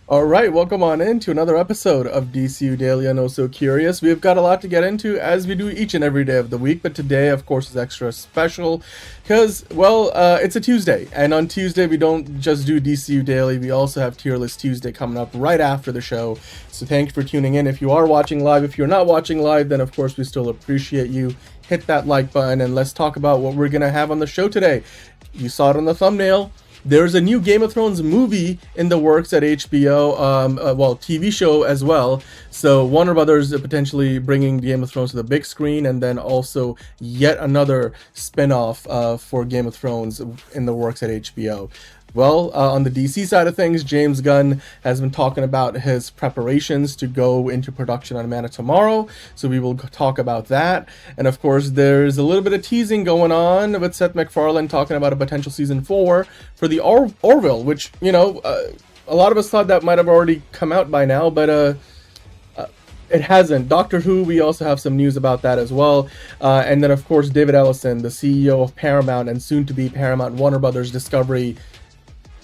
All right, welcome on in to another episode of DCU Daily and Oh So Curious. We've got a lot to get into as we do each and every day of the week, but today, of course, is extra special because, it's a Tuesday, and on Tuesday we don't just do DCU Daily, we also have Tier List Tuesday coming up right after the show. So thank you for tuning in. If you are watching live, if you're not watching live, then of course we still appreciate you. Hit that like button and let's talk about what we're gonna have on the show today. You saw it on the thumbnail. There's a new Game of Thrones movie in the works at HBO, TV show as well. So Warner Brothers potentially bringing Game of Thrones to the big screen, and then also yet another spin-off for Game of Thrones in the works at HBO. Well, on the DC side of things, James Gunn has been talking about his preparations to go into production on Man of Tomorrow, so we will talk about that. And of course, there's a little bit of teasing going on with Seth MacFarlane talking about a potential season 4 for the Orville, which, a lot of us thought that might have already come out by now, but it hasn't. Doctor Who, we also have some news about that as well. And then, of course, David Ellison, the CEO of Paramount and soon to be Paramount Warner Brothers Discovery,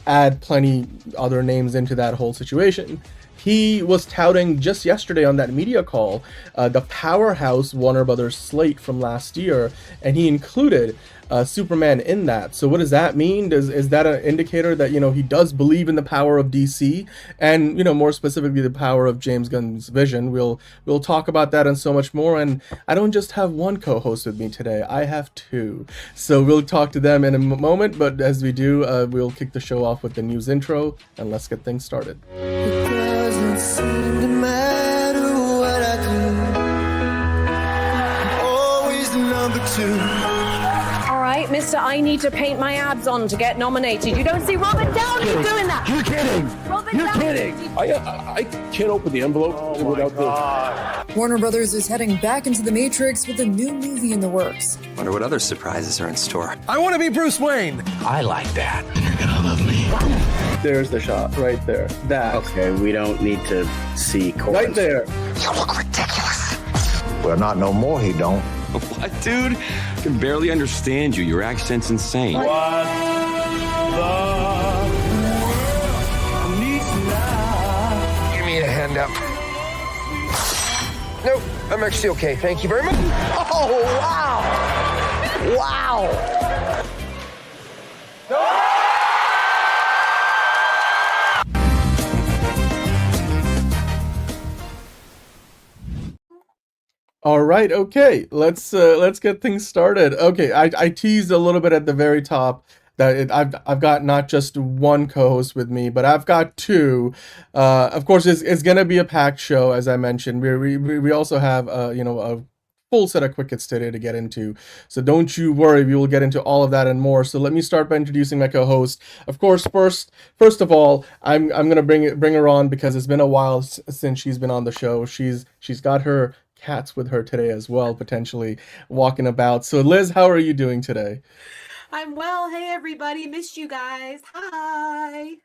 add plenty other names into that whole situation. He was touting just yesterday on that media call the powerhouse Warner Brothers slate from last year, and he included Superman in that. So what does that mean? Is that an indicator that he does believe in the power of DC and more specifically the power of James Gunn's vision? We'll talk about that and so much more. And I don't just have one co-host with me today; I have two. So we'll talk to them in a moment. But as we do, we'll kick the show off with the news intro and let's get things started. Doesn't seem to matter what I do. I'm always number two. All right, Mr. I need to paint my abs on to get nominated. You don't see Robin Downey doing that. You're kidding. Robin You're Downey. kidding. I can't open the envelope without the... Warner Brothers is heading back into the Matrix with a new movie in the works. Wonder what other surprises are in store. I want to be Bruce Wayne. I like that. You're gonna love me. There's the shot right there. That. Okay, we don't need to see Corbin. Right there. You look ridiculous. Well, not no more, he don't. What, dude? I can barely understand you. Your accent's insane. What the needs now? Give me a hand up. Nope, I'm actually okay. Thank you very much. Oh, wow. Wow. All right, okay. Let's get things started. Okay, I teased a little bit at the very top that I've got not just one co-host with me, but I've got two. Of course, it's gonna be a packed show, as I mentioned. We also have a full set of quick hits today to get into. So don't you worry, we will get into all of that and more. So let me start by introducing my co-host. Of course, first of all, I'm gonna bring her on because it's been a while since she's been on the show. She's got her cats with her today as well, potentially walking about. So Liz, how are you doing today? I'm well. Hey, everybody. Missed you guys. Hi.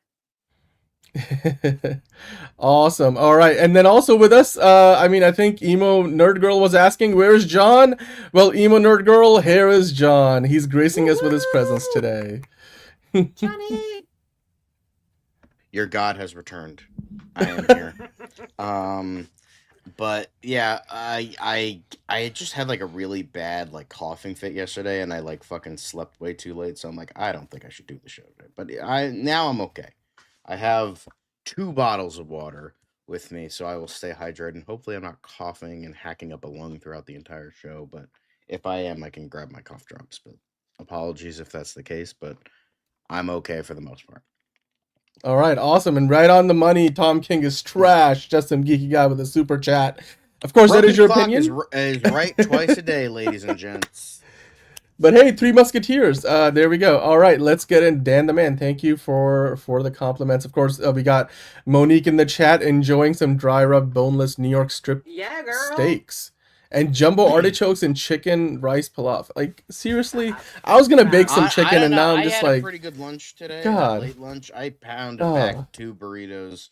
Awesome. All right. And then also with us, I think Emo Nerd Girl was asking, where's John? Well, Emo Nerd Girl, here is John. He's gracing us with his presence today. Johnny. Your God has returned. I am here. But yeah, I just had like a really bad like coughing fit yesterday, and I like fucking slept way too late. So I'm like, I don't think I should do the show today. But now I'm okay. I have 2 bottles of water with me, so I will stay hydrated. Hopefully, I'm not coughing and hacking up a lung throughout the entire show. But if I am, I can grab my cough drops. But apologies if that's the case. But I'm okay for the most part. All right, awesome. And right on the money, Tom King is trash. Just some geeky guy with a super chat. Of course, that is your opinion. Is right twice a day, ladies and gents. But hey, Three Musketeers. There we go. All right, let's get in. Dan the Man, thank you for the compliments. Of course, we got Monique in the chat enjoying some dry rub boneless New York strip Yeah, girl. steaks. And jumbo artichokes and chicken rice pilaf. Like, seriously? I was going to bake some chicken and now I'm just I had like... a pretty good lunch today. God. Late lunch. I pounded back 2 burritos.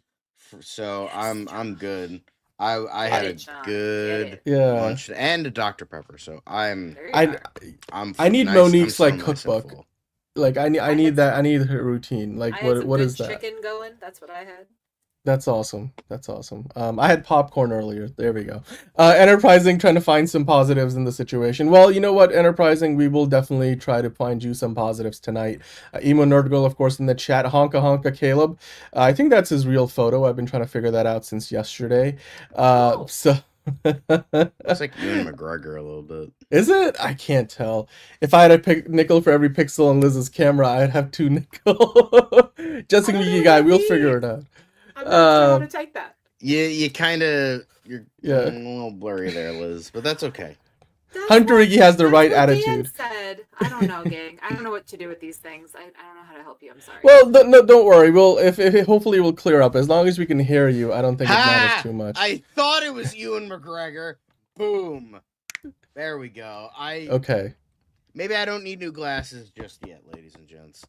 So I'm good. I had a good lunch and a Dr. Pepper. So I need Monique's like cookbook. Like I need that. I need her routine. Like what is that? Chicken going. That's what I had. That's awesome. That's awesome. I had popcorn earlier. There we go. Enterprising trying to find some positives in the situation. Well, you know what, Enterprising, we will definitely try to find you some positives tonight. Emo Nerdgirl, of course, in the chat. Honka Honka Caleb. I think that's his real photo. I've been trying to figure that out since yesterday. So. Looks like Ewan McGregor a little bit. Is it? I can't tell. If I had a nickel for every pixel on Liz's camera, I'd have 2 nickel. Just a geeky guy. We'll figure it out. I'm not sure how to type that. You kind of you're Yeah. a little blurry there, Liz, but that's okay. Hunter Iggy has the right That's what attitude. Dan said. I don't know, gang. I don't know what to do with these things. I don't know how to help you. I'm sorry. Well, no, don't worry. We'll if hopefully we'll clear up as long as we can hear you. I don't think it matters too much. I thought it was Ewan McGregor. Boom. There we go. Okay. Maybe I don't need new glasses just yet, ladies and gents.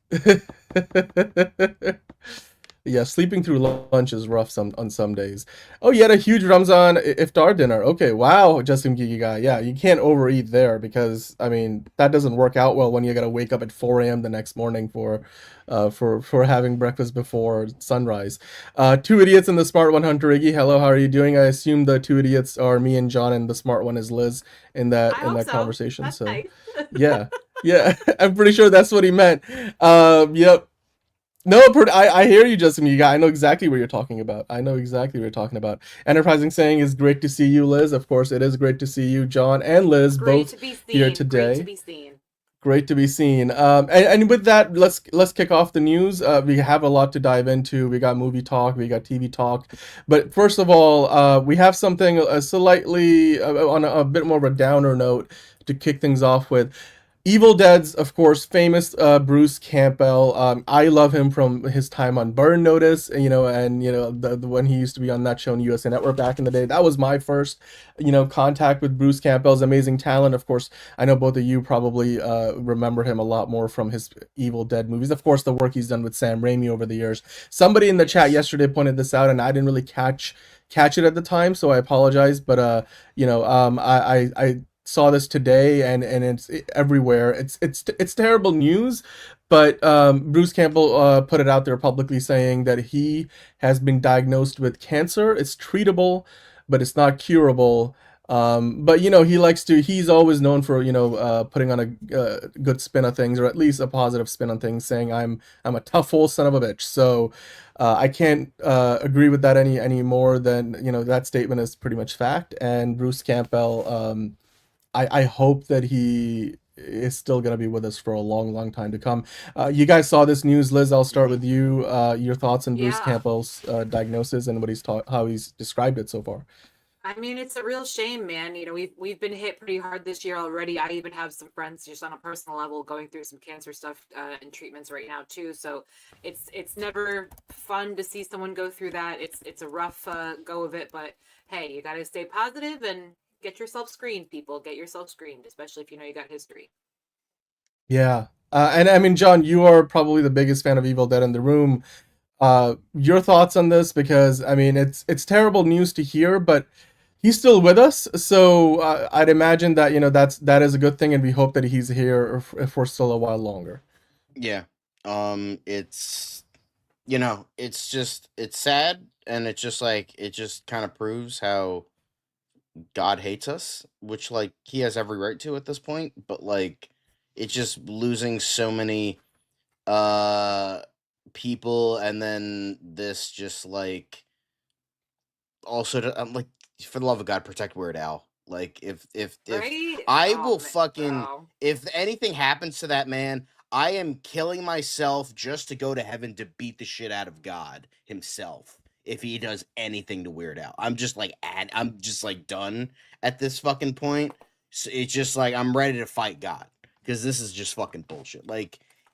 Yeah, sleeping through lunch is rough on some days. Oh, you had a huge Ramzan iftar dinner. Okay, wow, Justin Geeky Guy. Yeah, you can't overeat there because, I mean, that doesn't work out well when you gotta wake up at 4 a.m. the next morning for having breakfast before sunrise. 2 idiots and the smart one, Hunter Iggy. Hello, how are you doing? I assume the 2 idiots are me and John, and the smart one is Liz in that conversation. That's so nice. yeah, I'm pretty sure that's what he meant. Yep. No, I hear you, Justin. I know exactly what you're talking about. Enterprising saying is great to see you, Liz. Of course, it is great to see you, John and Liz, both here today. Great to be seen. Great to be seen. And with that, let's kick off the news. We have a lot to dive into. We got movie talk, we got TV talk, but first of all, we have something slightly on a bit more of a downer note to kick things off with. Evil Dead's, of course, famous Bruce Campbell. I love him from his time on Burn Notice, and the when he used to be on that show on USA Network back in the day. That was my first, contact with Bruce Campbell's amazing talent. Of course, I know both of you probably remember him a lot more from his Evil Dead movies. Of course, the work he's done with Sam Raimi over the years. Somebody in the chat yesterday pointed this out, and I didn't really catch it at the time, so I apologize. But I saw this today and it's everywhere. It's terrible news, but Bruce Campbell put it out there publicly saying that he has been diagnosed with cancer. It's treatable, but it's not curable. But he's always known for putting on a good spin of things, or at least a positive spin on things, saying I'm a tough old son of a bitch. So I can't agree with that any more than that statement is pretty much fact. And Bruce Campbell, I hope that he is still going to be with us for a long, long time to come. You guys saw this news. Liz, I'll start with you. Your thoughts on Bruce Campbell's diagnosis and what how he's described it so far. I mean, it's a real shame, man. We've been hit pretty hard this year already. I even have some friends just on a personal level going through some cancer stuff and treatments right now too. So it's never fun to see someone go through that. It's a rough go of it, but hey, you got to stay positive and get yourself screened, people. Get yourself screened, especially if you know you got history. Yeah. And I mean, John, you are probably the biggest fan of Evil Dead in the room. Your thoughts on this? Because, I mean, it's terrible news to hear, but he's still with us. So I'd imagine that, that is a good thing. And we hope that he's here for still a while longer. Yeah. It's sad. And it's just it just kind of proves how God hates us, which he has every right to at this point, but it's just losing so many people, and then this just also to, for the love of God, protect Weird Al. If Right? I Oh, will man. fucking Wow. if anything happens to that man, I am killing myself just to go to heaven to beat the shit out of God himself. If he does anything to Weird Al, I'm just I'm just done at this fucking point. So it's just I'm ready to fight God, because this is just fucking bullshit.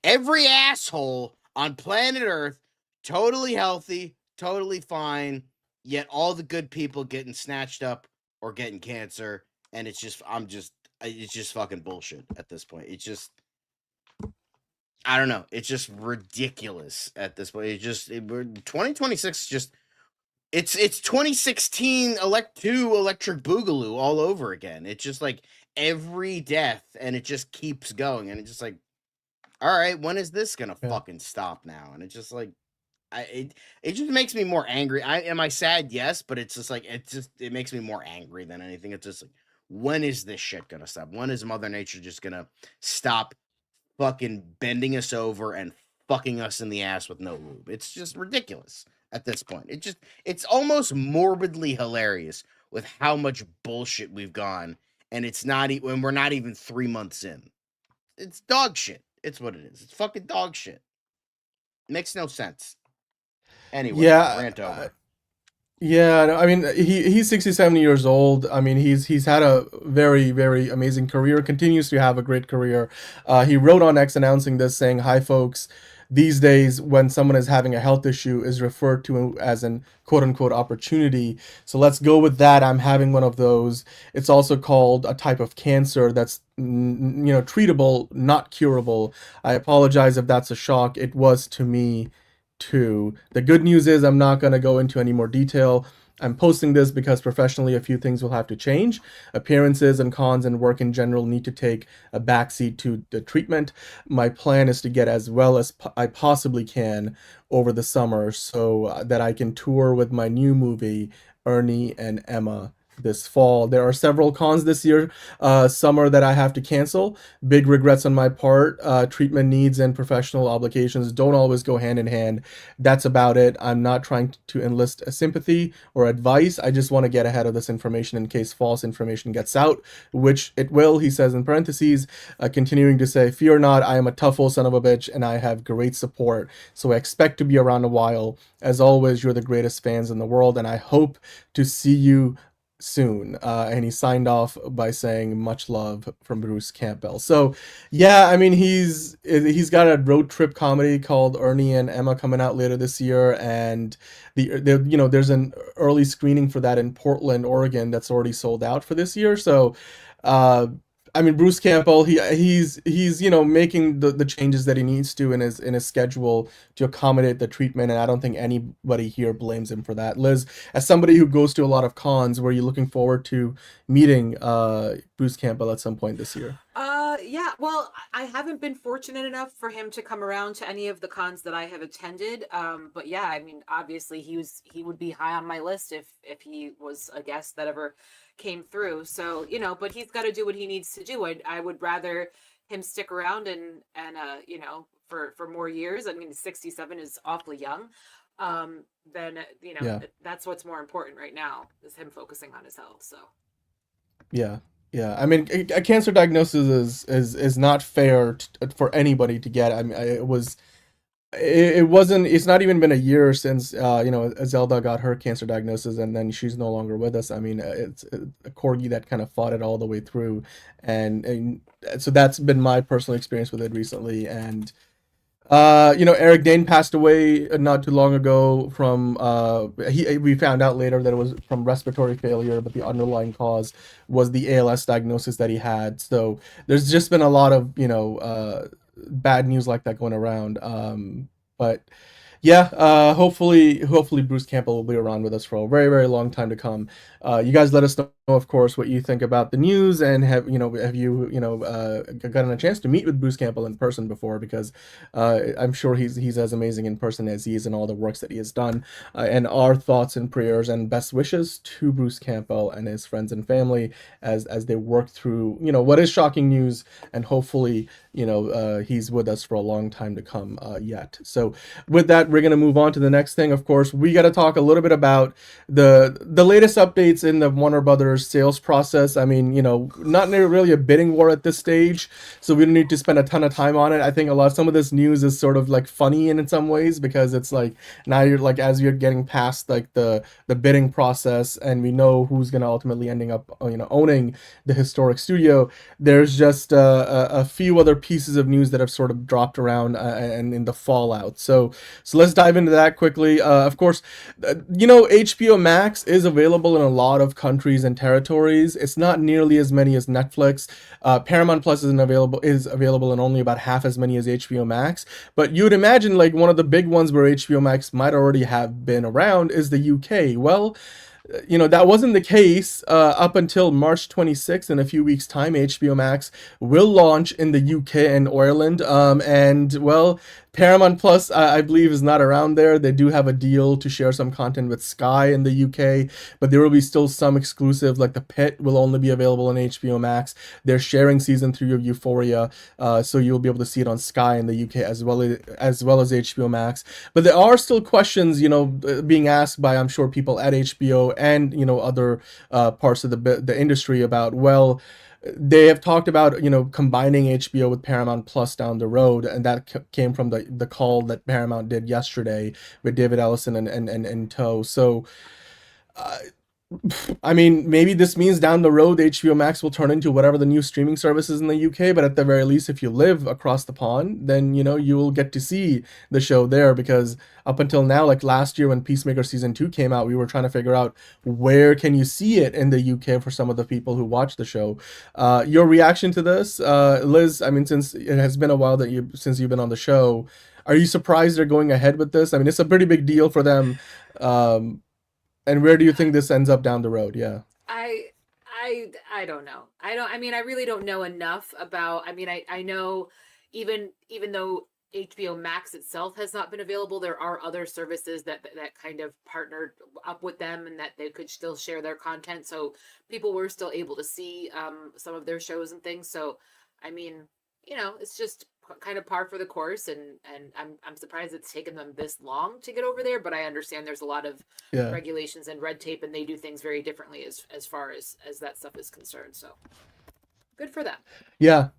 Every asshole on planet Earth, totally healthy, totally fine, yet all the good people getting snatched up or getting cancer, and it's just fucking bullshit at this point. It's just, I don't know. It's just ridiculous at this point. 2026 just. It's 2016 Electric Boogaloo all over again. It's just every death, and it just keeps going, and it's just all right, when is this gonna fucking stop now? And it's just it just makes me more angry. Am I sad? Yes, but it's just like it makes me more angry than anything. It's just like, when is this shit gonna stop? When is Mother Nature just gonna stop fucking bending us over and fucking us in the ass with no lube? It's just ridiculous at this point. It's almost morbidly hilarious with how much bullshit we've gone, and it's not when we're not even 3 months in. It's dog shit. It's what it is. It's fucking dog shit. Makes no sense. Anyway, rant over. Yeah, no, I mean, he's 67 years old. I mean, he's had a very, very amazing career, continues to have a great career. He wrote on X announcing this, saying, "Hi, folks. These days, when someone is having a health issue, is referred to as an quote-unquote opportunity. So let's go with that. I'm having one of those. It's also called a type of cancer that's, treatable, not curable. I apologize if that's a shock. It was to me too. The good news is I'm not going to go into any more detail. I'm posting this because professionally a few things will have to change. Appearances and cons and work in general need to take a backseat to the treatment. My plan is to get as well as I possibly can over the summer so that I can tour with my new movie, Ernie and Emma, this fall. There are several cons this year, summer, that I have to cancel. Big regrets on my part. Treatment needs and professional obligations don't always go hand in hand. That's about it. I'm not trying to enlist a sympathy or advice. I just want to get ahead of this information in case false information gets out, which it will," he says in parentheses, continuing to say, "Fear not, I am a tough old son of a bitch and I have great support. So I expect to be around a while. As always, you're the greatest fans in the world and I hope to see you soon." And he signed off by saying, "Much love from Bruce Campbell." So yeah, I mean, he's got a road trip comedy called Ernie and Emma coming out later this year, and there's an early screening for that in Portland, Oregon, that's already sold out for this year. So I mean, Bruce Campbell, he's making the changes that he needs to in his schedule to accommodate the treatment, and I don't think anybody here blames him for that. Liz, as somebody who goes to a lot of cons, were you looking forward to meeting Bruce Campbell at some point this year? Yeah, well, I haven't been fortunate enough for him to come around to any of the cons that I have attended. But yeah, I mean, obviously he would be high on my list if he was a guest that ever came through. So, but he's got to do what he needs to do. I would rather him stick around and for more years. I mean, 67 is awfully young. Then that's what's more important right now, is him focusing on his health. So Yeah. I mean, a cancer diagnosis is not fair for anybody to get. I mean, it's not even been a year since Zelda got her cancer diagnosis, and then she's no longer with us. I mean, it's a corgi that kind of fought it all the way through, and so that's been my personal experience with it recently. And Eric Dane passed away not too long ago from we found out later that it was from respiratory failure, but the underlying cause was the ALS diagnosis that he had. So there's just been a lot of bad news like that going around. But yeah, hopefully Bruce Campbell will be around with us for a very, very long time to come. You guys let us know, of course, what you think about the news, and have you gotten a chance to meet with Bruce Campbell in person before? Because I'm sure he's as amazing in person as he is in all the works that he has done. And our thoughts and prayers and best wishes to Bruce Campbell and his friends and family as they work through what is shocking news, and hopefully he's with us for a long time to come yet. So with that, we're going to move on to the next thing. Of course, we got to talk a little bit about the latest updates in the Warner Brothers sales process. I mean, not really a bidding war at this stage, so we don't need to spend a ton of time on it. I think some of this news is sort of like funny in some ways, because it's like now you're like, as you're getting past like the bidding process, and we know who's going to ultimately ending up owning the historic studio. There's just a few other pieces of news that have sort of dropped around and in the fallout. So let's dive into that quickly. Of course, HBO Max is available in a lot of countries and territories. It's not nearly as many as Netflix. Paramount Plus is available in only about half as many as HBO Max. But you would imagine like one of the big ones where HBO Max might already have been around is the UK. Well, that wasn't the case up until March 26th. In a few weeks' time, HBO Max will launch in the UK and Ireland. And, well, Paramount Plus, I believe, is not around there. They do have a deal to share some content with Sky in the UK, but there will be still some exclusive, like The Pit will only be available on HBO Max. They're sharing season 3 of Euphoria, so you'll be able to see it on Sky in the UK as well as HBO Max. But there are still questions, being asked by, I'm sure, people at HBO and other parts of the industry about, well, they have talked about combining HBO with Paramount Plus down the road, and that came from the call that Paramount did yesterday with David Ellison and tow. So I mean, maybe this means down the road HBO Max will turn into whatever the new streaming service is in the UK, but at the very least, if you live across the pond, then you will get to see the show there, because up until now, like last year when Peacemaker season 2 came out, we were trying to figure out where can you see it in the UK for some of the people who watch the show. Your reaction to this, Liz? I mean, since it has been a while since you've been on the show, are you surprised they're going ahead with this? I mean, it's a pretty big deal for them. And where do you think this ends up down the road? Yeah. I don't know. I mean, I really don't know enough about, I mean, I know even though HBO Max itself has not been available, there are other services that kind of partnered up with them and that they could still share their content. So people were still able to see some of their shows and things. So, I mean, it's just kind of par for the course, and I'm surprised it's taken them this long to get over there, but I understand there's a lot of regulations and red tape, and they do things very differently as far as that stuff is concerned. So good for them. Yeah.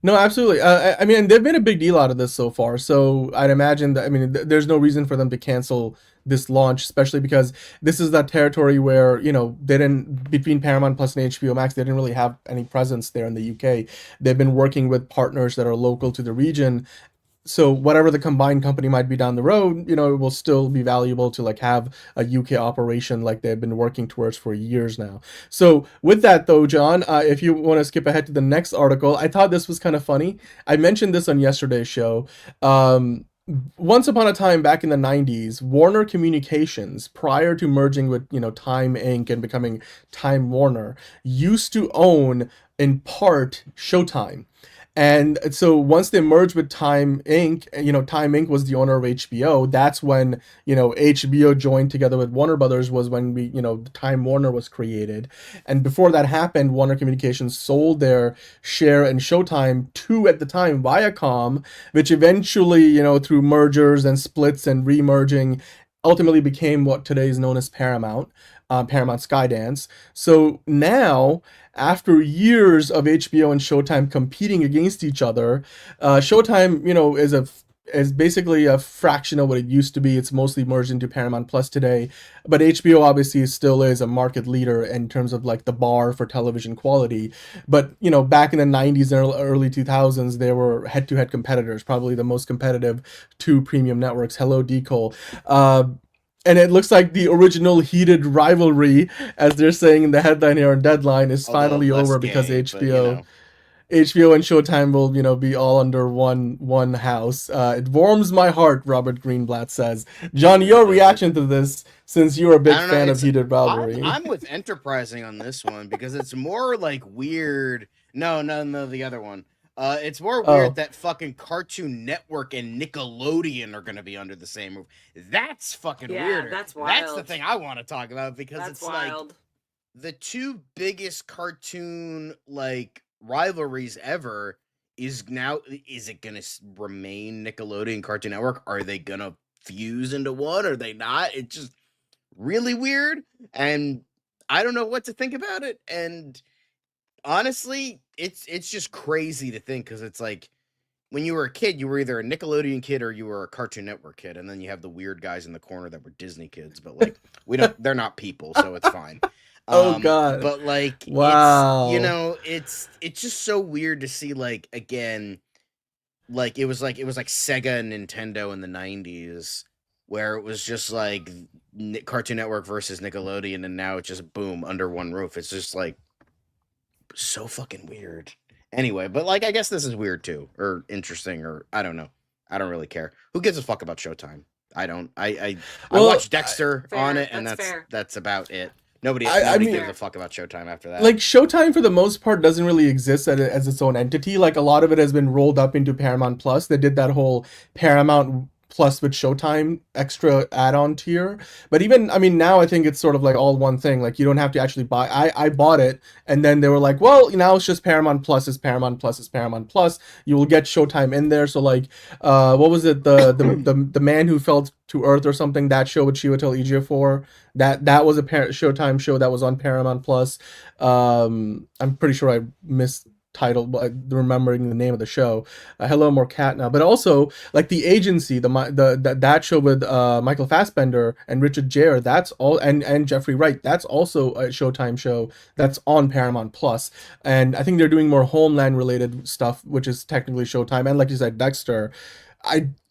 No, absolutely. I mean, they've made a big deal out of this so far, so I'd imagine that, I mean, there's no reason for them to cancel this launch, especially because this is that territory where, they didn't, between Paramount Plus and HBO Max, they didn't really have any presence there in the UK. They've been working with partners that are local to the region. So whatever the combined company might be down the road, it will still be valuable to like have a UK operation like they've been working towards for years now. So with that though, John, if you want to skip ahead to the next article, I thought this was kind of funny. I mentioned this on yesterday's show. Once upon a time back in the 90s, Warner Communications, prior to merging with, Time Inc. and becoming Time Warner, used to own in part Showtime. And so once they merged with Time Inc., Time Inc. was the owner of HBO. That's when, HBO joined together with Warner Brothers, was when Time Warner was created. And before that happened, Warner Communications sold their share in Showtime to, at the time, Viacom, which eventually, through mergers and splits and remerging, ultimately became what today is known as Paramount. Paramount Skydance. So now, after years of HBO and Showtime competing against each other, Showtime, is basically a fraction of what it used to be. It's mostly merged into Paramount Plus today, but HBO obviously still is a market leader in terms of like the bar for television quality. But back in the 90s and early 2000s, they were head-to-head competitors, probably the most competitive two premium networks. Hello, D-Cole. And it looks like the original heated rivalry, as they're saying in the headline here on Deadline, is finally over because HBO and Showtime will, be all under one house. It warms my heart, Robert Greenblatt says. John, your reaction to this, since you're a big fan of heated rivalry. I'm with Enterprising on this one because it's more like weird. No, the other one. It's more weird that fucking Cartoon Network and Nickelodeon are going to be under the same roof. That's fucking weird. That's wild. That's the thing I want to talk about because that's it's wild. Like the two biggest cartoon like rivalries ever is it going to remain Nickelodeon Cartoon Network? Are they going to fuse into one? Are they not? It's just really weird, and I don't know what to think about it. And honestly, it's just crazy to think, because it's like when you were a kid, you were either a Nickelodeon kid or you were a Cartoon Network kid, and then you have the weird guys in the corner that were Disney kids, but like they're not people, so it's fine. Oh god. But like, wow, it's just so weird to see, like, again, like it was like Sega and Nintendo in the 90s, where it was just like Cartoon Network versus Nickelodeon, and now it's just boom under one roof. It's just like so fucking weird. Anyway, but like I guess this is weird too, or interesting, or I don't know. I don't really care. Who gives a fuck about Showtime? I don't. I watched Dexter on it, and that's about it. Nobody I mean, gives a fuck about Showtime after that. like Showtime for the most part doesn't really exist as its own entity. Like a lot of it has been rolled up into Paramount Plus. They did that whole Paramount Plus with Showtime extra add-on tier. But even, I mean, now I think it's sort of like all one thing. Like you don't have to actually buy. I bought it, and then they were like, well, now it's just Paramount Plus is Paramount Plus is Paramount Plus. You will get Showtime in there. So like, what was it? The Man Who Fell to Earth or something, that show with Chiwetel Ejiofor, that was a Showtime show that was on Paramount Plus. I'm pretty sure I mistitled remembering the name of the show. Hello More Cat Now, but also like The Agency, that show with Michael Fassbender and Richard Gere, that's all, and Jeffrey Wright, that's also a Showtime show that's on Paramount Plus. And I think they're doing more Homeland related stuff, which is technically Showtime. And like you said, Dexter,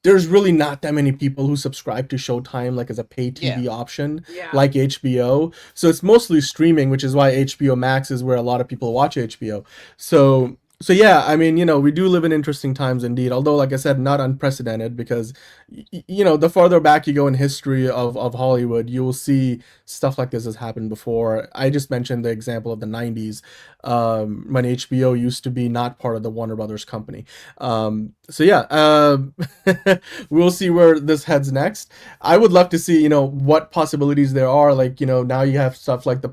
there's really not that many people who subscribe to Showtime like as a pay TV option, like HBO. So it's mostly streaming, which is why HBO Max is where a lot of people watch HBO. So yeah, I mean, we do live in interesting times indeed. Although, like I said, not unprecedented, because the farther back you go in history of Hollywood, you will see stuff like this has happened before. I just mentioned the example of the 90s, when HBO used to be not part of the Warner Brothers company. So yeah, we'll see where this heads next. I would love to see, what possibilities there are. Like, now you have stuff like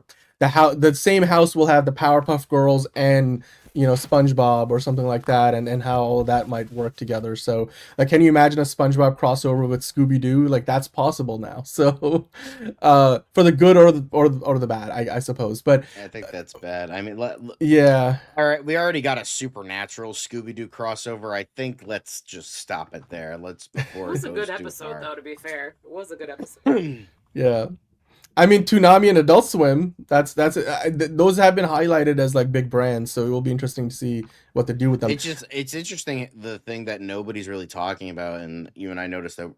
the same house will have the Powerpuff Girls and SpongeBob or something like that, and how all that might work together. So like, can you imagine a SpongeBob crossover with Scooby-Doo? Like, that's possible now. So for the good or the bad, I suppose. But I think that's bad. I mean, yeah. All right, we already got a Supernatural Scooby-Doo crossover. I think let's just stop it there. It was a good episode, though. To be fair, it was a good episode. Yeah. I mean, Toonami and Adult Swim, those have been highlighted as like big brands, so it will be interesting to see what they do with them. It's interesting, the thing that nobody's really talking about, and you and I noticed that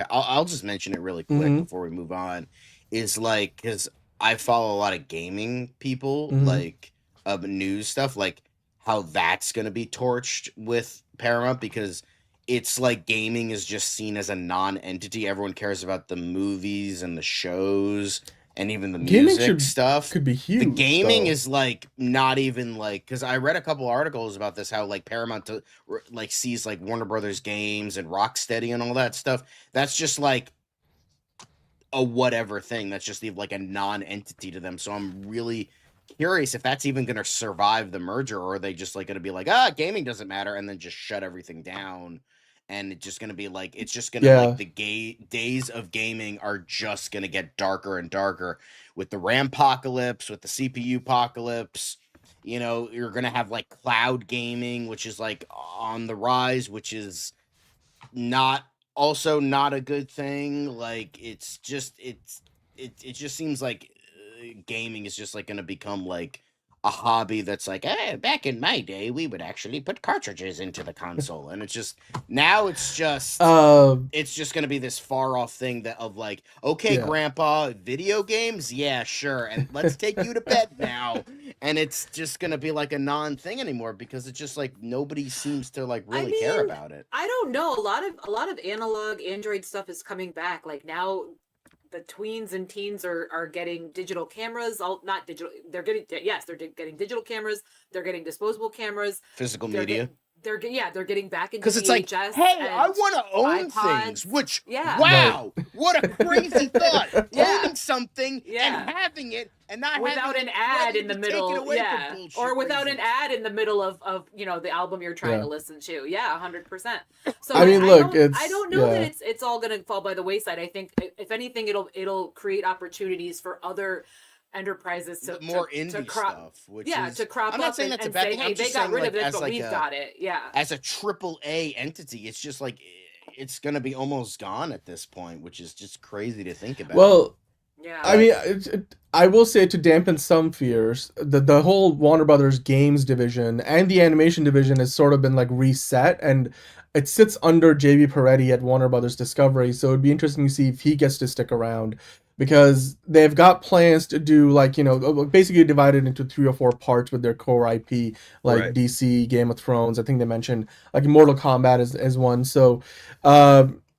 I'll just mention it really quick before we move on, is like, because I follow a lot of gaming people, like news stuff, like how that's going to be torched with Paramount, because it's like gaming is just seen as a non-entity. Everyone cares about the movies and the shows and even the music stuff. Could be huge. The gaming is like not even like, because I read a couple articles about this, how like Paramount like sees like Warner Brothers games and Rocksteady and all that stuff. That's just like a whatever thing. That's just like a non-entity to them. So I'm really curious if that's even going to survive the merger, or are they just like going to be like, gaming doesn't matter, and then just shut everything down. And it's just going to be like, it's just going to like the days of gaming are just going to get darker and darker with the RAM apocalypse, with the CPU apocalypse. You're going to have like cloud gaming, which is like on the rise, which is not a good thing. Like it just seems like gaming is just like going to become like a hobby that's like, back in my day, we would actually put cartridges into the console. And it's just, now it's just going to be this far off thing that of like, okay, grandpa, video games? Yeah, sure. And let's take you to bed now. And it's just going to be like a non-thing anymore, because it's just like, nobody seems to like really care about it. I don't know. A lot of analog Android stuff is coming back. Like now, the tweens and teens are getting digital cameras. Not digital. They're getting getting digital cameras. They're getting disposable cameras. Physical media. They're getting back into because it's like, VHS, hey, I want to own iPods. things. Which wow, what a crazy thought! Owning something and having it, and not without an ad in the middle, or without an ad in the middle of the album you're trying to listen to. 100%. So I mean, look, I don't know that it's all gonna fall by the wayside. I think if anything, it'll create opportunities for other enterprises to more indie stuff, which is, to crop I'm not up saying and, that's and a bad say, thing. hey, they got rid of this, but we've got it. As a AAA entity, it's just like it's gonna be almost gone at this point, which is just crazy to think about. Well, I mean, I will say, to dampen some fears, the whole Warner Brothers games division and the animation division has sort of been like reset, and it sits under JB Peretti at Warner Brothers Discovery. So it'd be interesting to see if he gets to stick around, because they've got plans to do like, basically divided into 3 or 4 parts with their core IP, like DC, Game of Thrones. I think they mentioned like Mortal Kombat is one. So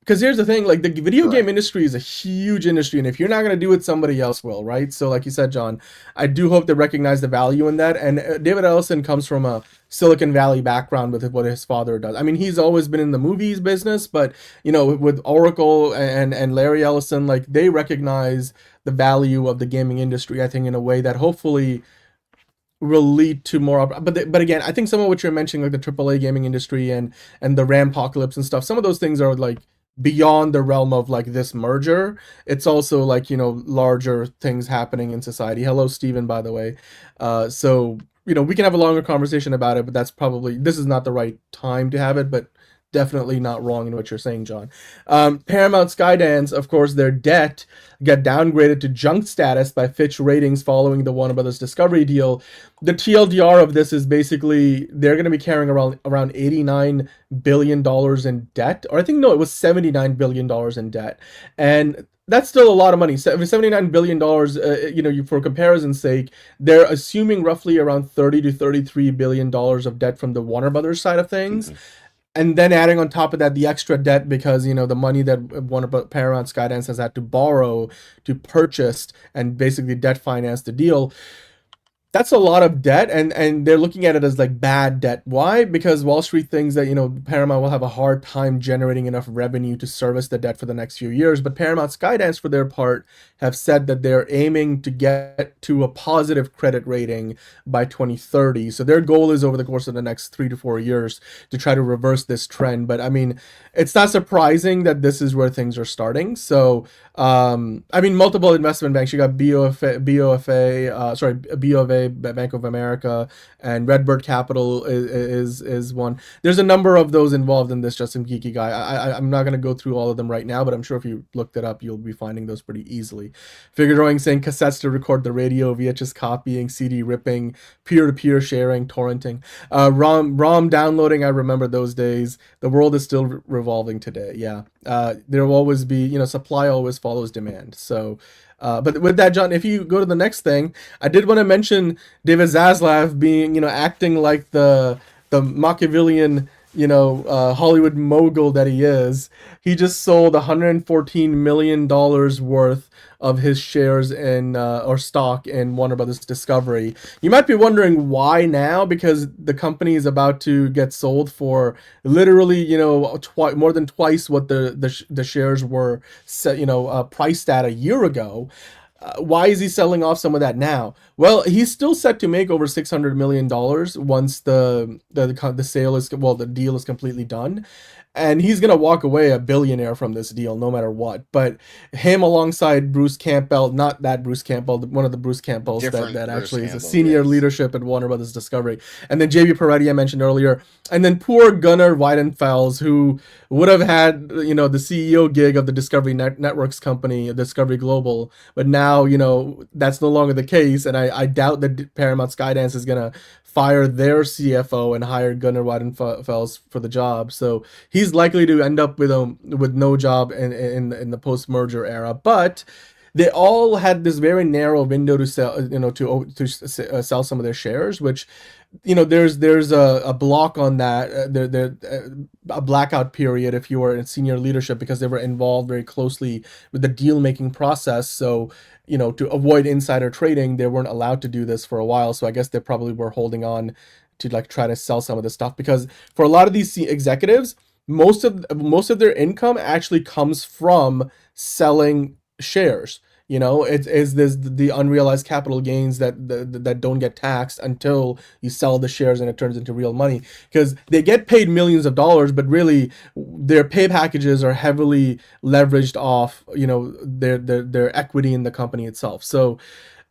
because here's the thing, like the video game Correct. industry is a huge industry, and if you're not going to do it, somebody else will, right? So like you said, John, I do hope they recognize the value in that. And David Ellison comes from a Silicon Valley background with what his father does. I mean, he's always been in the movies business, but you know, with Oracle and Larry Ellison, like they recognize the value of the gaming industry, I think, in a way that hopefully will lead to more but again, I think some of what you're mentioning, like the AAA gaming industry and the Rampocalypse and stuff, some of those things are like beyond the realm of like this merger. It's also like, you know, larger things happening in society. Hello, Steven, by the way. So you know, we can have a longer conversation about it, but that's probably, this is not the right time to have it, but definitely not wrong in what you're saying, John. Paramount Skydance, of course, their debt got downgraded to junk status by Fitch Ratings following the Warner Brothers Discovery deal. The TLDR of this is basically they're going to be carrying around $89 billion in debt, or I think, no, it was $79 billion in debt. And that's still a lot of money. $79 billion, you know, for comparison's sake, they're assuming roughly around $30 to $33 billion of debt from the Warner Brothers side of things. Mm-hmm. And then adding on top of that the extra debt because, you know, the money that Paramount Skydance has had to borrow to purchase and basically debt finance the deal. That's a lot of debt, and they're looking at it as like bad debt. Why? Because Wall Street thinks that, you know, Paramount will have a hard time generating enough revenue to service the debt for the next few years. But Paramount Skydance, for their part, have said that they're aiming to get to a positive credit rating by 2030. So their goal is over the course of the next 3 to 4 years to try to reverse this trend. But I mean, it's not surprising that this is where things are starting. So I mean, multiple investment banks. You got BofA, Bank of America, and Redbird Capital is one. There's a number of those involved in this, just some geeky guy. I'm not going to go through all of them right now, but I'm sure if you looked it up, you'll be finding those pretty easily. Figure drawing, saying cassettes to record the radio, VHS copying, CD ripping, peer-to-peer sharing, torrenting, ROM downloading. I remember those days. The world is still revolving today. Yeah. There will always be, you know, supply always follows demand. So, but with that, John, if you go to the next thing, I did want to mention David Zaslav being, you know, acting like the Machiavellian, you know, Hollywood mogul that he is. He just sold $114 million worth of his shares in or stock in Warner Brothers Discovery. You might be wondering why now, because the company is about to get sold for literally, you know, more than twice what the shares were set, you know, priced at a year ago. Why is he selling off some of that now? Well, he's still set to make over $600 million once the sale is, well, the deal is completely done. And he's going to walk away a billionaire from this deal no matter what. But him alongside Bruce Campbell, not that Bruce Campbell, one of the Bruce Campbells that actually is a senior leadership at Warner Brothers Discovery. And then JB Peretti I mentioned earlier. And then poor Gunnar Weidenfels, who would have had, you know, the CEO gig of the Discovery Networks company, Discovery Global. But now, you know, that's no longer the case. And I doubt that Paramount Skydance is going to fire their CFO and hire Gunnar Weidenfels for the job. So he's likely to end up with no job in the post-merger era. But they all had this very narrow window to sell, you know, to sell some of their shares, which, you know, there's a block on that, a blackout period if you were in senior leadership, because they were involved very closely with the deal making process. So, you know, to avoid insider trading, they weren't allowed to do this for a while. So I guess they probably were holding on to like try to sell some of this stuff, because for a lot of these executives, most of their income actually comes from selling shares. You know, it's the unrealized capital gains that don't get taxed until you sell the shares and it turns into real money, because they get paid millions of dollars, but really their pay packages are heavily leveraged off, you know, their equity in the company itself. So,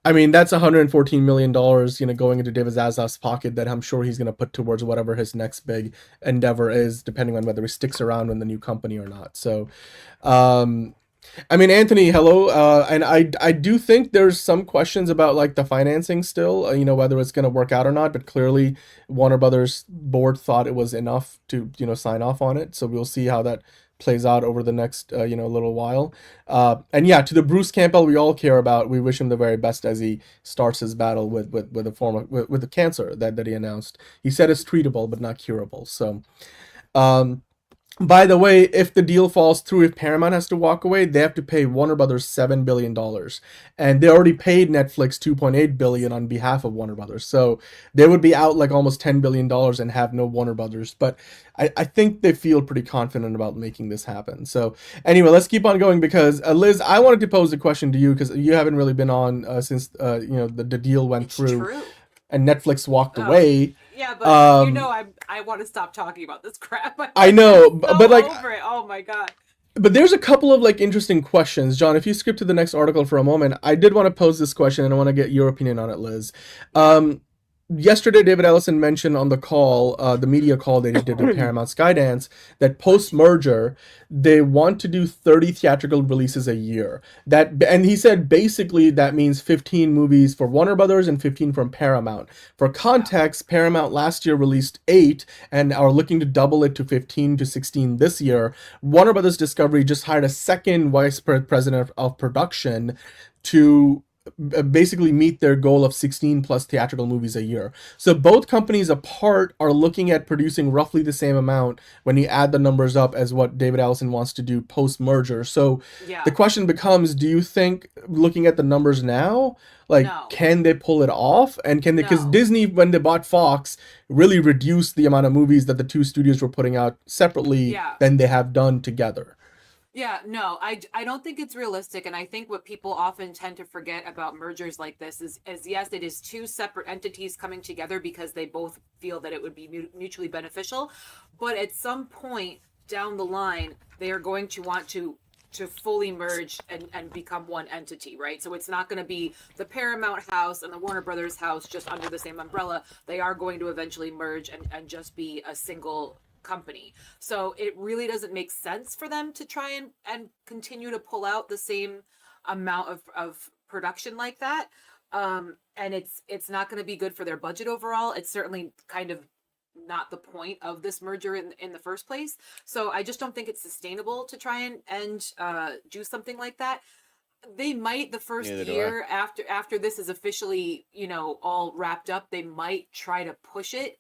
I mean, that's $114 million, you know, going into David Zaslav's pocket that I'm sure he's going to put towards whatever his next big endeavor is, depending on whether he sticks around in the new company or not. So, I mean, Anthony, hello. And I do think there's some questions about like the financing still, you know, whether it's going to work out or not. But clearly Warner Brothers board thought it was enough to, you know, sign off on it. So we'll see how that plays out over the next, you know, little while. And yeah, to the Bruce Campbell we all care about, we wish him the very best as he starts his battle with the cancer that he announced. He said it's treatable but not curable. So, By the way, if the deal falls through, if Paramount has to walk away, they have to pay Warner Brothers $7 billion. And they already paid Netflix $2.8 billion on behalf of Warner Brothers. So they would be out like almost $10 billion and have no Warner Brothers. But I think they feel pretty confident about making this happen. So anyway, let's keep on going because Liz, I wanted to pose a question to you because you haven't really been on since the deal went through. True. And Netflix walked away. Yeah, but I want to stop talking about this crap. I know, so but like, over it. Oh my god. But there's a couple of like interesting questions, John. If you skip to the next article for a moment, I did want to pose this question, and I want to get your opinion on it, Liz. Yesterday, David Ellison mentioned on the call, the media call that he did with Paramount Skydance, that post-merger, they want to do 30 theatrical releases a year. And he said basically that means 15 movies for Warner Brothers and 15 from Paramount. For context, Paramount last year released 8 and are looking to double it to 15 to 16 this year. Warner Brothers Discovery just hired a second vice president of production to basically meet their goal of 16 plus theatrical movies a year. So both companies apart are looking at producing roughly the same amount when you add the numbers up as what David Ellison wants to do post-merger. So the question becomes, do you think, looking at the numbers now, like, can they pull it off? And can they, because Disney, when they bought Fox, really reduced the amount of movies that the two studios were putting out separately than they have done together. Yeah, no, I don't think it's realistic. And I think what people often tend to forget about mergers like this is yes, it is two separate entities coming together because they both feel that it would be mutually beneficial. But at some point down the line, they are going to want to fully merge and become one entity, right? So it's not going to be the Paramount house and the Warner Brothers house just under the same umbrella. They are going to eventually merge and just be a single company. So it really doesn't make sense for them to try and continue to pull out the same amount of production like that. And it's not going to be good for their budget overall. It's certainly kind of not the point of this merger in the first place. So I just don't think it's sustainable to try and do something like that. They might the first year after this is officially, all wrapped up, they might try to push it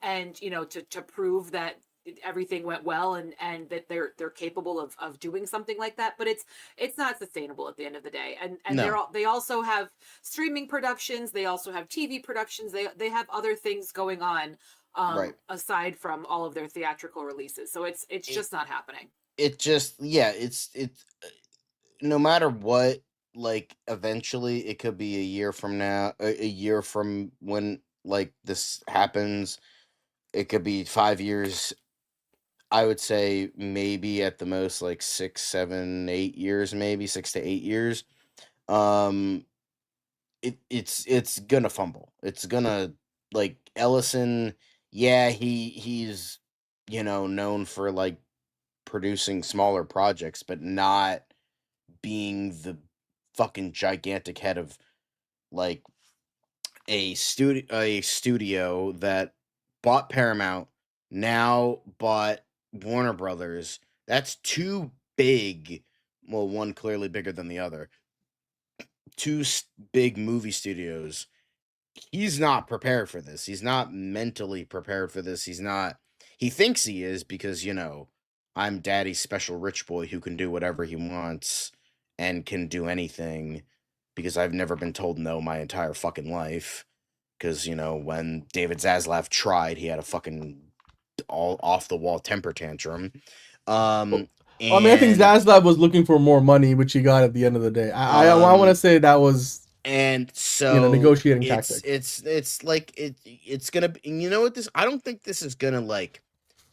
and, to prove that everything went well and that they're capable of doing something like that, but it's not sustainable at the end of the day. And they also have streaming productions, they also have TV productions, they have other things going on aside from all of their theatrical releases. So it's just not happening. It's no matter what, like eventually it could be a year from now, a year from when like this happens, it could be 5 years. I would say maybe at the most like 6, 7, 8 years, maybe 6 to 8 years. It's gonna fumble. It's gonna, like, Ellison. Yeah, he's known for like producing smaller projects, but not being the fucking gigantic head of like a studio that bought Paramount, now bought Warner Brothers. That's two big, well, one clearly bigger than the other, two big movie studios. He's not prepared for this. He's not mentally prepared for this. He thinks he is because, I'm daddy's special rich boy who can do whatever he wants and can do anything because I've never been told no my entire fucking life. Because, when David Zaslav tried, he had a fucking all off the wall temper tantrum. I think Zaslav was looking for more money, which he got at the end of the day. I want to say that was, and so negotiating tactic. It's like it's gonna be, I don't think this is gonna like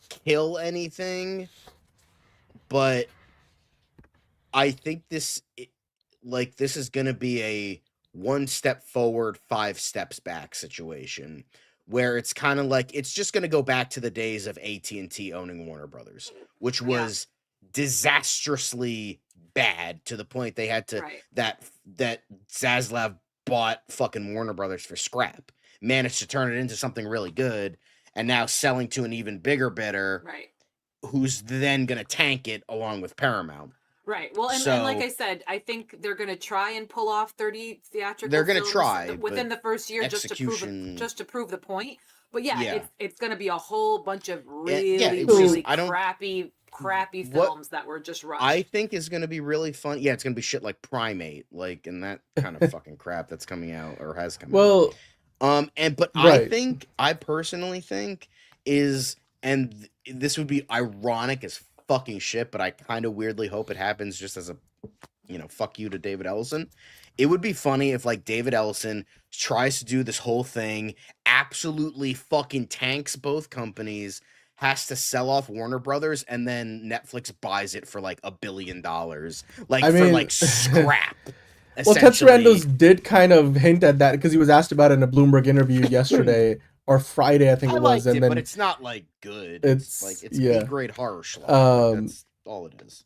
kill anything, but I think this is gonna be a 1 step forward, 5 steps back situation where it's kind of like it's just going to go back to the days of AT&T owning Warner Brothers, which was disastrously bad to the point they had to that Zaslav bought fucking Warner Brothers for scrap, managed to turn it into something really good, and now selling to an even bigger bidder, who's then going to tank it along with Paramount. Right. Well, and like I said, I think they're going to try and pull off 30 theatrical. They're going to try within the first year just to prove the point. But it's going to be a whole bunch of really crappy crappy What films that were just rushed. I think is going to be really fun. Yeah, it's going to be shit like Primate, like, and that kind of fucking crap that's coming out or has come out. Well, But right. I personally think is, and this would be ironic as fucking shit, but I kind of weirdly hope it happens just as a, fuck you to David Ellison. It would be funny if like David Ellison tries to do this whole thing, absolutely fucking tanks both companies, has to sell off Warner Brothers, and then Netflix buys it for like $1 billion, like I for mean, like scrap. well, Ted essentially. Sarandos did kind of hint at that because he was asked about it in a Bloomberg interview yesterday or Friday, I think I it was, liked and it, then but it's not like good. it's like it's yeah. B-grade horror schlock. That's all it is.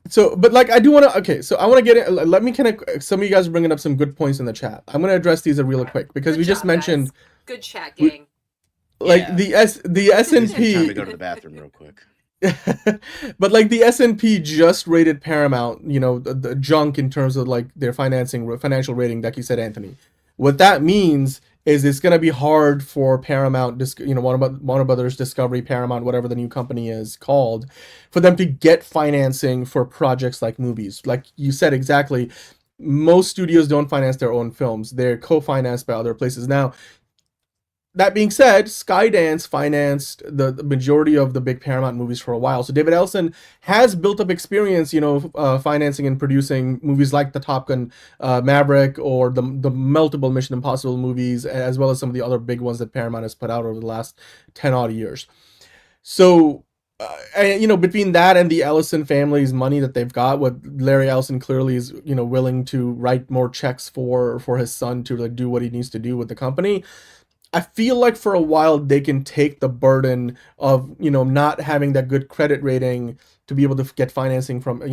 So, but like I do want to. Okay, so I want to get it. Let me kind of. Some of you guys are bringing up some good points in the chat. I'm going to address these real quick because Good we just job, mentioned guys. Good chat, gang. like Yeah. the S and Time to P. go to the bathroom real quick. But like the S&P just rated Paramount, the junk in terms of like their financial rating, like you said, Anthony. What that means is it's going to be hard for Paramount, Warner Brothers Discovery, Paramount, whatever the new company is called, for them to get financing for projects like movies. Like you said exactly, most studios don't finance their own films. They're co-financed by other places. Now, that being said, Skydance financed the majority of the big Paramount movies for a while. So David Ellison has built up experience, financing and producing movies like the Top Gun Maverick or the multiple Mission Impossible movies, as well as some of the other big ones that Paramount has put out over the last 10 odd years. So, between that and the Ellison family's money that they've got, what Larry Ellison clearly is, willing to write more checks for his son to like do what he needs to do with the company. I feel like for a while they can take the burden of, not having that good credit rating to be able to get financing from,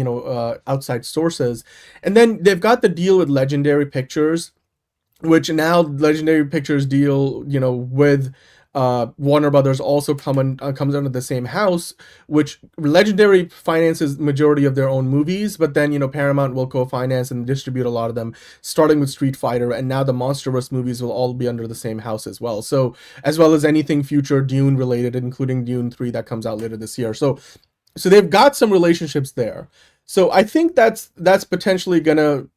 outside sources. And then they've got the deal with Legendary Pictures, which now Legendary Pictures deal, with Warner Brothers also comes under the same house, which Legendary finances majority of their own movies, but then Paramount will co-finance and distribute a lot of them, starting with Street Fighter, and now the MonsterVerse movies will all be under the same house as well. So as well as anything future Dune related, including Dune 3 that comes out later this year. So they've got some relationships there. So I think that's potentially gonna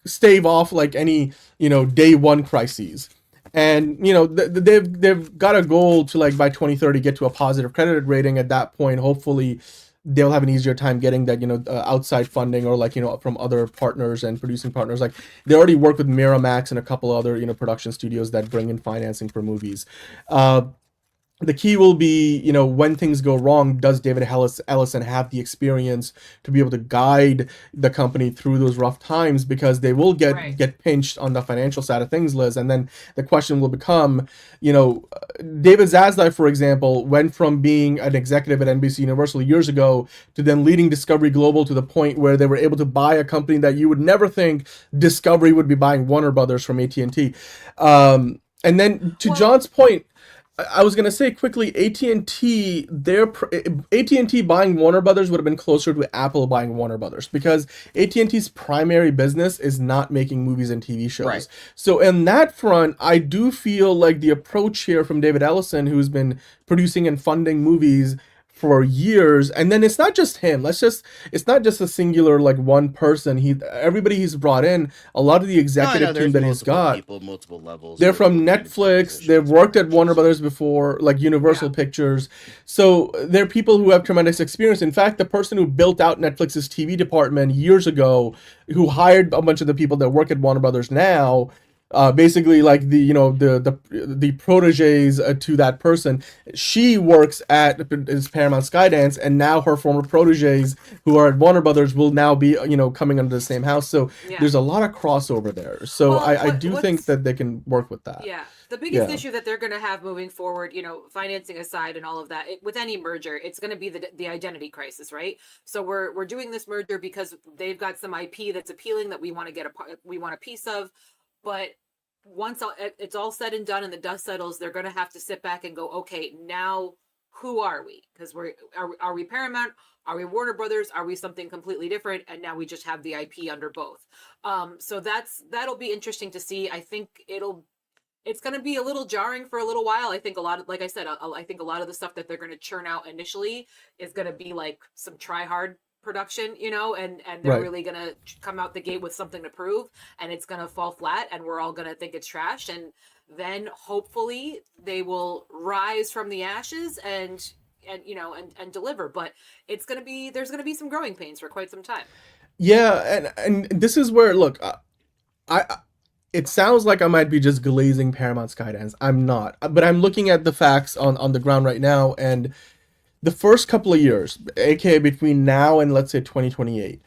stave off like any day one crises. And they've got a goal to like by 2030 get to a positive credit rating. At that point, hopefully they'll have an easier time getting that outside funding or like from other partners and producing partners. Like they already work with Miramax and a couple other production studios that bring in financing for movies. The key will be, when things go wrong, does David Ellison have the experience to be able to guide the company through those rough times? Because they will get pinched on the financial side of things, Liz. And then the question will become, David Zaslav, for example, went from being an executive at NBC Universal years ago to then leading Discovery Global to the point where they were able to buy a company that you would never think Discovery would be buying, Warner Brothers, from AT&T. And then to John's point, I was gonna say quickly, AT&T buying Warner Brothers would have been closer to Apple buying Warner Brothers, because AT&T's primary business is not making movies and TV shows. Right. So in that front, I do feel like the approach here from David Ellison, who's been producing and funding movies for years, and then it's not just him. It's not just a singular like one person. Everybody he's brought in, a lot of the executive team that he's got, people, multiple levels. They're from Netflix. They've worked at Warner Brothers before, like Universal Pictures. So they're people who have tremendous experience. In fact, the person who built out Netflix's TV department years ago, who hired a bunch of the people that work at Warner Brothers now, basically like the proteges to that person. She works at Paramount Skydance, and now her former proteges who are at Warner Brothers will now be coming under the same house. So there's a lot of crossover there. So I do think that they can work with that. Yeah. The biggest issue that they're going to have moving forward, financing aside and all of that, with any merger, it's going to be the identity crisis, right? So we're doing this merger because they've got some IP that's appealing that we want a piece of. But once it's all said and done and the dust settles, they're going to have to sit back and go, okay, now who are we? Because are we Paramount? Are we Warner Brothers? Are we something completely different? And now we just have the IP under both. So that'll be interesting to see. I think it's going to be a little jarring for a little while. I think a lot of, like I said, I think a lot of the stuff that they're going to churn out initially is going to be like some try hard production, you know, and they're Right. really going to come out the gate with something to prove, and it's going to fall flat, and we're all going to think it's trash. And then hopefully they will rise from the ashes and you know, and deliver. But it's going to be, there's going to be some growing pains for quite some time. Yeah, and this is where, look, I it sounds like I might be just glazing Paramount Skydance. I'm not, but I'm looking at the facts on the ground right now, and the first couple of years, aka between now and let's say 2028,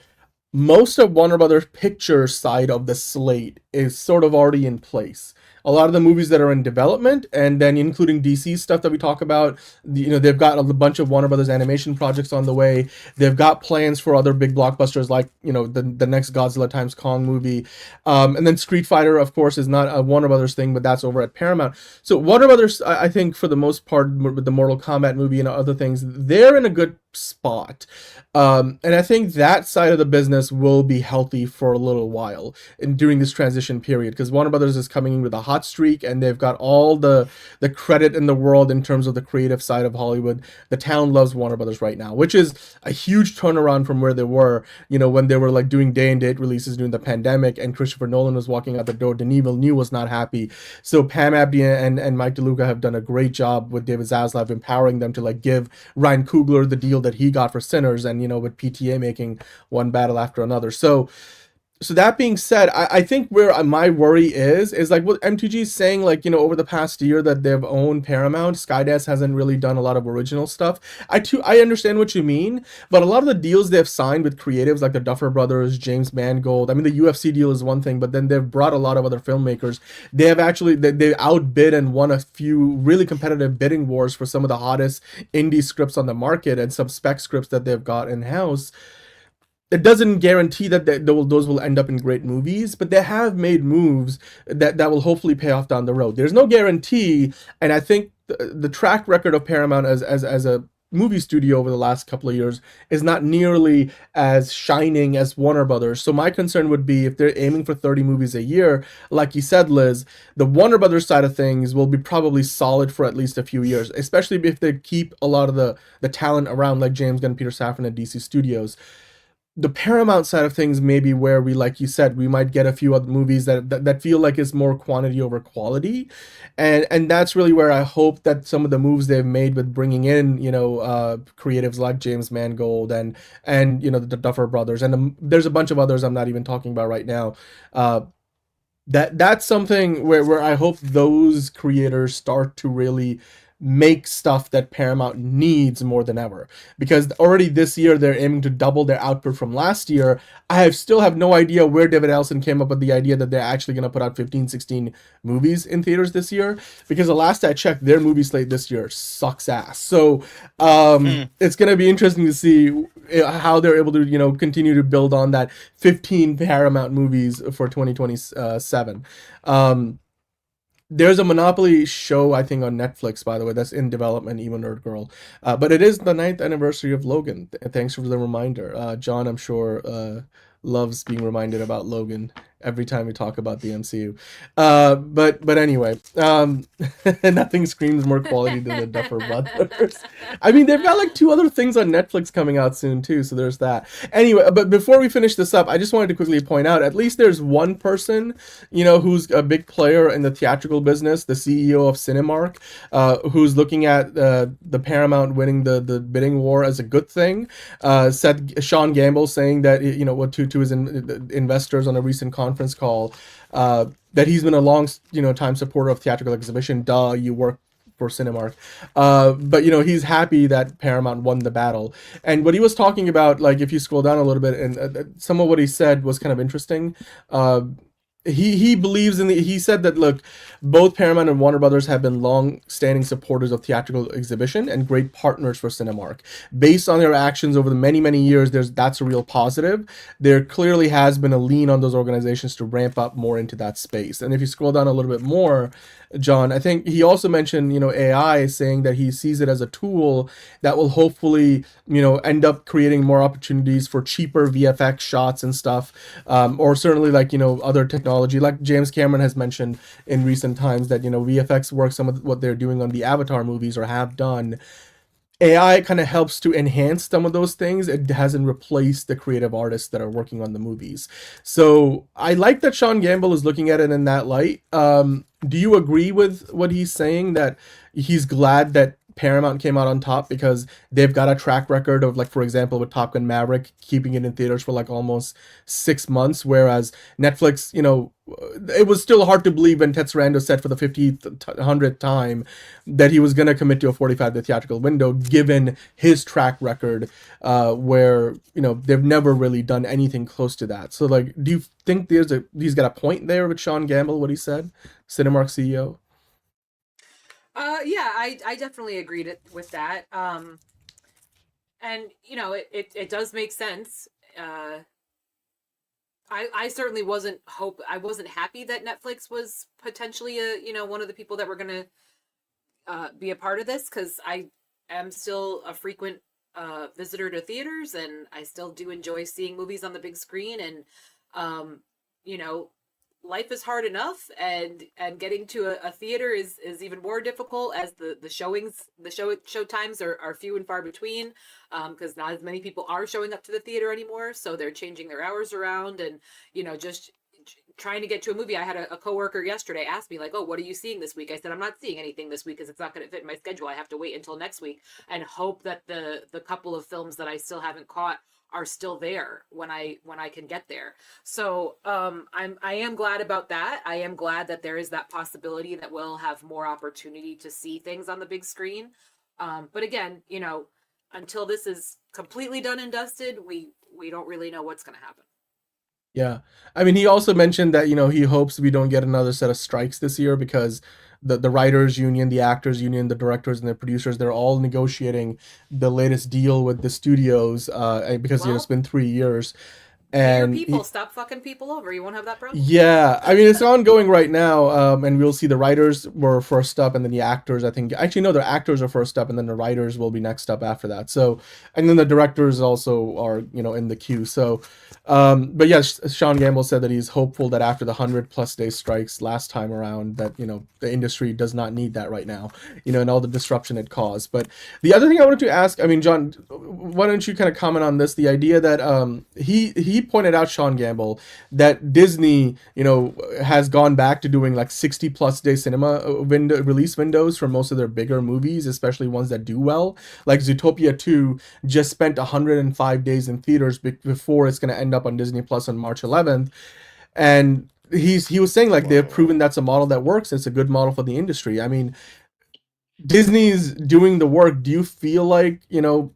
most of Warner Brothers Picture side of the slate is sort of already in place. A lot of the movies that are in development, and then including DC stuff that we talk about, you know, they've got a bunch of Warner Brothers animation projects on the way. They've got plans for other big blockbusters like, you know, the next Godzilla times Kong movie. And then Street Fighter, of course, is not a Warner Brothers thing, but that's over at Paramount. So Warner Brothers, I think, for the most part, with the Mortal Kombat movie and other things, they're in a good spot. And I think that side of the business will be healthy for a little while during this transition period, because Warner Brothers is coming in with a hot streak, and they've got all the credit in the world in terms of the creative side of Hollywood. The town loves Warner Brothers right now, which is a huge turnaround from where they were, you know, when they were like doing day and date releases during the pandemic, and Christopher Nolan was walking out the door. Denis Villeneuve was not happy. So Pam Abdi and Mike DeLuca have done a great job with David Zaslav, empowering them to like give Ryan Coogler the deal that he got for Sinners, and, you know, with PTA making one battle after another. So that being said, I think where my worry is like what MTG is saying, like, you know, over the past year that they've owned Paramount, Skydance hasn't really done a lot of original stuff. I understand what you mean, but a lot of the deals they've signed with creatives like the Duffer Brothers, James Mangold, I mean, the UFC deal is one thing, but then they've brought a lot of other filmmakers. They have actually, they outbid and won a few really competitive bidding wars for some of the hottest indie scripts on the market and some spec scripts that they've got in-house. It doesn't guarantee that those will end up in great movies, but they have made moves that will hopefully pay off down the road. There's no guarantee, and I think the track record of Paramount as a movie studio over the last couple of years is not nearly as shining as Warner Brothers. So my concern would be if they're aiming for 30 movies a year, like you said, Liz, the Warner Brothers side of things will be probably solid for at least a few years, especially if they keep a lot of the talent around like James Gunn, Peter Safran at DC Studios. The Paramount side of things may be where we, like you said, we might get a few other movies that feel like it's more quantity over quality, and that's really where I hope that some of the moves they've made with bringing in, you know, creatives like James Mangold and you know, the Duffer Brothers, and there's a bunch of others I'm not even talking about right now. That's something where I hope those creators start to really make stuff that Paramount needs more than ever, because already this year they're aiming to double their output from last year. I still have no idea where David Ellison came up with the idea that they're actually going to put out 15-16 movies in theaters this year, because the last I checked, their movie slate this year sucks ass. So it's going to be interesting to see how they're able to, you know, continue to build on that 15 Paramount movies for 2027. There's a Monopoly show, I think, on Netflix, by the way, that's in development, Emo Nerd Girl. But it is the 9th anniversary of Logan. Thanks for the reminder. John, I'm sure, loves being reminded about Logan every time we talk about the MCU. But anyway, nothing screams more quality than the Duffer Brothers. I mean, they've got like 2 other things on Netflix coming out soon too, so there's that. Anyway, but before we finish this up, I just wanted to quickly point out, at least there's one person, you know, who's a big player in the theatrical business, the CEO of Cinemark, who's looking at the Paramount winning the bidding war as a good thing. Sean Gamble saying that, you know, what to his investors on a recent conference call, that he's been a long, you know, time supporter of theatrical exhibition. You work for Cinemark, but, you know, he's happy that Paramount won the battle. And what he was talking about, like, if you scroll down a little bit, and some of what he said was kind of interesting. He believes in he said that, look, both Paramount and Warner Brothers have been long-standing supporters of theatrical exhibition and great partners for Cinemark. Based on their actions over the many years, that's a real positive. There clearly has been a lean on those organizations to ramp up more into that space. And if you scroll down a little bit more, John. I think he also mentioned, AI, saying that he sees it as a tool that will hopefully, end up creating more opportunities for cheaper VFX shots and stuff, or certainly like, other technology, like James Cameron has mentioned in recent times that, VFX work, some of what they're doing on the Avatar movies or have done. AI kind of helps to enhance some of those things. It hasn't replaced the creative artists that are working on the movies. So I like that Sean Gamble is looking at it in that light. Do you agree with what he's saying, that he's glad that Paramount came out on top because they've got a track record of, like, for example, with Top Gun Maverick, keeping it in theaters for like almost 6 months, whereas Netflix, it was still hard to believe when Ted Sarandos said for the 100th time that he was going to commit to a 45-day theatrical window, given his track record, where, they've never really done anything close to that. So, like, do you think he's got a point there with Sean Gamble, what he said, Cinemark CEO? Yeah, I definitely agreed with that. And it does make sense. I certainly wasn't happy that Netflix was potentially one of the people that were gonna be a part of this, because I am still a frequent visitor to theaters, and I still do enjoy seeing movies on the big screen, and life is hard enough, and getting to a theater is even more difficult, as the show times are few and far between, because not as many people are showing up to the theater anymore, so they're changing their hours around, and just trying to get to a movie. I had a coworker yesterday ask me, like, oh, what are you seeing this week? I said, I'm not seeing anything this week because it's not going to fit in my schedule. I have to wait until next week and hope that the couple of films that I still haven't caught are still there when I can get there. So I am glad about that. I am glad that there is that possibility that we'll have more opportunity to see things on the big screen. But again, until this is completely done and dusted, we don't really know what's going to happen. Yeah. I mean, he also mentioned that, he hopes we don't get another set of strikes this year, because the writers union, the actors union, the directors and the producers, they're all negotiating the latest deal with the studios, because it's been 3 years. And stop fucking people over. You won't have that problem. Yeah, I mean, it's ongoing right now, and we'll see the writers were first up, and then the actors, I think. Actually, no, the actors are first up, and then the writers will be next up after that. So, and then the directors also are, in the queue. So, but yes, Sean Gamble said that he's hopeful that after the 100+ day strikes last time around, that, the industry does not need that right now, and all the disruption it caused. But the other thing I wanted to ask, I mean, John, why don't you kind of comment on this? The idea that he pointed out, Sean Gamble, that Disney, has gone back to doing like 60+ day cinema release windows for most of their bigger movies, especially ones that do well. Like Zootopia 2 just spent 105 days in theaters before it's going to end up on Disney Plus on March 11th. And he was saying, like, they've proven that's a model that works. It's a good model for the industry. I mean, Disney's doing the work. Do you feel like,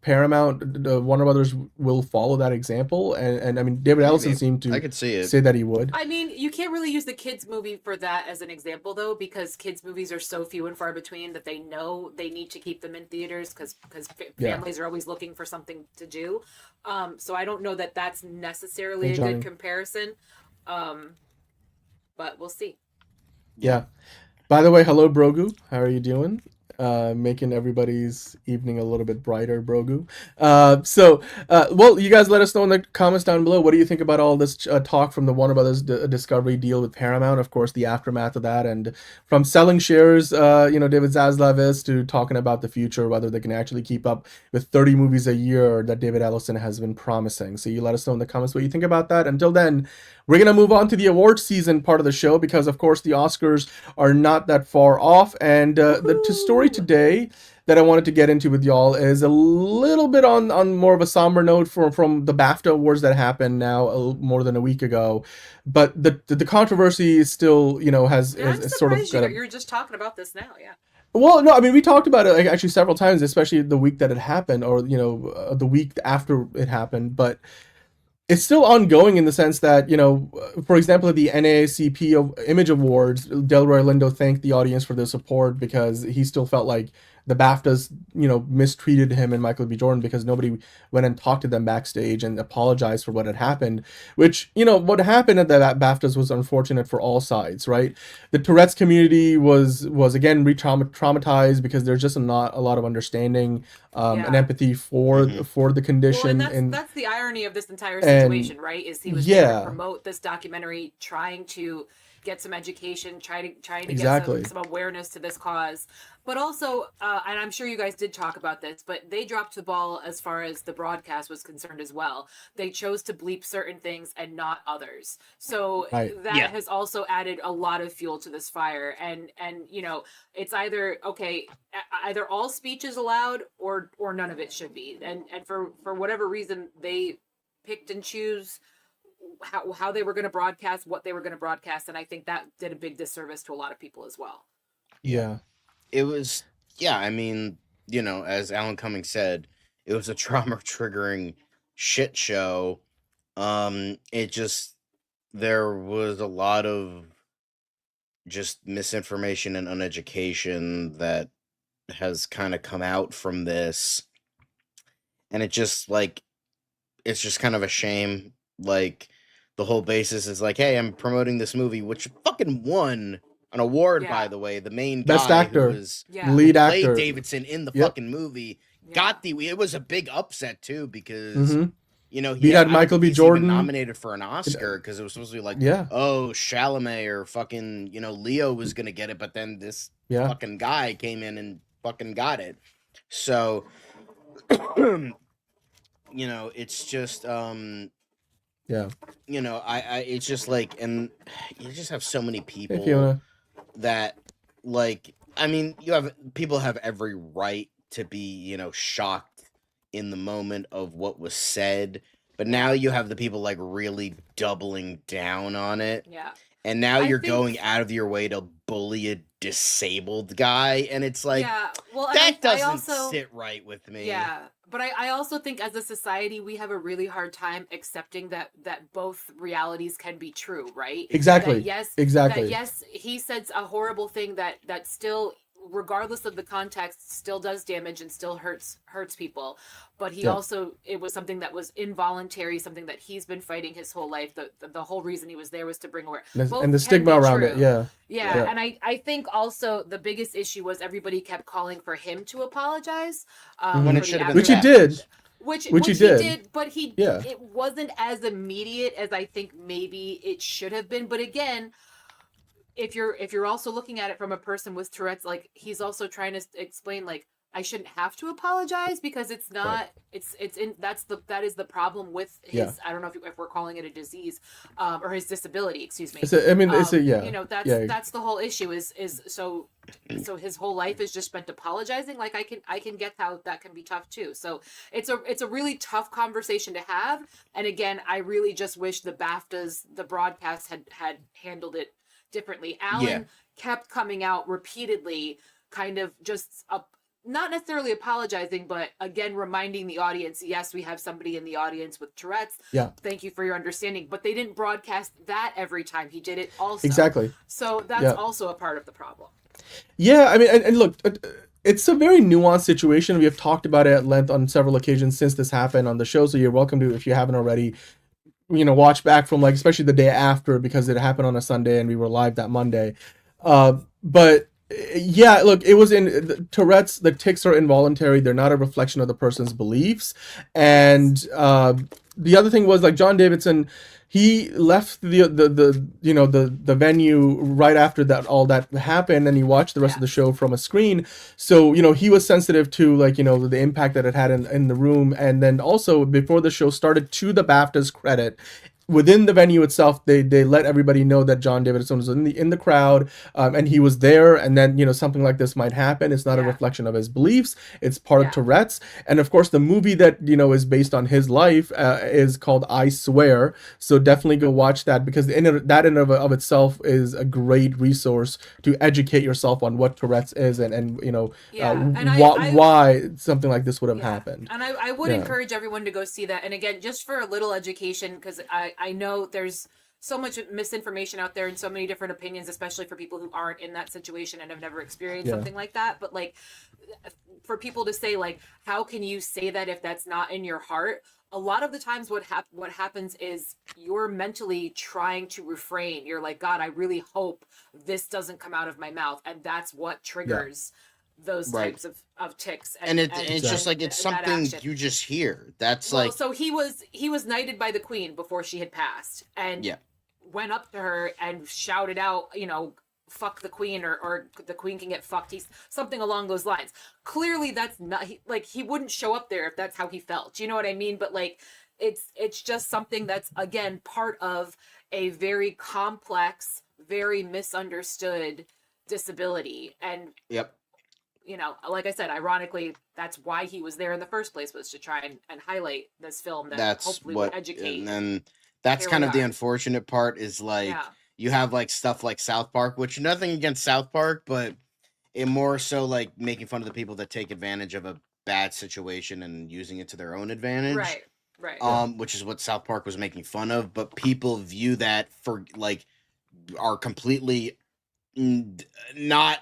Paramount, Warner Brothers will follow that example? And I mean, David Ellison seemed to I could see it. say that he would. I mean, you can't really use the kids movie for that as an example, though, because kids movies are so few and far between that they know they need to keep them in theaters because families are always looking for something to do. So I don't know that that's necessarily a good comparison. But we'll see. Yeah. By the way, hello, Brogu. How are you doing? Making everybody's evening a little bit brighter, Brogu. Well, you guys let us know in the comments down below. What do you think about all this talk from the Warner Brothers Discovery deal with Paramount? Of course, the aftermath of that, and from selling shares, David Zaslav is, to talking about the future, whether they can actually keep up with 30 movies a year that David Ellison has been promising. So you let us know in the comments what you think about that. Until then, we're going to move on to the award season part of the show, because, of course, the Oscars are not that far off. And the story today that I wanted to get into with y'all is a little bit on more of a somber note from the BAFTA awards that happened now more than a week ago. But the controversy is still, has sort of... You're just talking about this now, yeah. Well, no, I mean, we talked about it actually several times, especially the week that it happened, or, the week after it happened. But it's still ongoing in the sense that, for example, at the NAACP Image Awards, Delroy Lindo thanked the audience for their support, because he still felt like the BAFTAs, mistreated him and Michael B. Jordan because nobody went and talked to them backstage and apologized for what had happened, which, what happened at the BAFTAs was unfortunate for all sides, right? The Tourette's community was again traumatized because there's just not a lot of understanding and empathy for the condition. Well, and that's the irony of this entire situation, right? Is he was there to promote this documentary, trying to get some education, trying to get some awareness to this cause, but also, and I'm sure you guys did talk about this, but they dropped the ball as far as the broadcast was concerned as well. They chose to bleep certain things and not others, so that has also added a lot of fuel to this fire. And it's either all speech is allowed or none of it should be, and for whatever reason they picked and choose how they were going to broadcast, what they were going to broadcast, and I think that did a big disservice to a lot of people as well. Yeah, it was. Yeah, I mean, as Alan Cummings said, it was a trauma triggering shit show. There was a lot of just misinformation and uneducation that has kind of come out from this, and it's just kind of a shame. The whole basis is hey, I'm promoting this movie, which fucking won an award, by the way. The main best guy actor, who was lead actor, played Davidson in the fucking movie, got it was a big upset too, because he had Michael B. Jordan nominated for an Oscar, because it was supposed to be oh, Chalamet or fucking Leo was gonna get it, but then this fucking guy came in and fucking got it. So it's just it's just and you just have so many people that people have every right to be shocked in the moment of what was said, but now you have the people really doubling down on it, and now you're going out of your way to bully a disabled guy, and it's that doesn't sit right with me. But I also think as a society, we have a really hard time accepting that both realities can be true, right? Exactly. That yes, he said a horrible thing that still, regardless of the context, still does damage and still hurts people. But he also, it was something that was involuntary, something that he's been fighting his whole life. The whole reason he was there was to bring awareness. And the stigma around it, Yeah, and I think also the biggest issue was everybody kept calling for him to apologize. When it should have been which he did. Which he did, but it wasn't as immediate as I think maybe it should have been. But again, if you're also looking at it from a person with Tourette's, he's also trying to explain I shouldn't have to apologize because it's not that is the problem with his I don't know if we're calling it a disease or his disability, excuse me. That's the whole issue is so his whole life is just spent apologizing. I can get how that can be tough too. So it's a really tough conversation to have. And again, I really just wish the BAFTAs, the broadcast had handled it differently. Alan kept coming out repeatedly, kind of just not necessarily apologizing, but again, reminding the audience, yes, we have somebody in the audience with Tourette's. Yeah. Thank you for your understanding. But they didn't broadcast that every time. He did it also. Exactly. So that's also a part of the problem. Yeah, I mean, and look, it's a very nuanced situation. We have talked about it at length on several occasions since this happened on the show, so you're welcome to, if you haven't already, watch back from especially the day after, because it happened on a Sunday and we were live that Monday. But yeah, look, it was in Tourette's. The tics are involuntary. They're not a reflection of the person's beliefs. And the other thing was John Davidson, he left the venue right after that all that happened, and he watched the rest of the show from a screen. So he was sensitive to the impact that it had in the room. And then also before the show started, to the BAFTA's credit, within the venue itself, they let everybody know that John Davidson was in the crowd, and he was there. And then something like this might happen. It's not a reflection of his beliefs. It's part of Tourette's. And of course, the movie that is based on his life is called I Swear. So definitely go watch that, because that in of itself is a great resource to educate yourself on what Tourette's is and why something like this would have happened. And I would encourage everyone to go see that. And again, just for a little education, because I know there's so much misinformation out there and so many different opinions, especially for people who aren't in that situation and have never experienced something like that. But like, for people to say like, how can you say that if that's not in your heart? A lot of the times what happens is you're mentally trying to refrain. You're like, God, I really hope this doesn't come out of my mouth. And that's what triggers those types of tics. And it's just like, it's something you just hear. That's like, so he was knighted by the queen before she had passed, and went up to her and shouted out, you know, fuck the queen, or the queen can get fucked. He's something along those lines. Clearly that's not, he wouldn't show up there if that's how he felt. You know what I mean? But like, it's just something that's, again, part of a very complex, very misunderstood disability. And you know, like I said, ironically, that's why he was there in the first place, was to try and highlight this film that hopefully would educate. And then that's kind of the unfortunate part, is like, you have like stuff like South Park, which nothing against South Park, but it more so like making fun of the people that take advantage of a bad situation and using it to their own advantage. Right. Which is what South Park was making fun of, but people view that for like, are completely not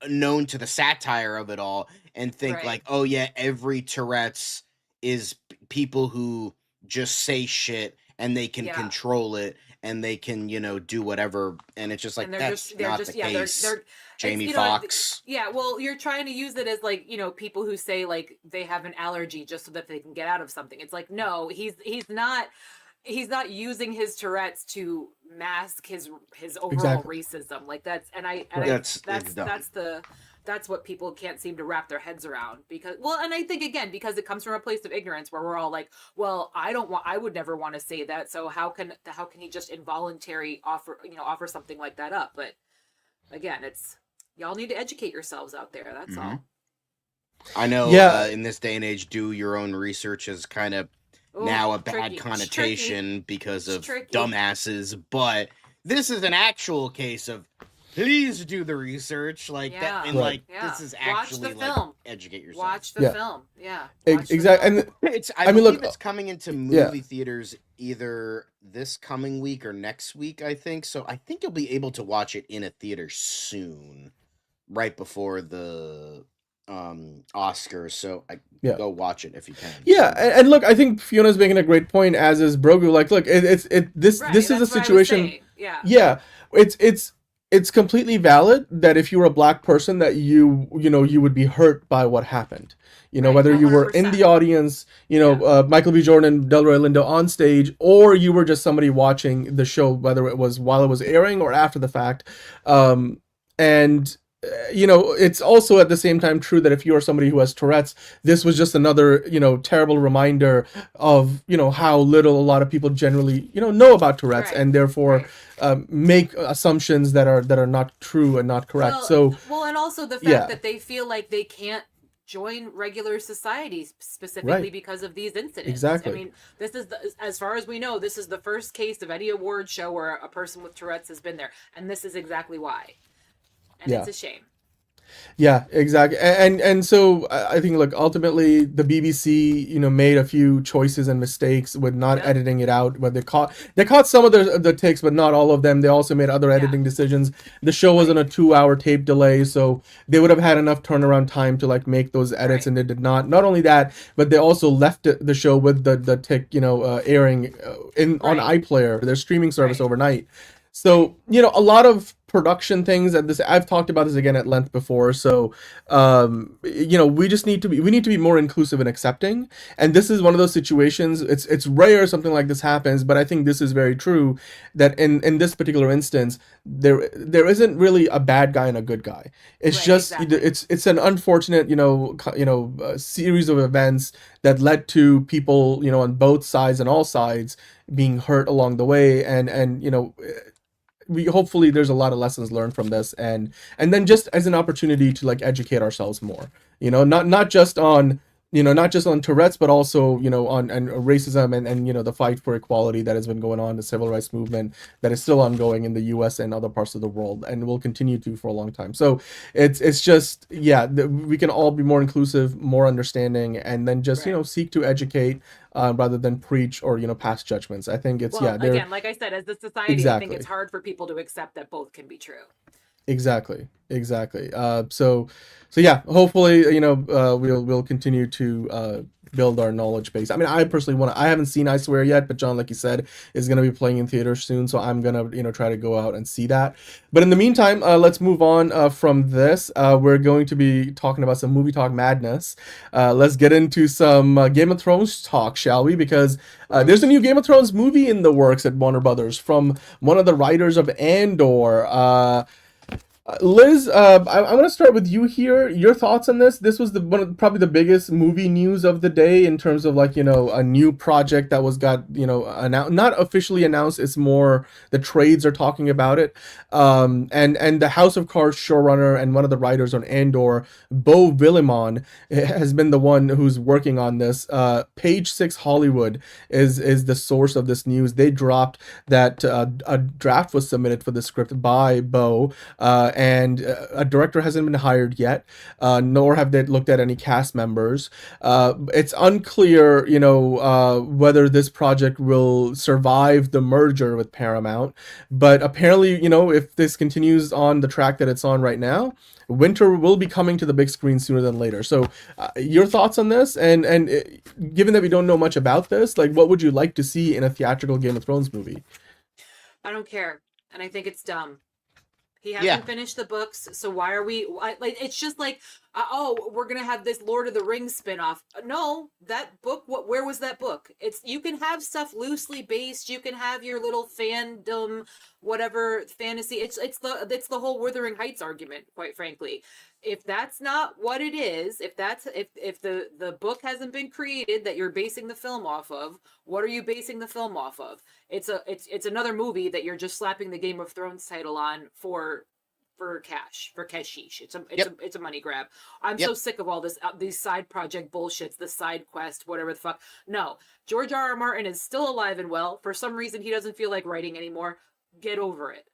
known to the satire of it all, and think like, oh yeah, every Tourette's is people who just say shit and they can control it and they can, you know, do whatever. And it's just like, that's not the case. Jamie Foxx. Well, you're trying to use it as like, you know, people who say like they have an allergy just so that they can get out of something. It's like, no, he's not using his Tourette's to mask his overall racism. Like that's that's what people can't seem to wrap their heads around, because, well, and I think again, because it comes from a place of ignorance where we're all like, well, I would never want to say that. So how can he just involuntary offer something like that up? But again, it's, y'all need to educate yourselves out there. That's all. I know in this day and age, do your own research is kind of now a bad connotation because of dumbasses, but this is an actual case of please do the research, like that, and this is actually like film. Educate yourself. Watch the film. Exactly. And I believe it's coming into movie theaters either this coming week or next week, I think. So I think you'll be able to watch it in a theater soon, right before the Oscars. So go watch it if you can. And look, I think Fiona's making a great point, as is Brogu. Like, look, this is a situation. It's completely valid that if you were a black person, that you would be hurt by what happened. You know, whether you were in the audience, Michael B. Jordan and Delroy Lindo on stage, or you were just somebody watching the show, whether it was while it was airing or after the fact. It's also at the same time true that if you are somebody who has Tourette's, this was just another, terrible reminder of, how little a lot of people generally, know about Tourette's, and therefore make assumptions that are not true and not correct. And also the fact that they feel like they can't join regular society specifically because of these incidents. Exactly. I mean, this is as far as we know, this is the first case of any award show where a person with Tourette's has been there, and this is exactly why. And it's a shame. Yeah, exactly. And so I think, look, ultimately the BBC, made a few choices and mistakes with not editing it out. But they caught some of the takes, but not all of them. They also made other editing decisions. The show was on a 2-hour tape delay, so they would have had enough turnaround time to make those edits, and they did not. Not only that, but they also left the show with the tick, airing on iPlayer, their streaming service overnight. So, a lot of production things at this, I've talked about this again at length before. So, we just need to be more inclusive and accepting. And this is one of those situations. It's rare something like this happens, but I think this is very true that in this particular instance, there isn't really a bad guy and a good guy. It's it's an unfortunate, series of events that led to people, on both sides and all sides being hurt along the way. And hopefully there's a lot of lessons learned from this, and then just as an opportunity to educate ourselves more, not just on not just on Tourette's, but also, on and racism and the fight for equality that has been going on, the civil rights movement that is still ongoing in the U.S. and other parts of the world, and will continue to for a long time. So it's just, we can all be more inclusive, more understanding, and then just, seek to educate rather than preach or, pass judgments. I think it's, again, like I said, as a society, exactly. I think it's hard for people to accept that both can be true. Exactly. So yeah, hopefully, we'll continue to build our knowledge base. I mean, I personally I haven't seen I Swear yet, but John, like you said, is going to be playing in theaters soon, so I'm going to, try to go out and see that. But in the meantime, let's move on from this. We're going to be talking about some movie talk madness. Let's get into some Game of Thrones talk, shall we? Because there's a new Game of Thrones movie in the works at Warner Brothers from one of the writers of Andor. Liz, I'm going to start with you here. Your thoughts on this? This was probably the biggest movie news of the day in terms of a new project that was announced, not officially announced. It's more the trades are talking about it. And the House of Cards showrunner and one of the writers on Andor, Beau Willimon, has been the one who's working on this. Page Six Hollywood is the source of this news. They dropped that a draft was submitted for the script by Beau. And a director hasn't been hired yet, nor have they looked at any cast members. It's unclear, whether this project will survive the merger with Paramount. But apparently, if this continues on the track that it's on right now, Winter will be coming to the big screen sooner than later. So your thoughts on this? And given that we don't know much about this, what would you like to see in a theatrical Game of Thrones movie? I don't care. And I think it's dumb. He hasn't finished the books, so why are we it's just we're gonna have this Lord of the Rings spinoff. No, that book. Where was that book? You can have stuff loosely based. You can have your little fandom, whatever fantasy. It's the whole Wuthering Heights argument, quite frankly. If that's not what it is, if the book hasn't been created that you're basing the film off of, what are you basing the film off of? It's another movie that you're just slapping the Game of Thrones title on for cashish. It's a money grab. I'm so sick of all this these side project bullshits, the side quest, whatever the fuck. No, George R.R. Martin is still alive and well. For some reason, he doesn't feel like writing anymore. Get over it.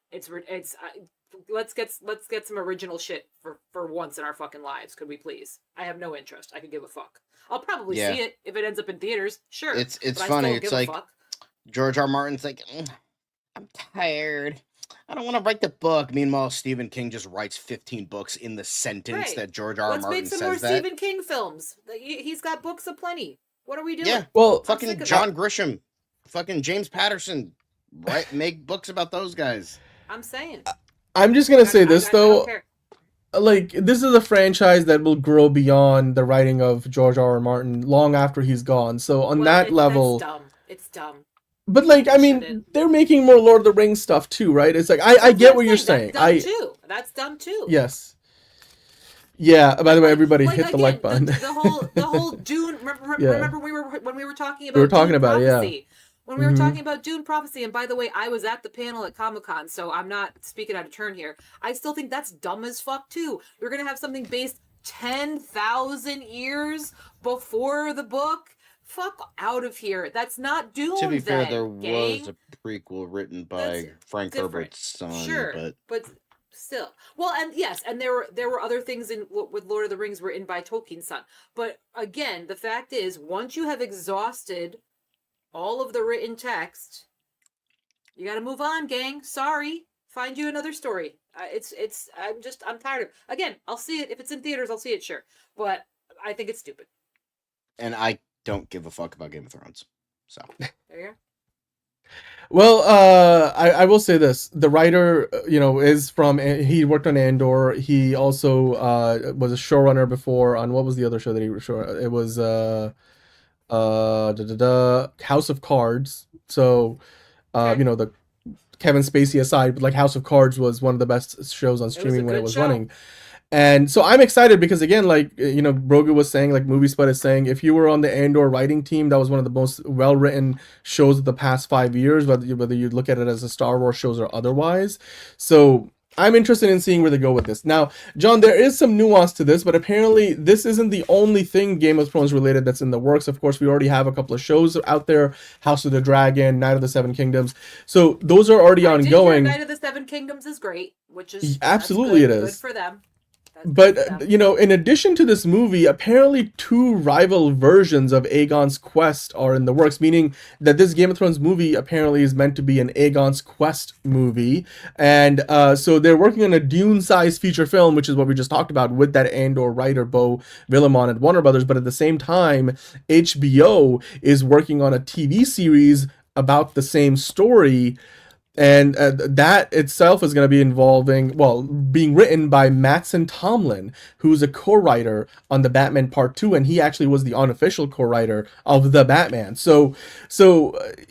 Let's get some original shit for once in our fucking lives. Could we please? I have no interest. I could give a fuck. I'll probably see it if it ends up in theaters. Sure. It's funny. It's like George R. Martin's like, I'm tired. I don't want to write the book. Meanwhile, Stephen King just writes 15 books in the sentence that George R. Martin says that. Let's make some more Stephen King films. He's got books aplenty. What are we doing? Yeah. Well, fucking John Grisham, fucking James Patterson, make books about those guys. I'm saying. I'm just gonna say this though. This is a franchise that will grow beyond the writing of George R. R. Martin long after he's gone. So on that level, it's dumb. But they're making more Lord of the Rings stuff too, right? It's I get what you're saying. That's dumb too. Yes. Yeah. By the way, everybody hit the like button. The whole Dune. Remember when we were talking about. We were talking Dune about Prophecy? it. Yeah. When we were talking about Dune Prophecy, and by the way, I was at the panel at Comic-Con, so I'm not speaking out of turn here. I still think that's dumb as fuck too. You're gonna have something based 10,000 years before the book. Fuck out of here. That's not Dune. To be fair, there gang. was a prequel written by Frank Herbert's son. Sure, but still. Well, and yes, and there were other things with Lord of the Rings were in by Tolkien's son. But again, the fact is, once you have exhausted all of the written text, you got to move on, gang. Sorry, find you another story. I'm tired of. Again, I'll see it if it's in theaters. I'll see it, sure, but I think it's stupid. And I don't give a fuck about Game of Thrones. So there you go. Well, I will say this: the writer, is he worked on Andor. He also was a showrunner before on what was the other show that he was show? It was House of Cards. So the Kevin Spacey aside, but House of Cards was one of the best shows on streaming when it was running. And so I'm excited because again, Brogu was saying, Movie Spud is saying, if you were on the Andor writing team, that was one of the most well-written shows of the past 5 years, whether you look at it as a Star Wars shows or otherwise. So I'm interested in seeing where they go with this. Now, John, there is some nuance to this, but apparently this isn't the only thing Game of Thrones related that's in the works. Of course, we already have a couple of shows out there, House of the Dragon, Night of the Seven Kingdoms. So those are already ongoing. Night of the Seven Kingdoms is great, which is absolutely good, it is. good for them. But, you know, in addition to this movie, apparently 2 rival versions of Aegon's Quest are in the works, meaning that this Game of Thrones movie apparently is meant to be an Aegon's Quest movie. And so they're working on a Dune-sized feature film, which is what we just talked about, with that Andor writer, Beau Willimon at Warner Brothers. But at the same time, HBO is working on a TV series about the same story. And that itself is going to be being written by Mattson Tomlin, who's a co-writer on the Batman Part 2, and he actually was the unofficial co-writer of The Batman. So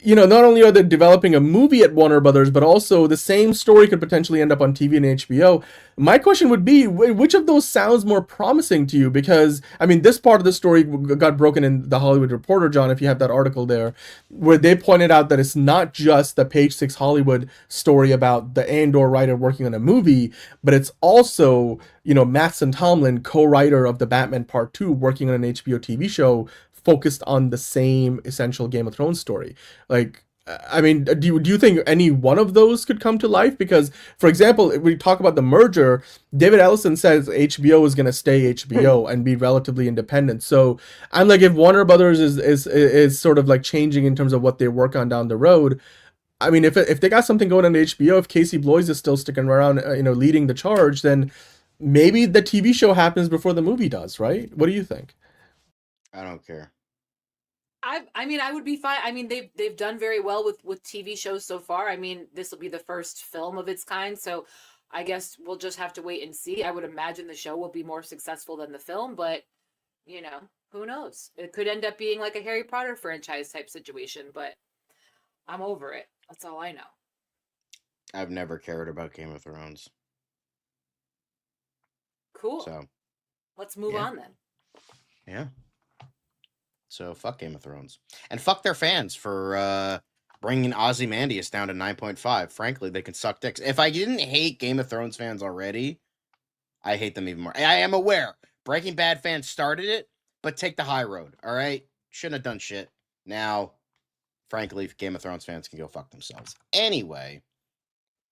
you know, not only are they developing a movie at Warner Brothers, but also the same story could potentially end up on TV and HBO. My question would be, which of those sounds more promising to you? Because, I mean, this part of the story got broken in The Hollywood Reporter, John, if you have that article there, where they pointed out that it's not just the Page 6 Hollywood story about the Andor writer working on a movie, but it's also, you know, Mattson Tomlin, co-writer of the Batman Part 2, working on an HBO TV show focused on the same essential Game of Thrones story. Like, I mean, do you think any one of those could come to life? Because, for example, if we talk about the merger, David Ellison says HBO is going to stay HBO and be relatively independent. So I'm like, if Warner Brothers is sort of like changing in terms of what they work on down the road, I mean, if they got something going on HBO, if Casey Bloys is still sticking around, you know, leading the charge, then maybe the TV show happens before the movie does, right? What do you think? I don't care. I mean, I would be fine. I mean, they've done very well with TV shows so far. I mean, this will be the first film of its kind, so I guess we'll just have to wait and see. I would imagine the show will be more successful than the film, but you know, who knows? It could end up being like a Harry Potter franchise type situation, but I'm over it. That's all I know. I've never cared about Game of Thrones. Cool. So let's move on then. Yeah. So fuck Game of Thrones. And fuck their fans for bringing Ozymandias down to 9.5. Frankly, they can suck dicks. If I didn't hate Game of Thrones fans already, I hate them even more. I am aware Breaking Bad fans started it, but take the high road, all right? Shouldn't have done shit. Now, frankly, Game of Thrones fans can go fuck themselves. Anyway,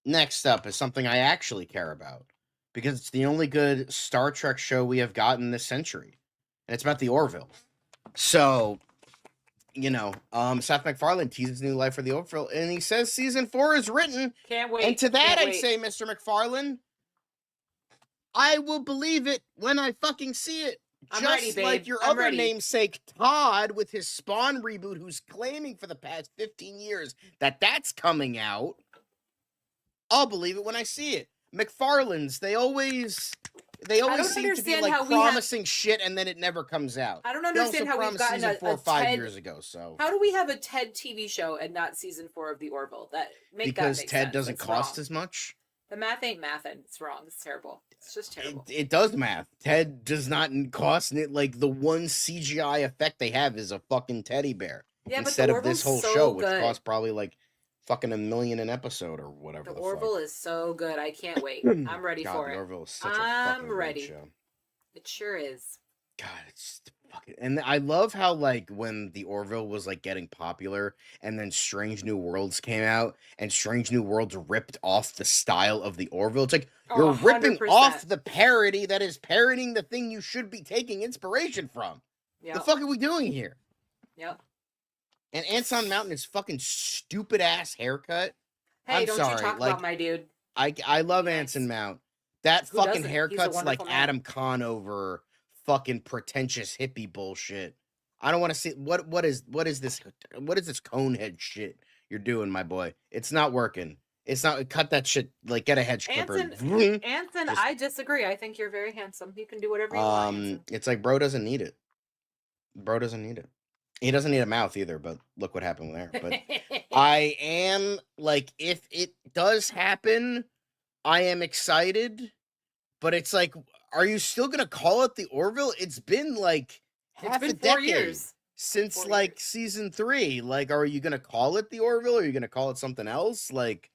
next up is something I actually care about, because it's the only good Star Trek show we have gotten this century. And it's about the Orville. So, you know, Seth MacFarlane teases new life for the Orville, and he says season 4 is written. Can't wait. And to that I say, Mr. MacFarlane, I will believe it when I fucking see it. I'm Just ready, babe. like your I'm other ready. namesake, Todd, with his Spawn reboot, who's claiming for the past 15 years that that's coming out. I'll believe it when I see it. McFarlane's, they always seem to be like promising shit, and then it never comes out. I don't understand how we've gotten season 4 a 5 Ted, years ago. So how do we have a Ted TV show and not season 4 of the Orville? Because Ted sense. doesn't It's cost wrong. as much. The math ain't mathin'. It's wrong. It's terrible. It's just terrible. It does math. Ted does not cost it. Like the one CGI effect they have is a fucking teddy bear. Yeah, instead but of this whole so show, which good. costs probably like fucking $1 million an episode or whatever. The Orville is so good. I can't wait. I'm ready God, for the it. Orville is such a I'm fucking great ready. show. It sure is. God, it's fucking, and I love how like when the Orville was like getting popular, and then Strange New Worlds came out, and Strange New Worlds ripped off the style of the Orville. It's like you're ripping 100%. off the parody that is parodying the thing you should be taking inspiration from. Yep. The fuck are we doing here? Yep. And Anson Mountain is fucking stupid ass haircut. Hey, I'm don't sorry, you talk like, about my dude. I love Anson Mount. That Who fucking doesn't? He's a haircut's like wonderful man. Adam Conover fucking pretentious hippie bullshit. I don't want to see what is this conehead shit you're doing, my boy. It's not working. It's not, cut that shit, like get a hedge clipper. Anson, I disagree. I think you're very handsome. You can do whatever you want. Anson. It's like bro doesn't need it. Bro doesn't need it. He doesn't need a mouth either, but look what happened there. But I am like, if it does happen, I am excited, but it's like, are you still gonna call it the Orville? It's been like half a 4 decade years since 4 like years. season 3. Like, are you gonna call it the Orville? Or are you gonna call it something else? Like,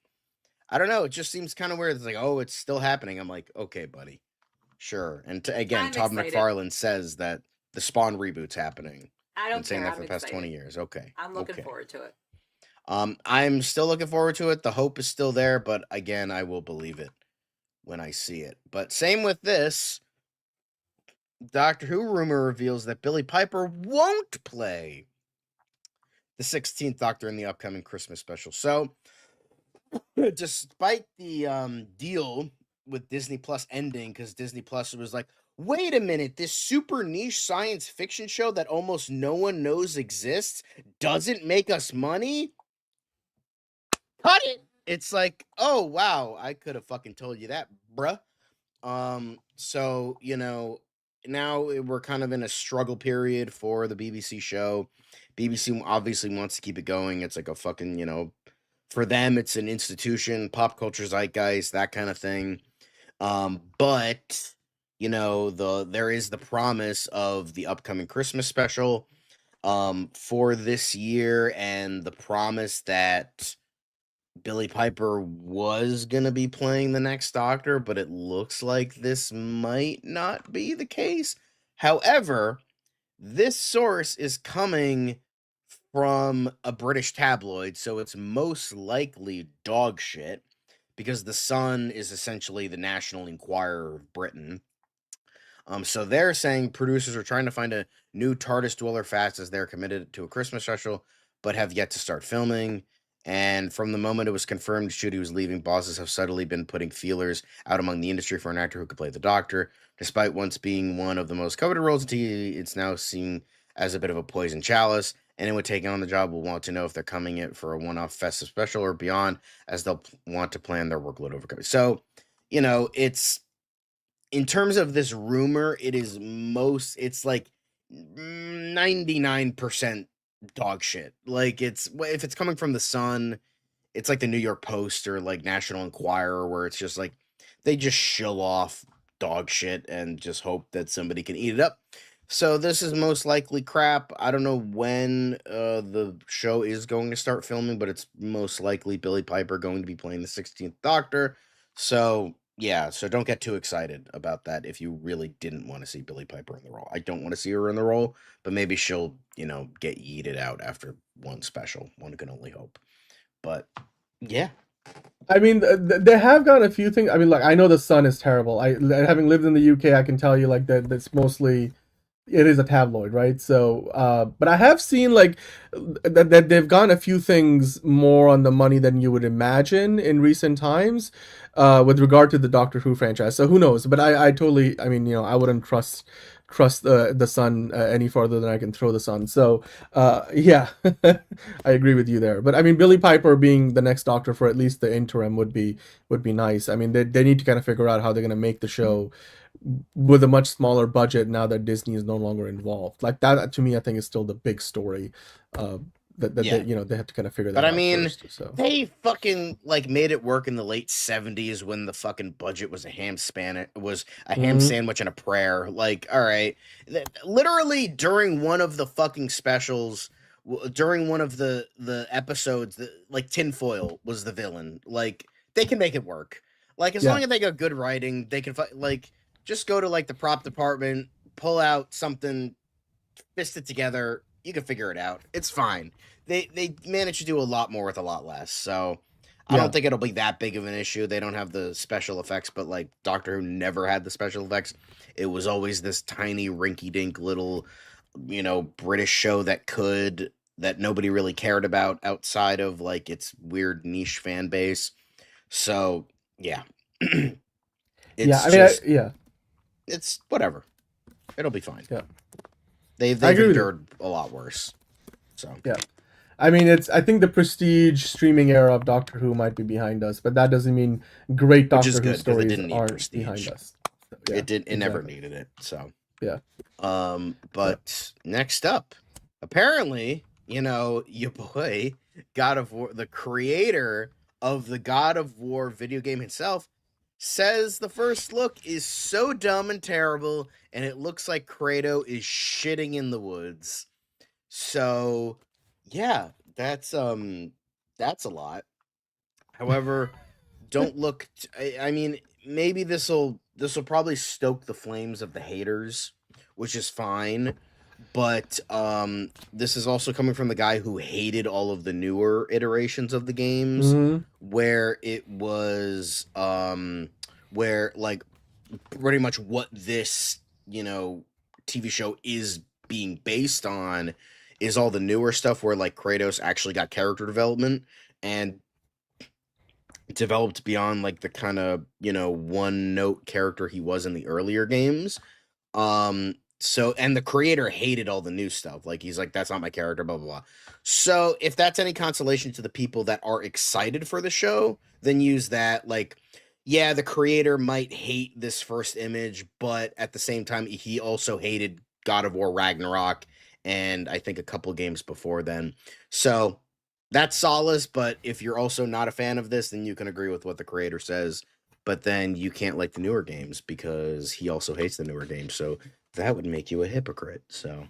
I don't know. It just seems kind of weird. It's like, oh, it's still happening. I'm like, okay, buddy, sure. And again, I'm Todd excited. McFarlane says that the Spawn reboot's happening. I Been don't saying care. that for I'm the past excited. 20 years. Okay. I'm looking okay. forward to it. I'm still looking forward to it. The hope is still there, but again, I will believe it when I see it. But same with this. Doctor Who rumor reveals that Billie Piper won't play the 16th Doctor in the upcoming Christmas special. So, despite the deal with Disney Plus ending, because Disney Plus was like, wait a minute, this super niche science fiction show that almost no one knows exists doesn't make us money? Cut it! It's like, oh wow, I could have fucking told you that, bruh. So, now we're kind of in a struggle period for the BBC show. BBC obviously wants to keep it going. It's like a fucking, for them, it's an institution, pop culture zeitgeist, that kind of thing. But there is the promise of the upcoming Christmas special for this year, and the promise that Billie Piper was gonna be playing the next Doctor, but it looks like this might not be the case. However, this source is coming from a British tabloid, so it's most likely dog shit, because The Sun is essentially the National Enquirer of Britain. So they're saying producers are trying to find a new TARDIS dweller fast as they're committed to a Christmas special, but have yet to start filming. And from the moment it was confirmed Judy was leaving, bosses have subtly been putting feelers out among the industry for an actor who could play the Doctor. Despite once being one of the most coveted roles in TV, it's now seen as a bit of a poison chalice. Anyone taking on the job will want to know if they're coming in for a one-off festive special or beyond, as they'll want to plan their workload over. So, it's in terms of this rumor, it's like 99% dog shit. Like, if it's coming from The Sun, it's like the New York Post or like National Enquirer, where it's just like they just shill off dog shit and just hope that somebody can eat it up. So this is most likely crap. I don't know when the show is going to start filming, but it's most likely Billie Piper going to be playing the 16th Doctor. So yeah, so don't get too excited about that if you really didn't want to see Billie Piper in the role. I don't want to see her in the role, but maybe she'll, get yeeted out after one special. One can only hope. But yeah. I mean, they have got a few things. I mean, like, I know The Sun is terrible. Having lived in the UK, I can tell you, like, that's mostly, it is a tabloid, right? So, but I have seen, like, that they've gotten a few things more on the money than you would imagine in recent times, with regard to the Doctor Who franchise. So who knows? But I totally, I mean, I wouldn't trust the Sun any farther than I can throw the Sun. So yeah, I agree with you there. But I mean, Billie Piper being the next Doctor for at least the interim would be nice. I mean, they need to kind of figure out how they're going to make the show with a much smaller budget now that Disney is no longer involved. Like, that to me, I think is still the big story. That Yeah. they have to kind of figure that But out I mean, first, so. they fucking like made it work in the late 70s when the fucking budget was a ham Mhm. sandwich and a prayer. Like, all right, literally during one of the fucking specials, during one of the episodes, like Tinfoil was the villain. Like, they can make it work. Like, as Yeah. long as they got good writing, they can like just go to like the prop department, pull out something, fist it together. You can figure it out. It's fine. They managed to do a lot more with a lot less. So I Yeah. don't think it'll be that big of an issue. They don't have the special effects, but like Doctor Who never had the special effects. It was always this tiny rinky-dink little, British show that nobody really cared about outside of like its weird niche fan base. So yeah. Yeah, I mean, yeah. It's whatever. It'll be fine. Yeah. They've I agree with you. endured a lot worse. So Yeah. I mean, I think the prestige streaming era of Doctor Who might be behind us, but that doesn't mean great Which is Doctor Who good, 'cause it stories didn't need aren't prestige. behind us. So, yeah, it never exactly. needed it. So Yeah. but next up, apparently, your boy God of War, the creator of the God of War video game himself, says the first look is so dumb and terrible, and it looks like Kratos is shitting in the woods. So yeah, that's a lot. However, don't look. I mean, maybe this'll probably stoke the flames of the haters, which is fine. But this is also coming from the guy who hated all of the newer iterations of the games, where it was where like pretty much what this TV show is being based on is all the newer stuff where like Kratos actually got character development and developed beyond like the kind of one note character he was in the earlier games. So, and the creator hated all the new stuff. Like, he's like, that's not my character, blah, blah, blah. So, if that's any consolation to the people that are excited for the show, then use that. Like, yeah, the creator might hate this first image, but at the same time, he also hated God of War Ragnarok, and I think a couple games before then. So, that's solace, but if you're also not a fan of this, then you can agree with what the creator says, but then you can't like the newer games because he also hates the newer games. So, that would make you a hypocrite. So,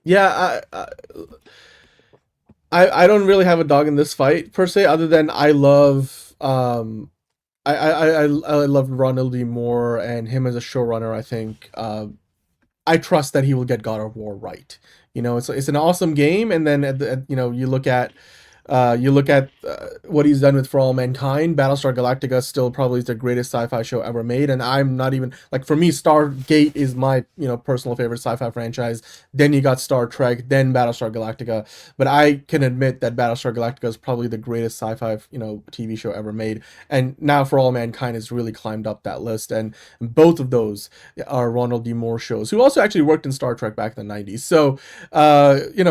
yeah, I don't really have a dog in this fight per se, other than I love I love Ronald D. Moore and him as a showrunner. I think I trust that he will get God of War right. It's an awesome game, and then you look at what he's done with For All Mankind. Battlestar Galactica still probably is the greatest sci-fi show ever made, and I'm not even like, for me, Stargate is my personal favorite sci-fi franchise. Then you got Star Trek, then Battlestar Galactica, but I can admit that Battlestar Galactica is probably the greatest sci-fi TV show ever made, and now For All Mankind has really climbed up that list, and both of those are Ronald D. Moore shows, who also actually worked in Star Trek back in the 90s. So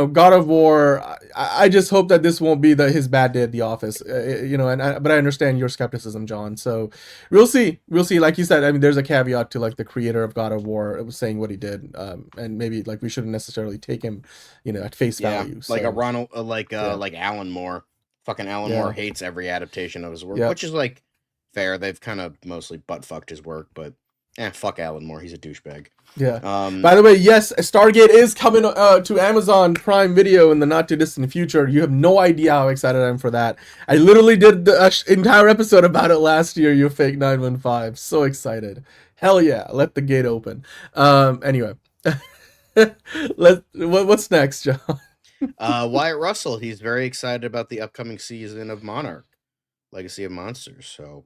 God of War, I just hope that this won't be his bad day at the office, but I understand your skepticism, John. So we'll see. Like you said, I mean, there's a caveat to like the creator of God of War saying what he did, and maybe like we shouldn't necessarily take him, at face value. Like so, a Ronald, like Alan Moore. Fucking Alan Moore hates every adaptation of his work, which is like fair. They've kind of mostly butt fucked his work, but fuck Alan Moore. He's a douchebag. Yeah. By the way, yes, Stargate is coming to Amazon Prime Video in the not too distant future. You have no idea how excited I am for that. I literally did the entire episode about it last year. You fake 915. So excited. Hell yeah! Let the gate open. Anyway, what's next, John? Wyatt Russell. He's very excited about the upcoming season of Monarch, Legacy of Monsters. So,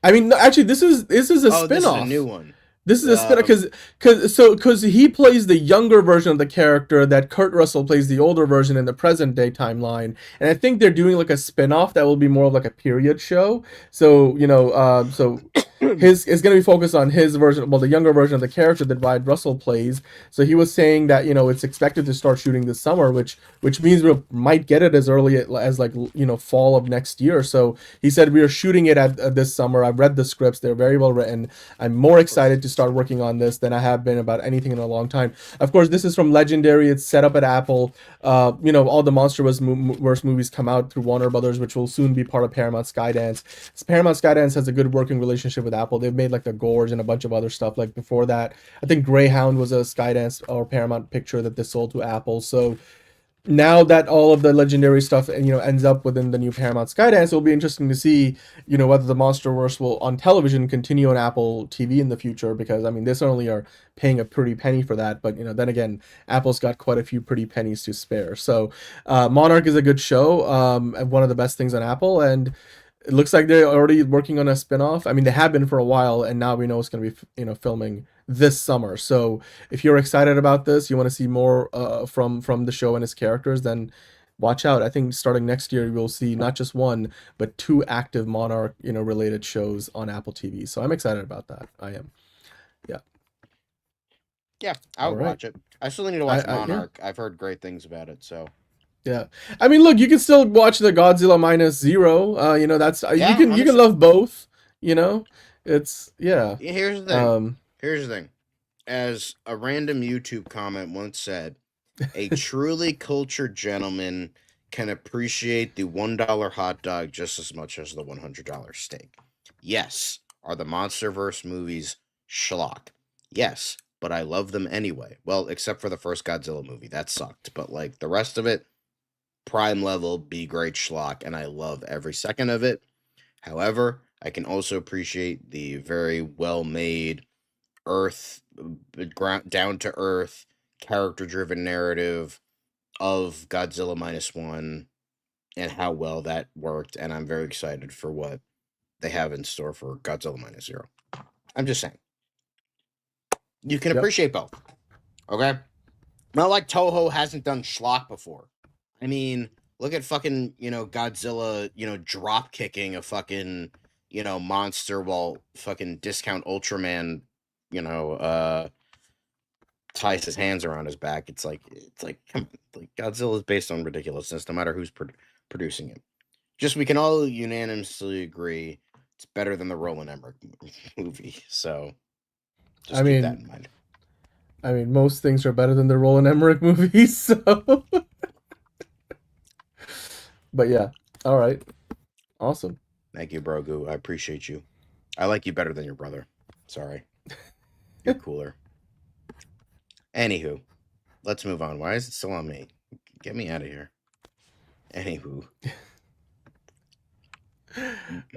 I mean, actually, this is a spinoff. This is a new one. This is a spin because he plays the younger version of the character that Kurt Russell plays the older version in the present day timeline, and I think they're doing like a spin-off that will be more of like a period show. So it's going to be focused on his version, the younger version of the character that Wyatt Russell plays. So he was saying that it's expected to start shooting this summer, which means we might get it as early as like fall of next year. So he said we are shooting it at this summer. I've read the scripts; they're very well written. I'm more excited to start working on this than I have been about anything in a long time. Of course, this is from Legendary. It's set up at Apple. All the MonsterVerse movies come out through Warner Brothers, which will soon be part of Paramount Skydance. Paramount Skydance has a good working relationship with Apple. They've made like The Gorge and a bunch of other stuff. Like before that, I think Greyhound was a Skydance or Paramount picture that they sold to Apple. So now that all of the Legendary stuff ends up within the new Paramount Skydance, it'll be interesting to see whether the MonsterVerse will on television continue on Apple TV in the future, because I mean they certainly are paying a pretty penny for that, but then again, Apple's got quite a few pretty pennies to spare. So Monarch is a good show, one of the best things on Apple, and it looks like they're already working on a spin-off. I mean, they have been for a while, and now we know it's going to be filming this summer. So if you're excited about this, you want to see more from the show and its characters, then watch out. I think starting next year you'll see not just one but two active Monarch related shows on Apple TV. So I'm excited about that. I am. Yeah, I would watch it. I still need to watch Monarch. I've heard great things about it. So. Yeah, I mean, look, you can still watch the Godzilla Minus Zero. That's you can love both. It's Here's the thing. As a random YouTube comment once said, a truly cultured gentleman can appreciate the $1 hot dog just as much as the $100 steak. Yes, are the MonsterVerse movies schlock? Yes, but I love them anyway. Well, except for the first Godzilla movie, that sucked. But like the rest of it, prime level, B grade schlock, and I love every second of it. However, I can also appreciate the very well-made down to earth, character-driven narrative of Godzilla -1 and how well that worked. And I'm very excited for what they have in store for Godzilla -0. I'm just saying. You can appreciate both. Okay? Not like Toho hasn't done schlock before. I mean, look at fucking, Godzilla, drop kicking a fucking, monster while fucking Discount Ultraman, ties his hands around his back. It's like, come on, like Godzilla is based on ridiculousness, no matter who's producing it. Just we can all unanimously agree it's better than the Roland Emmerich movie. So, just keep that in mind. I mean, most things are better than the Roland Emmerich movies. So, but yeah, all right, awesome. Thank you, Brogu. I appreciate you. I like you better than your brother. Sorry, you're cooler. Anywho, let's move on. Why is it still on me? Get me out of here. Anywho.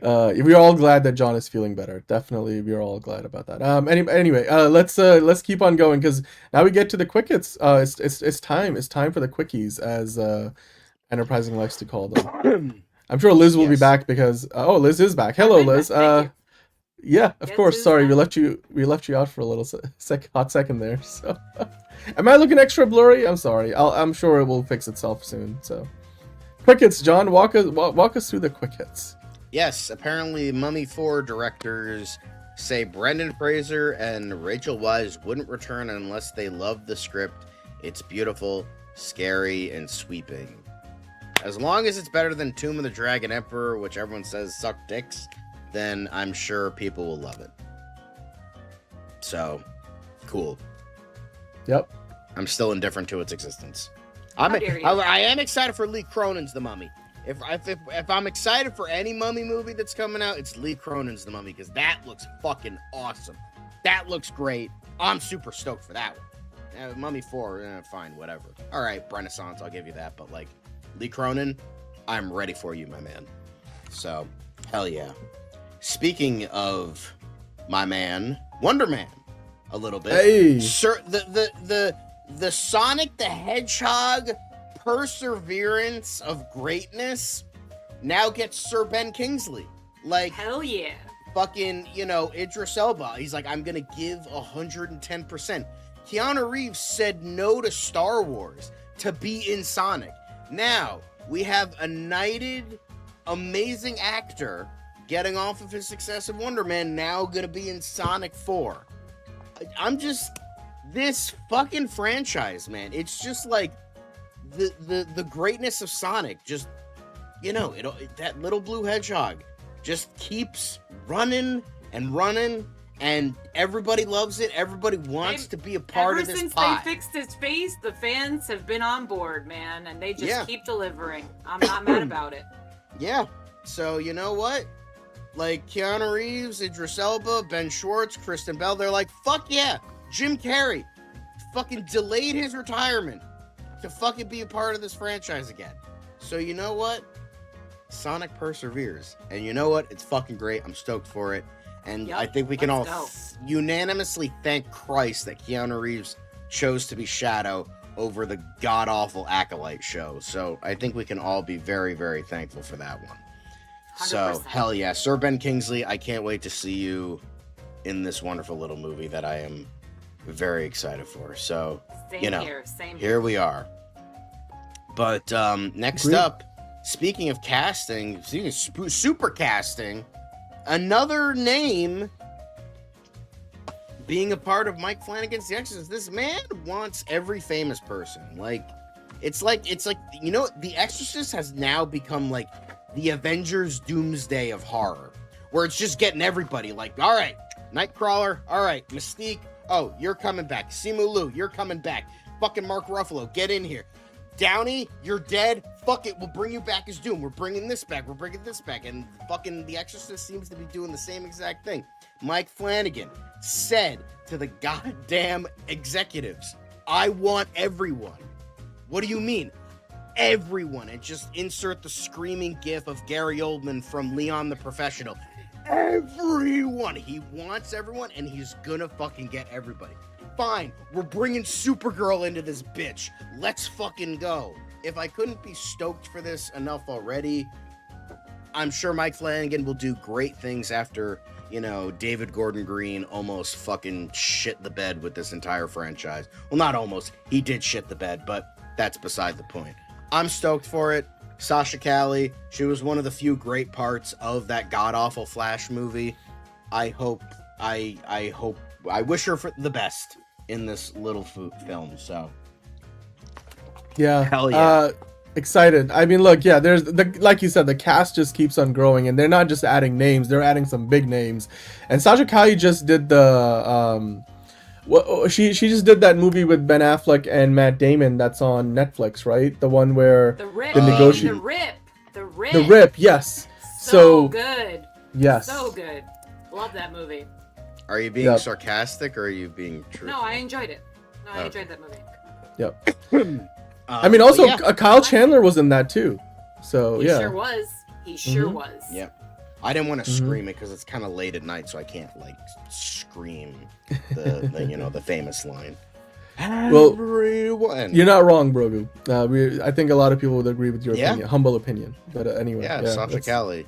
We're all glad that John is feeling better. Definitely, we're all glad about that. Anyway, let's keep on going because now we get to the quick hits. It's time for the quickies, as Enterprising likes to call them. I'm sure Lizz will be back because Lizz is back. Hello, Lizz. Yeah, of course. Sorry, we left you out for a little hot second there. So, am I looking extra blurry? I'm sorry. I'm sure it will fix itself soon. So, quick hits, John. Walk us through the quick hits. Yes, apparently Mummy 4 directors say Brendan Fraser and Rachel Weisz wouldn't return unless they loved the script. It's beautiful, scary, and sweeping. As long as it's better than Tomb of the Dragon Emperor, which everyone says suck dicks, then I'm sure people will love it. So, cool. Yep. I'm still indifferent to its existence. I am excited for Lee Cronin's The Mummy. If I'm excited for any Mummy movie that's coming out, it's Lee Cronin's The Mummy, because that looks fucking awesome. That looks great. I'm super stoked for that one. Mummy 4, fine, whatever. All right, Renaissance, I'll give you that. But, like, Lee Cronin, I'm ready for you, my man. So, hell yeah. Speaking of my man, Wonder Man, a little bit. Hey! Sir, the Sonic the Hedgehog perseverance of greatness now gets Sir Ben Kingsley. Like, hell yeah. Fucking, Idris Elba. He's like, I'm gonna give 110%. Keanu Reeves said no to Star Wars to be in Sonic. Now, we have a knighted, amazing actor getting off of his success of Wonder Man, now gonna be in Sonic 4. This fucking franchise, man, it's just like the greatness of Sonic, just, that little blue hedgehog just keeps running and running, and everybody loves it. Everybody wants to be a part of this since pie. they fixed his face, the fans have been on board, man, and they just keep delivering. I'm not mad about it. Yeah. So, you know what? Like, Keanu Reeves, Idris Elba, Ben Schwartz, Kristen Bell, they're like, fuck yeah. Jim Carrey fucking delayed his retirement to fucking be a part of this franchise again. So, you know what? Sonic perseveres. And you know what? It's fucking great. I'm stoked for it. And I think we can all unanimously thank Christ that Keanu Reeves chose to be Shadow over the god-awful Acolyte show. So I think we can all be very, very thankful for that one. 100%. So, hell yeah. Sir Ben Kingsley, I can't wait to see you in this wonderful little movie that I am very excited for. So, Same here we are. But next up, speaking of casting, super casting, another name being a part of Mike Flanagan's The Exorcist. This man wants every famous person. It's like The Exorcist has now become like the Avengers Doomsday of horror, where it's just getting everybody. Like, all right, Nightcrawler, all right, Mystique, oh, you're coming back. Simu Liu, you're coming back. Fucking Mark Ruffalo, get in here. Downey, you're dead. Fuck it, we'll bring you back as Doom. We're bringing this back. We're bringing this back. And fucking The Exorcist seems to be doing the same exact thing. Mike Flanagan said to the goddamn executives, I want everyone. What do you mean? everyone, and just insert the screaming gif of Gary Oldman from Leon the Professional. Everyone. He wants everyone, and he's gonna fucking get everybody. Fine, we're bringing Supergirl into this bitch. Let's fucking go. If I couldn't be stoked for this enough already, I'm sure Mike Flanagan will do great things after, you know, David Gordon Green almost fucking shit the bed with this entire franchise. Well, not almost. He did shit the bed, but that's beside the point. I'm stoked for it. Sasha Calle, she was one of the few great parts of that god-awful Flash movie. I wish her for the best in this little film, so. Yeah. Hell yeah. Excited. I mean, look, yeah, there's like you said, the cast just keeps on growing, and they're not just adding names, they're adding some big names. And Sasha Calle just did the she just did that movie with Ben Affleck and Matt Damon that's on Netflix, right? The one where The Rip. The Rip, yes. So good. Yes. So good. Love that movie. Are you being sarcastic or are you being true? No, I enjoyed it. No, I enjoyed that movie. Yep. I mean, also, Kyle Chandler was in that too. So, He yeah. sure was. He sure was. Yep. I didn't want to scream it because it's kind of late at night, so I can't, like, scream the you know, the famous line. Well, Everyone. you're not wrong, Brogu. I think a lot of people would agree with your opinion, humble opinion. But anyway. Yeah, Sasha Calle.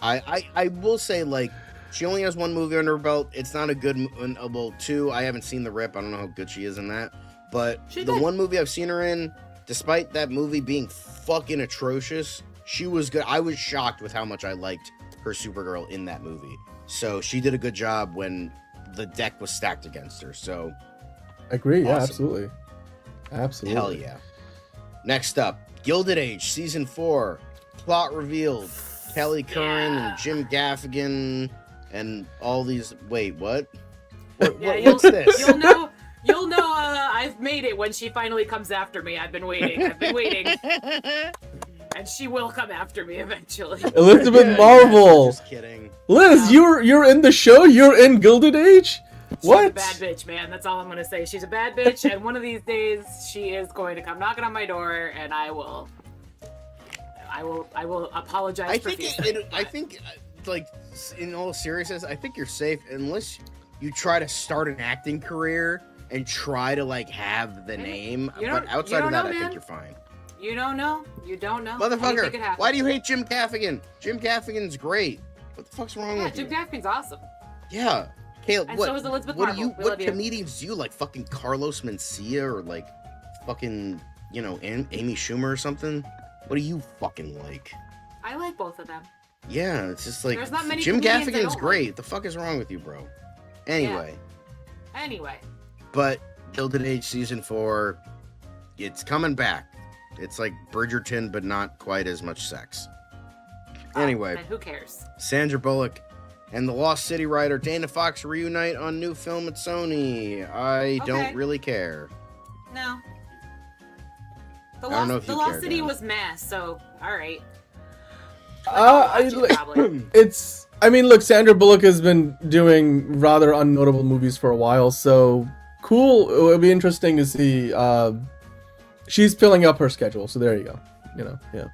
I will say, like, she only has one movie under her belt. It's not a good, well, two. I haven't seen The Rip. I don't know how good she is in that. But one movie I've seen her in, despite that movie being fucking atrocious, she was good. I was shocked with how much I liked her Supergirl in that movie. So she did a good job when the deck was stacked against her. So I agree. awesome. Yeah, absolutely. Absolutely. Hell yeah. Next up, Gilded Age Season 4. Plot revealed. Kelly Curran and Jim Gaffigan and all these. Wait, what? What's this? You'll know I've made it when she finally comes after me. I've been waiting. And she will come after me eventually. Elizabeth Marvel. Just kidding. Liz, you're in the show? You're in Gilded Age? What? She's a bad bitch, man. That's all I'm gonna say. She's a bad bitch, and one of these days she is going to come knocking on my door, and I will apologize. I think, like, in all seriousness, I think you're safe unless you try to start an acting career and try to, like, have the name. But outside of that, I think you're fine. You don't know. You don't know. Motherfucker, why do you hate Jim Gaffigan? Jim Gaffigan's great. What the fuck's wrong with Jim you? Gaffigan's awesome. Yeah. Caleb, And what, so is Elizabeth what Marvel. what comedians do you like? Fucking Carlos Mencia or like fucking, you know, Amy Schumer or something? What do you fucking like? I like both of them. Yeah, it's just like There's not many Jim comedians I Gaffigan's don't great. like. The fuck is wrong with you, bro? Anyway. Anyway. But Gilded Age Season 4, it's coming back. It's like Bridgerton, but not quite as much sex. Anyway. And who cares? Sandra Bullock and the Lost City writer Dana Fox reunite on new film at Sony. I don't really care. No. The I don't know if you Lost care, City Dan. was meh, so alright. It's. I mean, look, Sandra Bullock has been doing rather unnotable movies for a while, so cool. It would be interesting to see. She's filling up her schedule, so there you go. You know, yeah.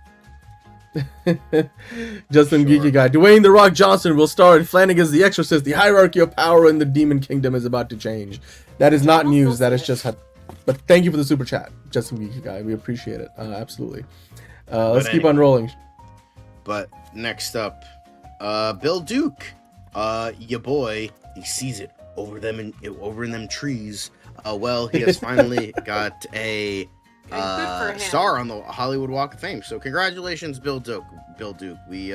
Justin Geeky Guy. Dwayne The Rock Johnson will star in Flanagan's The Exorcist. The hierarchy of power in the Demon Kingdom is about to change. That is not news. That is just. But thank you for the super chat, Justin Geeky Guy. We appreciate it. Absolutely. Let's keep on rolling. But next up, Bill Duke, your boy, he sees it over in them trees. Well, he has finally got a star on the Hollywood Walk of Fame. So congratulations, Bill Duke. Bill Duke, we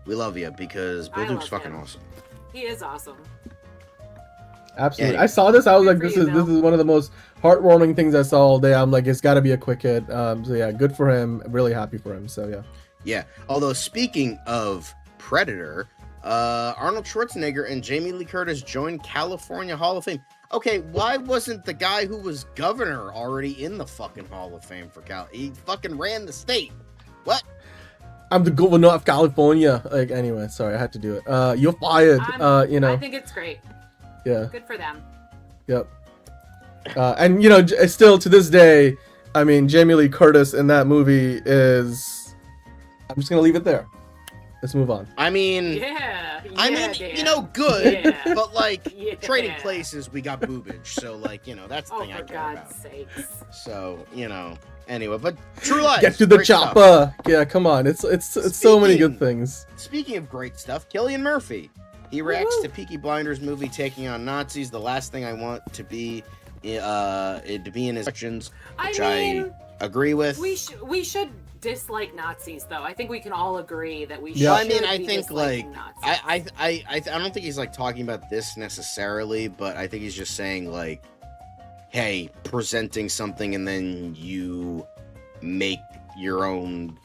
love you because Bill Duke's fucking awesome. He is awesome. Absolutely. I saw this. I was like, this is one of the most heartwarming things I saw all day. I'm like, it's got to be a quick hit. So yeah, good for him. I'm really happy for him. So yeah. Yeah. Although speaking of Predator, Arnold Schwarzenegger and Jamie Lee Curtis joined California Hall of Fame. Okay, why wasn't the guy who was governor already in the fucking Hall of Fame for Cal? He fucking ran the state. What? I'm the governor of California. Like, anyway, sorry, I had to do it. You're fired. You know. I think it's great. Yeah. Good for them. Yep. And you know, still to this day, I mean, Jamie Lee Curtis in that movie is. I'm just gonna leave it there. Let's move on. I mean, Dan. good, Yeah. but like Yeah. trading places, we got boobage. So like, that's the thing I for care God's about. sakes. So anyway, but True Lies. Get to the great stuff. chopper. Yeah, come on. It's so many good Speaking- things. Speaking of great stuff, Cillian Murphy. He reacts to Peaky Blinders movie taking on Nazis. The last thing I want to be in his actions, which I agree with. We should dislike Nazis, though. I think we can all agree that we should. Yeah. I mean, I be think like disliking Nazis. I don't think he's like talking about this necessarily, but I think he's just saying like, hey, presenting something and then you make your own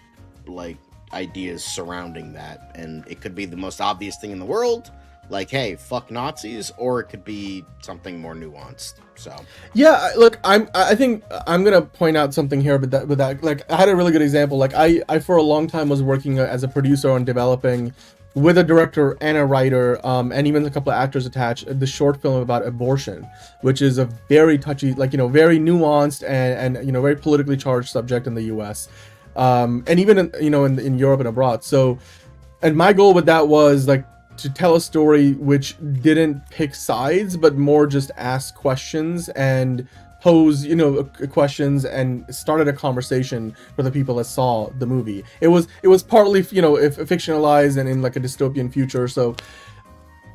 like ideas surrounding that, and it could be the most obvious thing in the world, like, hey, fuck Nazis, or it could be something more nuanced. So Yeah, look, I think I'm gonna point out something here, but that like I had a really good example. Like I for a long time was working as a producer on developing with a director and a writer, and even a couple of actors attached, the short film about abortion, which is a very touchy, like very nuanced and very politically charged subject in the U.S. And even in Europe and abroad. So, and my goal with that was like to tell a story which didn't pick sides, but more just ask questions and pose questions and started a conversation for the people that saw the movie. It was partly fictionalized and in like a dystopian future, so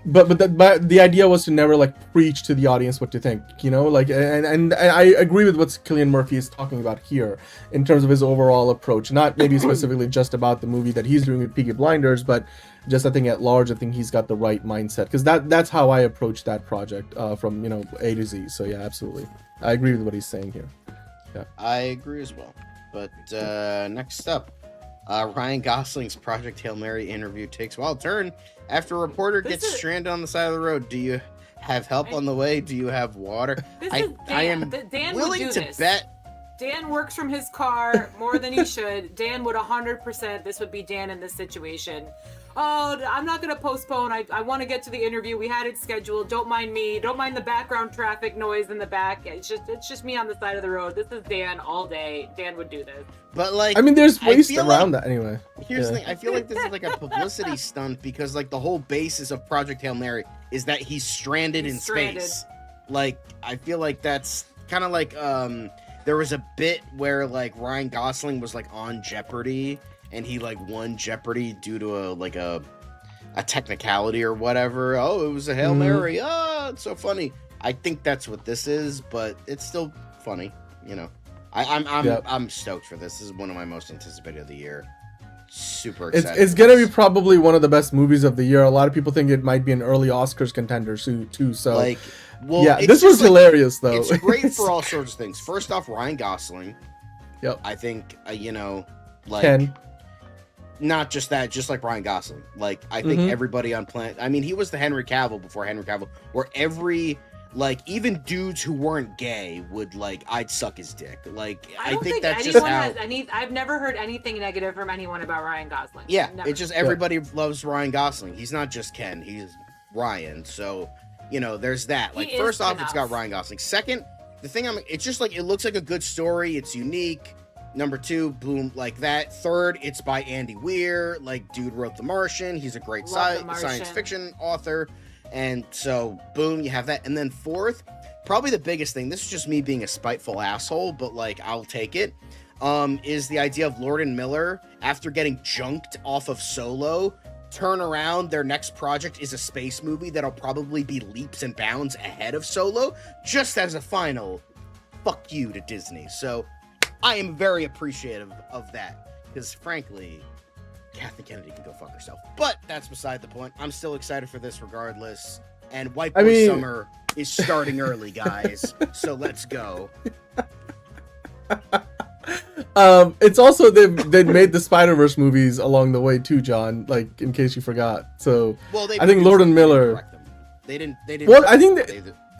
but the idea was to never like preach to the audience what to think, like, and I agree with what Cillian Murphy is talking about here in terms of his overall approach, not maybe specifically just about the movie that he's doing with Peaky Blinders, but just I think at large, I think he's got the right mindset, because that's how I approach that project from A to Z. So yeah, absolutely, I agree with what he's saying here. Yeah, I agree as well. But next up, Ryan Gosling's Project Hail Mary interview takes a wild turn after a reporter gets stranded on the side of the road. Do you have help on the way? Do you have water? I am Dan willing would do to this. bet. Dan works from his car more than he should. Dan would 100%. This would be Dan in this situation. Oh, I'm not going to postpone. I want to get to the interview. We had it scheduled. Don't mind me. Don't mind the background traffic noise in the back. It's just me on the side of the road. This is Dan all day. Dan would do this. But like, I mean, there's ways feel around like- that anyway. Here's the thing. I feel like this is like a publicity stunt, because like the whole basis of Project Hail Mary is that he's stranded in space. Like, I feel like that's kind of like there was a bit where like Ryan Gosling was like on Jeopardy, and he like won Jeopardy due to a technicality or whatever. Oh, it was a Hail Mary. Oh, it's so funny. I think that's what this is, but it's still funny, I'm stoked for this. This is one of my most anticipated of the year. Super excited. It's gonna be probably one of the best movies of the year. A lot of people think it might be an early Oscars contender too. So like, well, yeah, it's this was just, like, hilarious though. It's great for all sorts of things. First off, Ryan Gosling. Yep. I think like Ken. Not just that, just like Ryan Gosling. Like, I think everybody on planet. I mean, he was the Henry Cavill before Henry Cavill, where every like even dudes who weren't gay would like, I'd suck his dick. Like, I think that's just how. I've never heard anything negative from anyone about Ryan Gosling. Yeah, Never. it's just everybody loves Ryan Gosling. He's not just Ken, he's Ryan. So, there's that. Like, He first is off, it's got enough. Ryan Gosling. Second, the thing it's just like, it looks like a good story. It's unique. Number two, boom, like that. Third, it's by Andy Weir. Like, dude wrote The Martian. He's a great Love The science Martian. fiction author. And so, boom, you have that. And then fourth, probably the biggest thing, this is just me being a spiteful asshole, but like, I'll take it, is the idea of Lord and Miller, after getting junked off of Solo, turn around, their next project is a space movie that'll probably be leaps and bounds ahead of Solo, just as a final fuck you to Disney. So I am very appreciative of that, because frankly, Kathy Kennedy can go fuck herself. But that's beside the point. I'm still excited for this regardless. And White Boy Summer is starting early, guys. So let's go. It's also they made the Spider-Verse movies along the way too, John. Like, in case you forgot. So Well, I think Lord and Miller. They didn't. Well, I think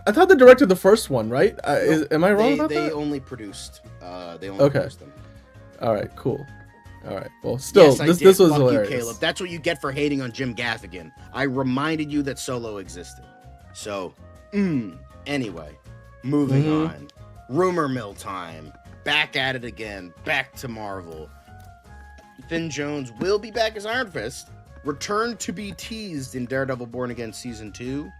I thought they directed the first one, right? Am I wrong about they that? only produced. They only produced them. All right, cool. All right. Well, still, Yes, this was Fuck hilarious. you, Caleb. That's what you get for hating on Jim Gaffigan. I reminded you that Solo existed. So, anyway, moving on. Rumor mill time. back at it again. Back to Marvel. Finn Jones will be back as Iron Fist. Returned to be teased in Daredevil Born Again Season 2.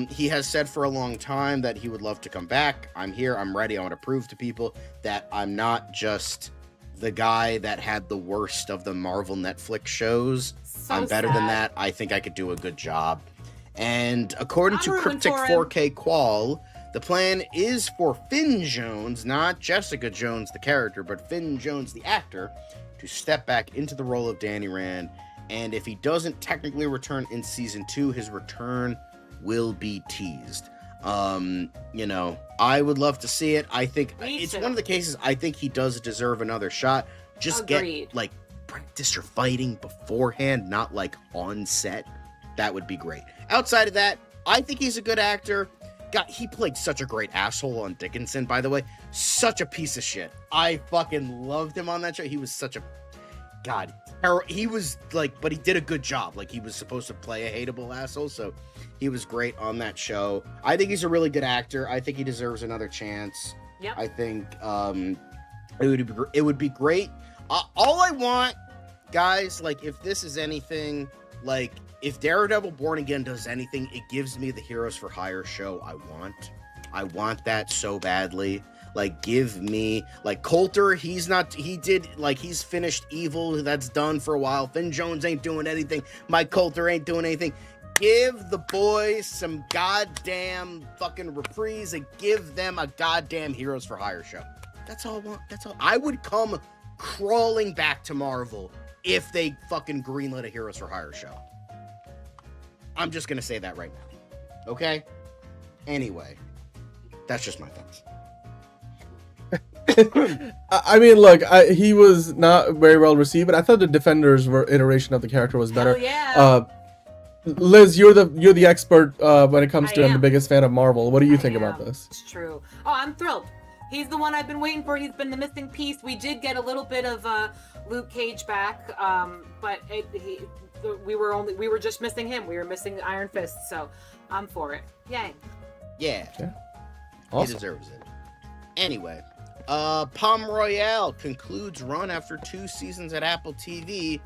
He has said for a long time that he would love to come back. I'm here. I'm ready. I want to prove to people that I'm not just the guy that had the worst of the Marvel Netflix shows. So I'm better sad. than that. I think I could do a good job. And according I'm to rooting Cryptic for him. 4K Qual, the plan is for Finn Jones, not Jessica Jones, the character, but Finn Jones, the actor, to step back into the role of Danny Rand. And if he doesn't technically return in season 2, his return will be teased. You know, I would love to see it. I think it's one of the cases I think he does deserve another shot. Just Agreed. get, like, practice your fighting beforehand, not, like, on set. That would be great. Outside of that, I think he's a good actor. God, he played such a great asshole on Dickinson, by the way. Such a piece of shit. I fucking loved him on that show. He was such a... God, he was like, but he did a good job. Like, he was supposed to play a hateable asshole, so he was great on that show. I think he's a really good actor. I think he deserves another chance. Yep. I think it would be great. All I want, guys, like, if this is anything, like, if Daredevil Born Again does anything, it gives me the Heroes for Hire show I want that so badly. Like, give me, like, Coulter, he's finished Evil, that's done for a while. Finn Jones ain't doing anything. Mike Coulter ain't doing anything. Give the boys some goddamn fucking reprise and give them a goddamn Heroes for Hire show. That's all I want. That's all. I would come crawling back to Marvel if they fucking greenlit a Heroes for Hire show. I'm just gonna say that right now. Okay? Anyway, that's just my thoughts. I mean, look, he was not very well received, but I thought the Defenders iteration of the character was better. Hell yeah. Liz, you're the expert when it comes to, and the am. biggest fan of Marvel. What do you think about this? It's true. Oh, I'm thrilled. He's the one I've been waiting for. He's been the missing piece. We did get a little bit of Luke Cage back, but we were just missing him. We were missing Iron Fist, so I'm for it. Yay. Yeah. Awesome. He deserves it. Anyway, Palm Royale concludes run after 2 seasons at Apple TV,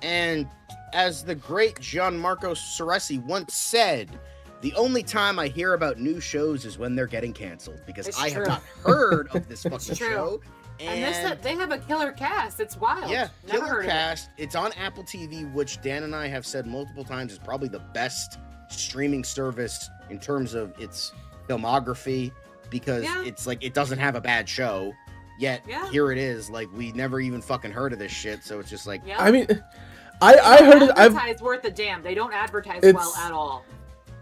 and as the great Gianmarco Ceresi once said, the only time I hear about new shows is when they're getting canceled, because It's I true. have not heard of this fucking true. show. And they have a killer cast. It's wild. Yeah, Never killer heard cast. It's on Apple TV, which Dan and I have said multiple times is probably the best streaming service in terms of its filmography, because it's like, it doesn't have a bad show, yet here it is. Like, we never even fucking heard of this shit, so it's just like... Yeah. I mean, I heard it. Advertise worth a damn. They don't advertise well at all.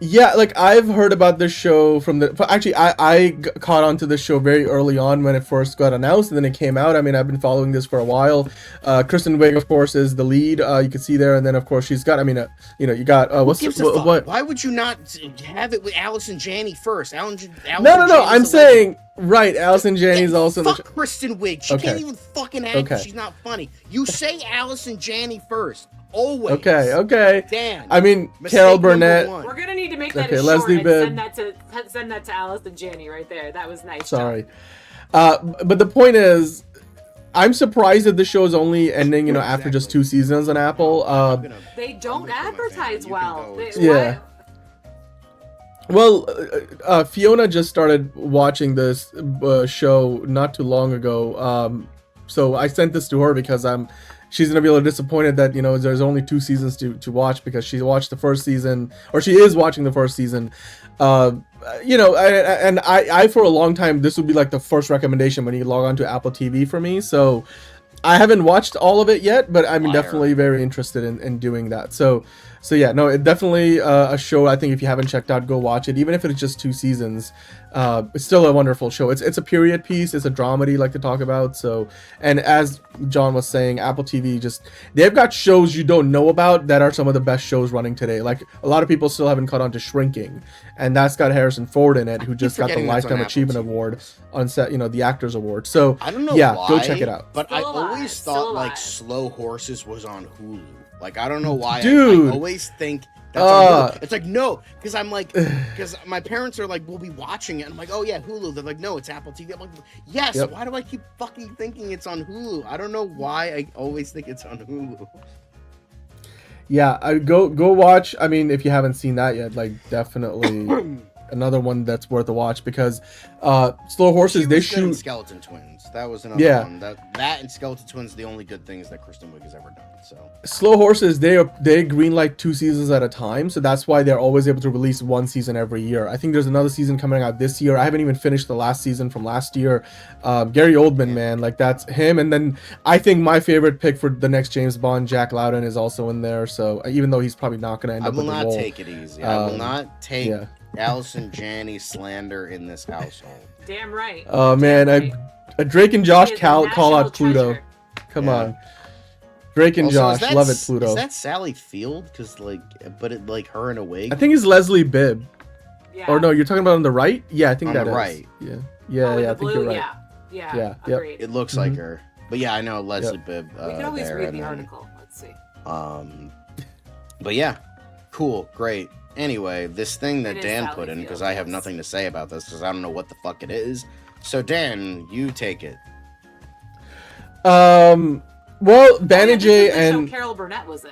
Yeah, like, I've heard about this show from actually, I caught on to this show very early on when it first got announced, and then it came out. I mean, I've been following this for a while. Kristen Wiig, of course, is the lead. You can see there, and then, of course, she's got, I mean, you got, what? Why would you not have it with Allison Janney first? No, I'm saying, right, Allison Janney's also... Fuck Kristen Wiig. She Okay. can't even fucking act. Okay. She's not funny. You say Allison Janney first. Always. Okay. Dan. I mean, Mistake Carol number Burnett. one. We're gonna need to make that Okay, a short Leslie and Bibb. send that to Alice and Janney right there. That was nice. Sorry. But the point is, I'm surprised that the show is only ending, after just 2 seasons on Apple. They don't advertise well. Yeah. Well, Fiona just started watching this show not too long ago. So I sent this to her because she's gonna be a little disappointed that there's only 2 seasons to watch, because she watched the first season, or she is watching the first season. And I for a long time, this would be like the first recommendation when you log on to Apple TV for me. So I haven't watched all of it yet, but I'm definitely very interested in doing that. So yeah, no, it definitely a show. I think if you haven't checked out, go watch it. Even if it's just 2 seasons, it's still a wonderful show. It's a period piece. It's a dramedy, like to talk about. So, and as John was saying, Apple TV they've got shows you don't know about that are some of the best shows running today. Like, a lot of people still haven't caught on to Shrinking, and that's got Harrison Ford in it, who just got the Lifetime Achievement Award on set, the Actors Award. So I don't know yeah, why, go check it out. But I Still always always thought like Slow Horses was on Hulu. Like I don't know why. Dude. I always think that's on Hulu. It's like no, because I'm like, because my parents are like, we'll be watching it. And I'm like, oh yeah, Hulu. They're like, no, it's Apple TV. I'm like, yes. Yep. Why do I keep fucking thinking it's on Hulu? I don't know why I always think it's on Hulu. Yeah, I go watch. I mean, if you haven't seen that yet, like definitely another one that's worth a watch because Slow Horses they shoot Skeleton Twins. That was another one. That and Skeleton Twins the only good things that Kristen Wiig has ever done. So Slow Horses they greenlight 2 seasons at a time, so that's why they're always able to release 1 season every year. I think there's another season coming out this year. I haven't even finished the last season from last year. Gary Oldman, man, like that's him. And then I think my favorite pick for the next James Bond, Jack Lowden, is also in there. So even though he's probably not going to end up with the role, I will not take it easy. I will not take Allison Janney slander in this household. Damn right. Oh man, right. Drake and Josh call out Pluto. Come on. Drake and also, Josh, love it, Pluto. Is that Sally Field? Because but it like her in a wig. I think it's Leslie Bibb. Yeah. Or no, you're talking about on the right? Yeah, I think on that the is. Right. Yeah. I think you're right. Yeah. Agreed. It looks like her. But yeah, I know Leslie Bibb. We can always read the article. Let's see. But yeah, cool, great. Anyway, this thing that Dan put in, because I have yes. nothing to say about this, because I don't know what the fuck it is. So Dan, you take it. Well, Banijay and Carol Burnett was in.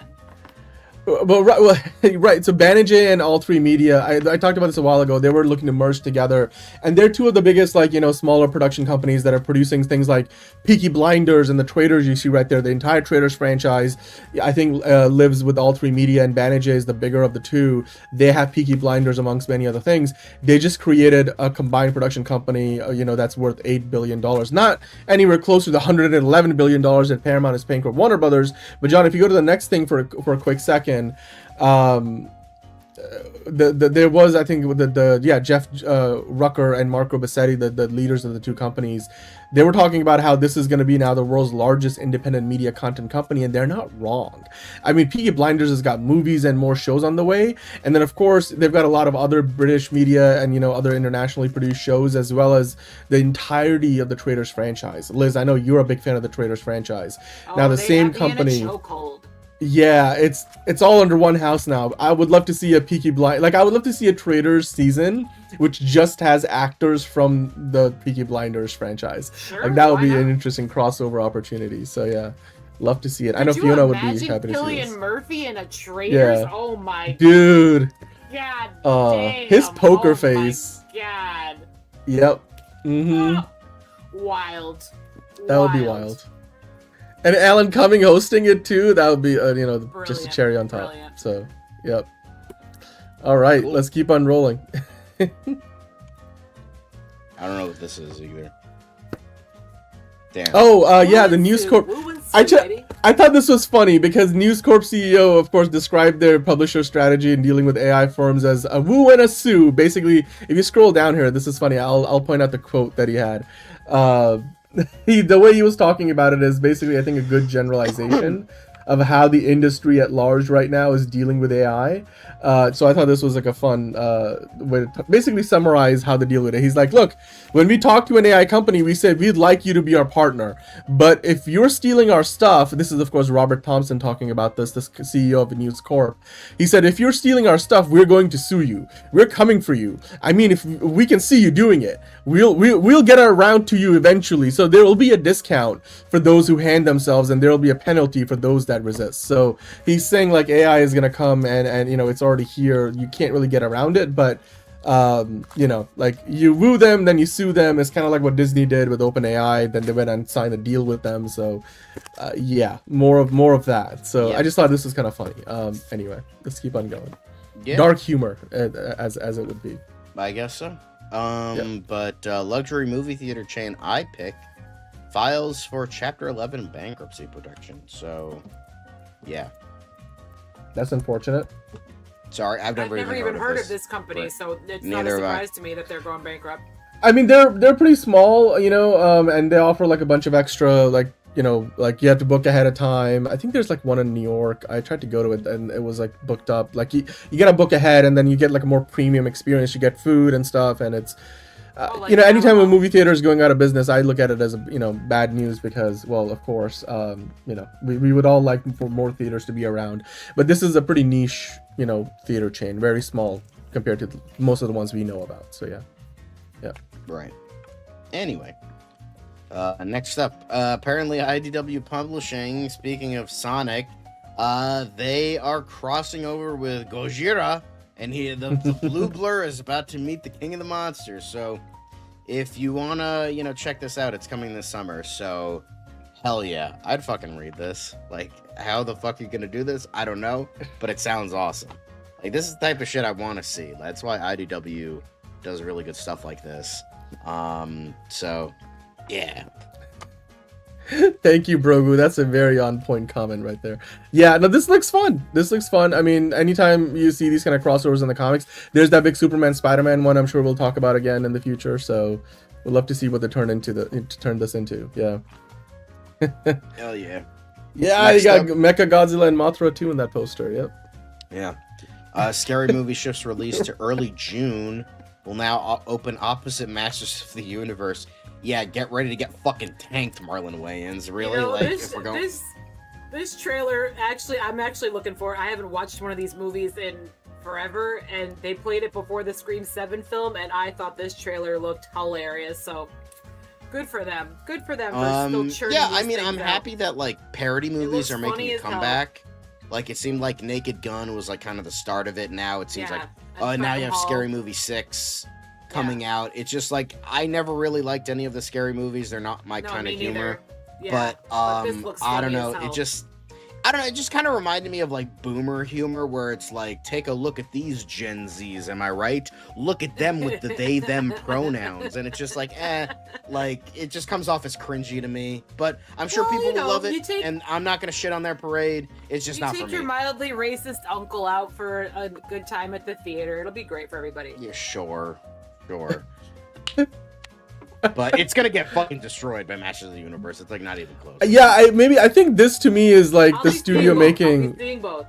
Right. So Banijay and All 3 Media, I talked about this a while ago. They were looking to merge together, and they're two of the biggest, like, smaller production companies that are producing things like Peaky Blinders and the Traitors you see right there. The entire Traitors franchise, I think, lives with All 3 Media, and Banijay is the bigger of the two. They have Peaky Blinders amongst many other things. They just created a combined production company, that's worth $8 billion. Not anywhere close to the $111 billion that Paramount is paying for Warner Brothers. But John, if you go to the next thing for a quick second. There was, I think, Jeff Rucker and Marco Bassetti, the leaders of the two companies. They were talking about how this is going to be now the world's largest independent media content company, and they're not wrong. I mean, Peaky Blinders has got movies and more shows on the way, and then of course they've got a lot of other British media and other internationally produced shows, as well as the entirety of the Traitors franchise. Liz, I know you're a big fan of the Traitors franchise. Now the same company. Yeah, it's all under one house now. I would love to see a Peaky Blind, I would love to see a Traitors season which just has actors from the Peaky Blinders franchise. Sure, that would be an interesting crossover opportunity. So yeah, love to see it. I know Fiona would be happy to see this. Cillian Murphy in a Traitors? Yeah. Oh my dude. God damn. His poker face. My God. Yep. Mm-hmm. Wild. That would be wild. And Alan Cumming hosting it too, that would be, just a cherry on top. Brilliant. So, yep. All right, Let's keep on rolling. I don't know what this is either. Damn. Oh, the News Corp. I thought this was funny because News Corp CEO, of course, described their publisher strategy in dealing with AI firms as a woo and a sue. Basically, if you scroll down here, this is funny. I'll point out the quote that he had. The way he was talking about it is basically, I think, a good generalization of how the industry at large right now is dealing with AI. So I thought this was like a fun way to basically summarize how to deal with it. He's like, look, when we talk to an AI company, we said we'd like you to be our partner. But if you're stealing our stuff, this is, of course, Robert Thompson talking about this CEO of News Corp. He said, if you're stealing our stuff, we're going to sue you. We're coming for you. I mean, if we can see you doing it, we'll get around to you eventually. So there will be a discount for those who hand themselves, and there will be a penalty for those that resist. So he's saying like AI is going to come and it's already here. You can't really get around it, but like you woo them, then you sue them. It's kind of like what Disney did with OpenAI. Then they went and signed a deal with them. So more of that. So I just thought this was kind of funny. Anyway, let's keep on going. Dark humor as it would be. I guess so. But luxury movie theater chain iPic files for Chapter 11 bankruptcy protection. So yeah, that's unfortunate. Sorry, I've never even heard of this company, so it's not a surprise to me that they're going bankrupt. I mean, they're pretty small, and they offer like a bunch of extra, like you have to book ahead of time. I think there's like one in New York. I tried to go to it and it was like booked up. Like you gotta book ahead, and then you get like a more premium experience. You get food and stuff, and it's like that anytime a one. movie theater is going out of business, I look at it as bad news because, well, of course, we would all like for more theaters to be around, but this is a pretty niche, theater chain, very small compared to most of the ones we know about. So yeah. Right. Anyway, next up, apparently IDW Publishing. Speaking of Sonic, they are crossing over with Gojira. And the blue blur is about to meet the King of the Monsters. So if you want to, check this out, it's coming this summer. So hell yeah, I'd fucking read this. Like, how the fuck are you going to do this? I don't know, but it sounds awesome. Like, this is the type of shit I want to see. That's why IDW does really good stuff like this. So yeah. Thank you, Brogu. That's a very on-point comment right there. Yeah, no, this looks fun. I mean, anytime you see these kind of crossovers in the comics, there's that big Superman Spider-Man one I'm sure we'll talk about again in the future. So we'll love to see what they turn this into. Yeah. Hell yeah. Yeah, Next you got up- Mecha Godzilla and Mothra too in that poster. Yep. Yeah. Scary Movie shifts release to early June. Will now open opposite Masters of the Universe. Yeah, get ready to get fucking tanked, Marlon Wayans. Really? If we're going... this trailer, I'm actually looking for it. I haven't watched one of these movies in forever, and they played it before the Scream 7 film, and I thought this trailer looked hilarious, so good for them. Good for them for still churning Yeah, these I mean, things I'm out. happy that, parody movies looks are making funny a as hell. comeback. Like, it seemed like Naked Gun was, kind of the start of it. Now it seems Yeah, like, now you have Hall. Scary Movie 6 coming out. It's just, I never really liked any of the scary movies. They're not my kind me of humor. neither. Yeah, But, this looks I don't funny know. as hell. It just kind of reminded me of boomer humor where it's take a look at these Gen Zs, am I right? Look at them with the they them pronouns, and it's just it just comes off as cringy to me. But I'm sure people will love it, and I'm not gonna shit on their parade. It's just not for me. You take your mildly racist uncle out for a good time at the theater. It'll be great for everybody. Yeah, sure. But it's gonna get fucking destroyed by Masters of the Universe. It's not even close. Yeah, I think this to me is I'll the be studio seeing both. making. I'll be seeing both.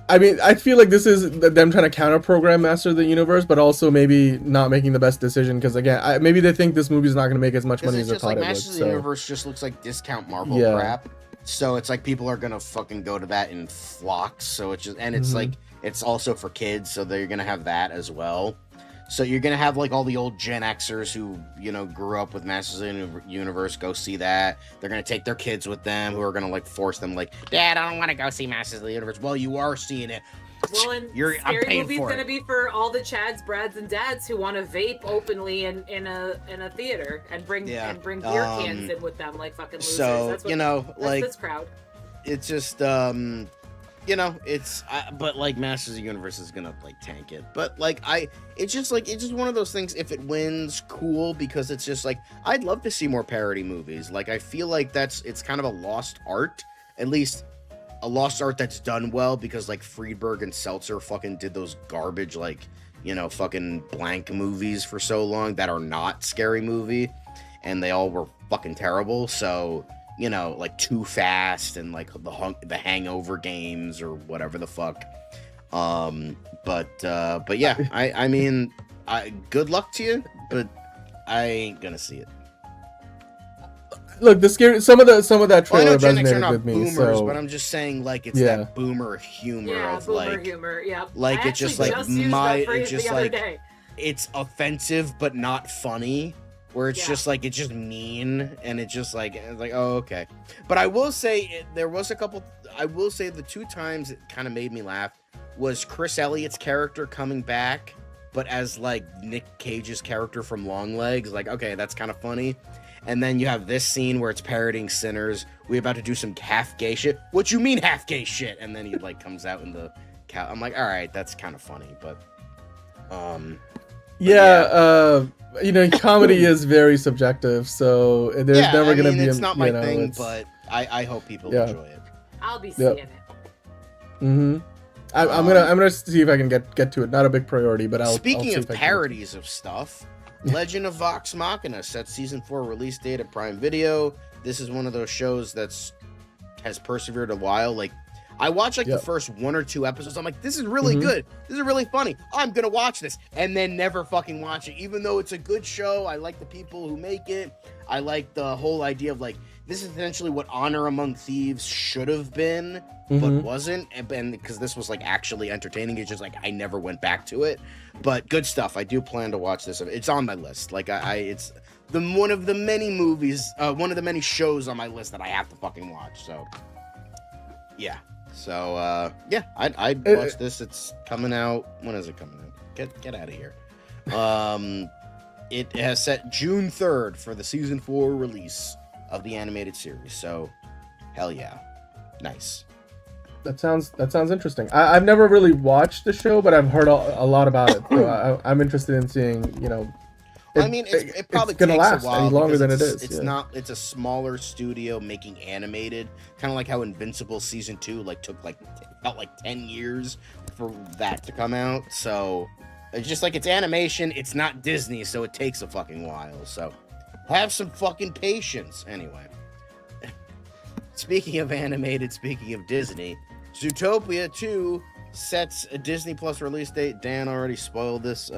I mean, I feel like this is them trying to counter-program Master of the Universe, but also maybe not making the best decision because again, maybe they think this movie's not going to make as much money as they thought it would. Masters of the Universe just looks like discount Marvel crap. So it's people are gonna fucking go to that in flocks. So it's just it's it's also for kids, so they're gonna have that as well. So you're gonna have all the old Gen Xers who grew up with Masters of the Universe go see that. They're gonna take their kids with them who are gonna force them Dad, I don't want to go see Masters of the Universe. Well, you are seeing it. Well, and I'm Scary paying Movie's for gonna it. be for all the Chads, Brads, and Dads who want to vape openly in a theater and bring beer cans in with them like fucking losers. So That's what, that's this crowd. It's just but Masters of the Universe is gonna tank it. But it's just one of those things. If it wins, cool, because it's just I'd love to see more parody movies. I feel like it's kind of a lost art, at least a lost art that's done well, because Friedberg and Seltzer fucking did those garbage fucking blank movies for so long that are not Scary Movie, and they all were fucking terrible. So Too Fast and the Hangover games or whatever the fuck. But yeah, I mean, good luck to you, but I ain't gonna see it. Look, some of that trailer I know Gen X are resonated not with me. boomers, So but I'm just saying it's that boomer humor of boomer humor. Yeah, it's just it's just it's offensive but not funny. Where it's just it's just mean, and it's just oh, okay. But I will say there was a couple. I will say the two times it kind of made me laugh was Chris Elliott's character coming back, but as Nick Cage's character from Longlegs. Okay, that's kind of funny. And then you have this scene where it's parodying Sinners. We about to do some half gay shit. What you mean half gay shit? And then he comes out in the cow. I'm all right, that's kind of funny, but comedy is very subjective, so there's never going to be. It's not my thing, but I hope people enjoy it. I'll be seeing it. Mm-hmm. I'm gonna see if I can get to it. Not a big priority, but I'll. Speaking I'll of parodies of stuff, Legend of Vox Machina sets season 4 release date at Prime Video. This is one of those shows has persevered a while. I watched like the Yep. first 1 or 2 episodes. I'm like, this is really Mhm. good. This is really funny. I'm gonna watch this, and then never fucking watch it. Even though it's a good show, I like the people who make it. I like the whole idea of like this is essentially what Honor Among Thieves should have been, but Mhm. wasn't. And because this was like actually entertaining, it's just like I never went back to it. But good stuff. I do plan to watch this. It's on my list. Like it's one of the many movies, one of the many shows on my list that I have to fucking watch. So yeah. So yeah, I'd watch this. It's coming out. When is it coming out? Get out of here. It has set June 3rd for the season 4 release of the animated series. So hell yeah, nice. That sounds interesting. I've never really watched the show, but I've heard a lot about it. So I'm interested in seeing, you know. I mean, it probably gonna takes last a while any longer because than it is. It's yeah. not. It's a smaller studio making animated, kind of like how Invincible season 2 took felt like 10 years for that to come out. So it's just like it's animation. It's not Disney, so it takes a fucking while. So have some fucking patience. Anyway, speaking of animated, speaking of Disney, Zootopia 2 sets a Disney Plus release date. Dan already spoiled this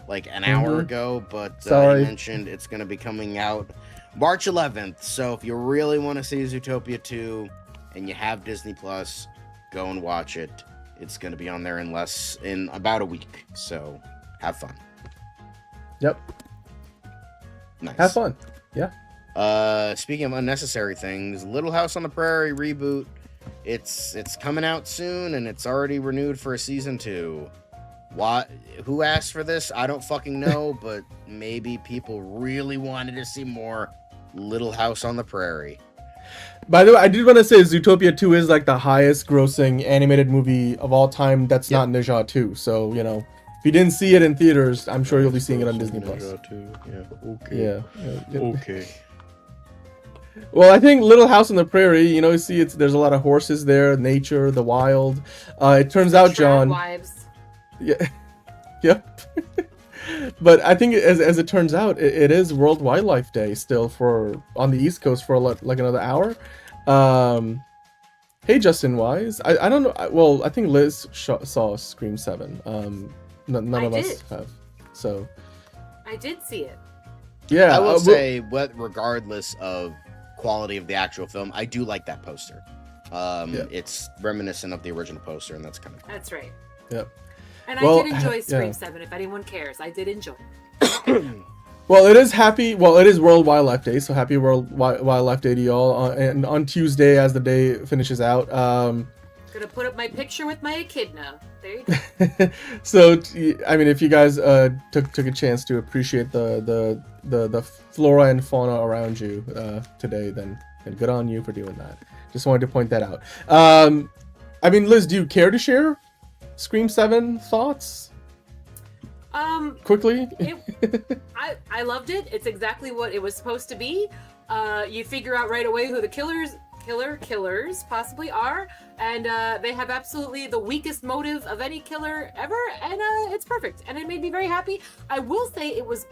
like an hour ago, but he mentioned it's going to be coming out March 11th. So if you really want to see Zootopia 2 and you have Disney Plus, go and watch it. It's going to be on there in about a week. So have fun. Yep. Nice. Have fun. Yeah. Speaking of unnecessary things, Little House on the Prairie reboot. It's coming out soon, and it's already renewed for a season 2. What? Who asked for this? I don't fucking know, but maybe people really wanted to see more Little House on the Prairie. By the way, I did want to say Zootopia 2 is like the highest grossing animated movie of all time that's not Ninja 2. So, you know, if you didn't see it in theaters, I'm sure you'll be seeing it on Disney Plus. Yeah, okay. Yeah. Okay. Well, I think Little House on the Prairie, you know, you see there's a lot of horses there, nature, the wild. It turns out, John. Wives. Yeah. Yep. But I think as it turns out, it is World Wildlife Day still on the East Coast for like another hour. Hey, Justin Wise. I don't know. Well, I think Liz saw Scream 7. None of us have. So. I did see it. Yeah. I will say, regardless of quality of the actual film, I do like that poster. It's reminiscent of the original poster, and that's kind of cool. That's right. Yep. And I did enjoy Scream 7, if anyone cares. I did enjoy it. Well, it is World Wildlife Day, so happy World Wildlife Day to y'all. And on Tuesday, as the day finishes out, Gonna put up my picture with my echidna. There you go. So, I mean, if you guys took a chance to appreciate the flora and fauna around you today, then good on you for doing that. Just wanted to point that out. I mean, Liz, do you care to share Scream 7 thoughts? Quickly? I loved it. It's exactly what it was supposed to be. You figure out right away who the killers possibly are, and they have absolutely the weakest motive of any killer ever, and it's perfect, and it made me very happy. I will say it was,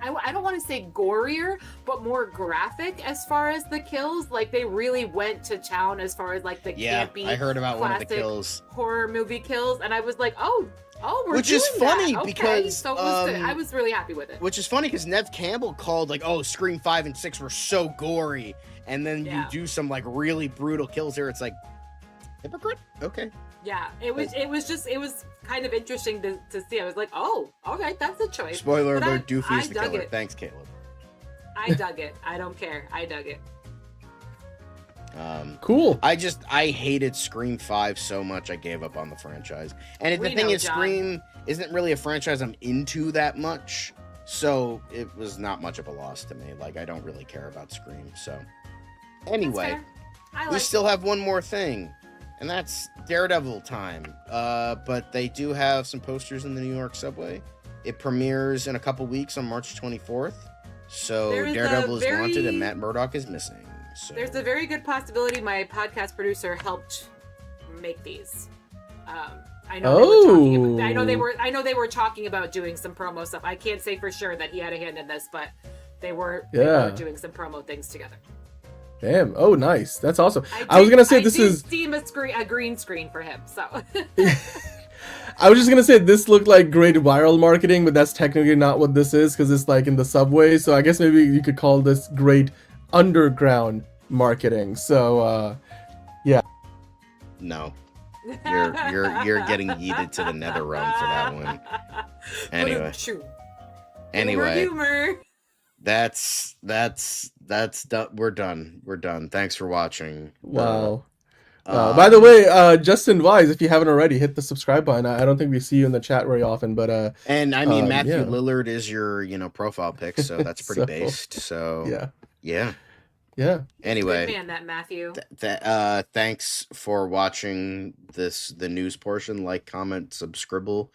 I don't want to say gorier, but more graphic as far as the kills. Like, they really went to town as far as like the campy, I heard about one of the kills, horror movie kills, and I was like, oh, we're which doing is funny that. Okay. because So it was good. I was really happy with it. Which is funny because Nev Campbell called like, oh, Scream 5 and 6 were so gory, and then you do some like really brutal kills here. It's like, hypocrite. Okay. Yeah, it was kind of interesting to see. I was like, oh, okay, that's a choice. Spoiler But alert, Doofy is the dug killer. it. Thanks, Caleb. I dug it. I don't care. I dug it. Cool. I hated Scream 5 so much I gave up on the franchise. And the thing is, John. Scream isn't really a franchise I'm into that much, so it was not much of a loss to me. Like, I don't really care about Scream, so. Anyway, we still have one more thing, and that's Daredevil time. But they do have some posters in the New York subway. It premieres in a couple weeks on March 24th. So Daredevil is wanted and Matt Murdock is missing. So. There's a very good possibility my podcast producer helped make these. I know they were talking about doing some promo stuff. I can't say for sure that he had a hand in this, but they were doing some promo things together. Damn. Oh, nice. That's awesome. I was gonna say this is Steam a green screen for him. So I was just gonna say this looked like great viral marketing, but that's technically not what this is because it's like in the subway. So I guess maybe you could call this great underground marketing. So yeah. No. You're getting yeeted to the nether realm for that one. Anyway. Humor. That's done. We're done. Thanks for watching. Wow. By the way, Justin Wise, if you haven't already, hit the subscribe button. I don't think we see you in the chat very often, but and I mean Matthew Lillard is your profile pic, so that's pretty based. So yeah. Anyway, good man, that Matthew. Thanks for watching the news portion. Like, comment, subscribe,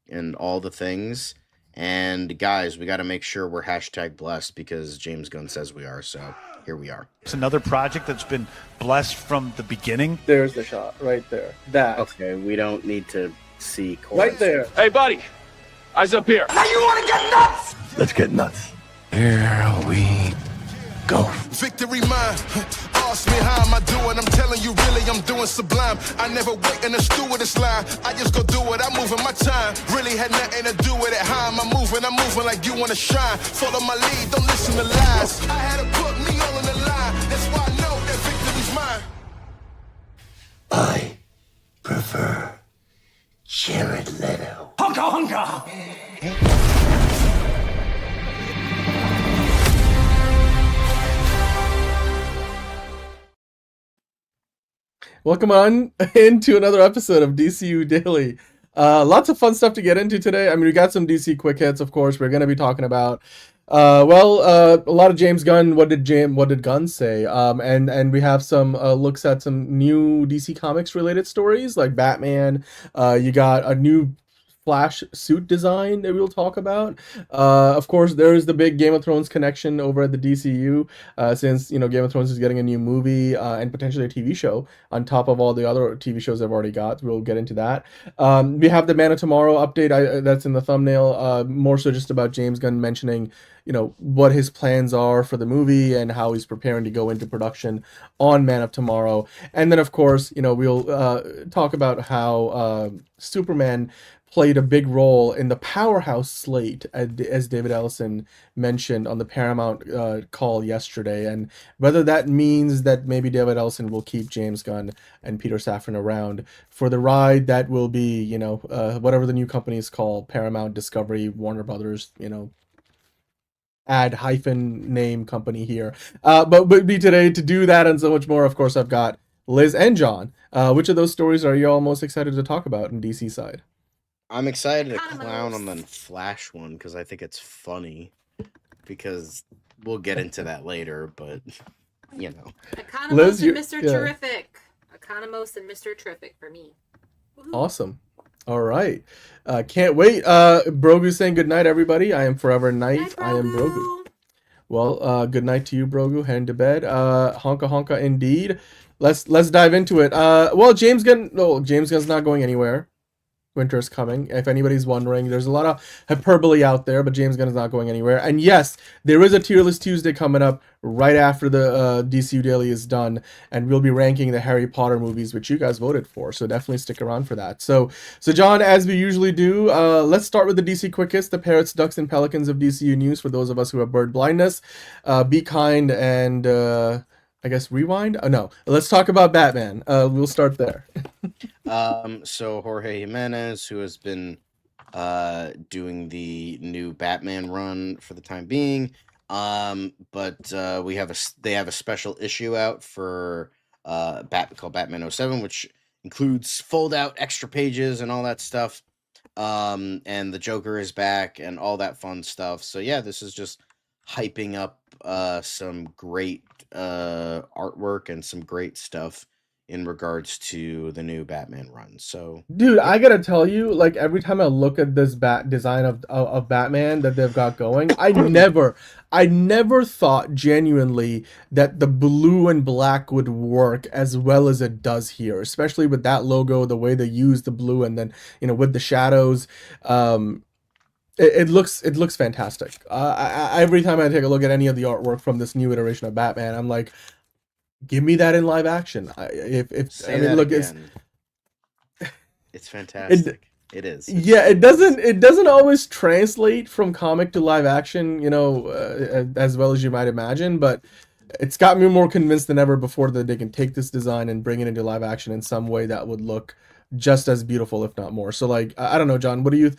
and all the things. And guys, we got to make sure we're #blessed because James Gunn says we are. So here we are. It's another project that's been blessed from the beginning. There's the shot right there. That. Okay, we don't need to see. Right there. Hey, buddy. Eyes up here. Now you want to get nuts? Let's get nuts. Here we go. Victory mine. Ask me how am I doing? I'm telling you, really, I'm doing sublime. I never wait in a stewardess line. I just go do it. I'm moving my time. Really had nothing to do with it. How am I moving? I'm moving like you want to shine. Follow my lead. Don't listen to lies. I had to put me all in the line. That's why I know that victory's mine. I prefer Jared Leto. Hunka hunka. Welcome on into another episode of DCU Daily. Lots of fun stuff to get into today. I mean, we got some DC quick hits, of course. We're going to be talking about, a lot of James Gunn. What did Gunn say? And we have some looks at some new DC Comics related stories like Batman. You got a new Flash suit design that we'll talk about. Of course, there is the big Game of Thrones connection over at the DCU, since Game of Thrones is getting a new movie and potentially a TV show on top of all the other TV shows they've already got. We'll get into that. We have the Man of Tomorrow update that's in the thumbnail. More so just about James Gunn mentioning what his plans are for the movie and how he's preparing to go into production on Man of Tomorrow. And then, of course, we'll talk about how Superman played a big role in the powerhouse slate, as David Ellison mentioned on the Paramount call yesterday, and whether that means that maybe David Ellison will keep James Gunn and Peter Safran around for the ride that will be, whatever the new company is called, Paramount, Discovery, Warner Brothers, add hyphen name company here. But with me today to do that and so much more, of course, I've got Liz and John. Which of those stories are you all most excited to talk about in DC side? I'm excited to clown on the Flash one because I think it's funny. Because we'll get into that later, but Economos Liz, and Mr. Terrific. Economos and Mr. Terrific for me. Woo-hoo. Awesome. All right. Can't wait. Brogu saying good night, everybody. I am forever Night. I am Brogu. Well, good night to you, Brogu. Heading to bed. Honka honka indeed. Let's dive into it. James Gunn's not going anywhere. Winter's coming. If anybody's wondering, there's a lot of hyperbole out there, but James Gunn is not going anywhere. And yes, there is a Tier List Tuesday coming up right after the DCU Daily is done, and we'll be ranking the Harry Potter movies, which you guys voted for. So definitely stick around for that. So John, as we usually do, let's start with the DC Quickest, the Parrots, Ducks, and Pelicans of DCU news for those of us who have bird blindness. Be kind and I guess rewind? No, let's talk about Batman. We'll start there. So Jorge Jimenez, who has been doing the new Batman run for the time being, but they have a special issue out for called Batman 07, which includes fold out extra pages and all that stuff. And the Joker is back and all that fun stuff. So yeah, this is just hyping up some great artwork and some great stuff in regards to the new Batman run. So dude, I gotta tell you, like, every time I look at this design of Batman that they've got going, I never thought genuinely that the blue and black would work as well as it does here, especially with that logo, the way they use the blue, and then with the shadows. It looks fantastic. Every time I take a look at any of the artwork from this new iteration of Batman, I'm like, Give me that in live action. I mean, look, it's fantastic. It is. It doesn't always translate from comic to live action, as well as you might imagine, but it's got me more convinced than ever before that they can take this design and bring it into live action in some way that would look just as beautiful, if not more. So, like, I don't know, John, what do you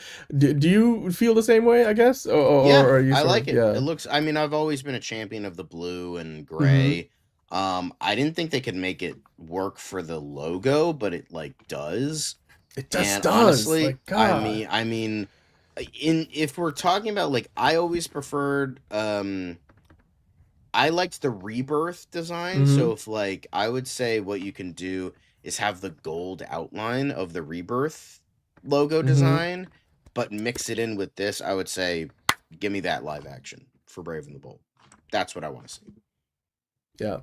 feel the same way, I guess? Or are you I like it. It looks, I mean, I've always been a champion of the blue and gray. I didn't think they could make it work for the logo, but it like does. It just does. Honestly, like, God. I mean, if we're talking about, like, I always preferred, I liked the Rebirth design. So if, like, I would say what you can do is have the gold outline of the Rebirth logo design, but mix it in with this. I would say, give me that live action for Brave and the Bold. That's what I want to see. Yeah.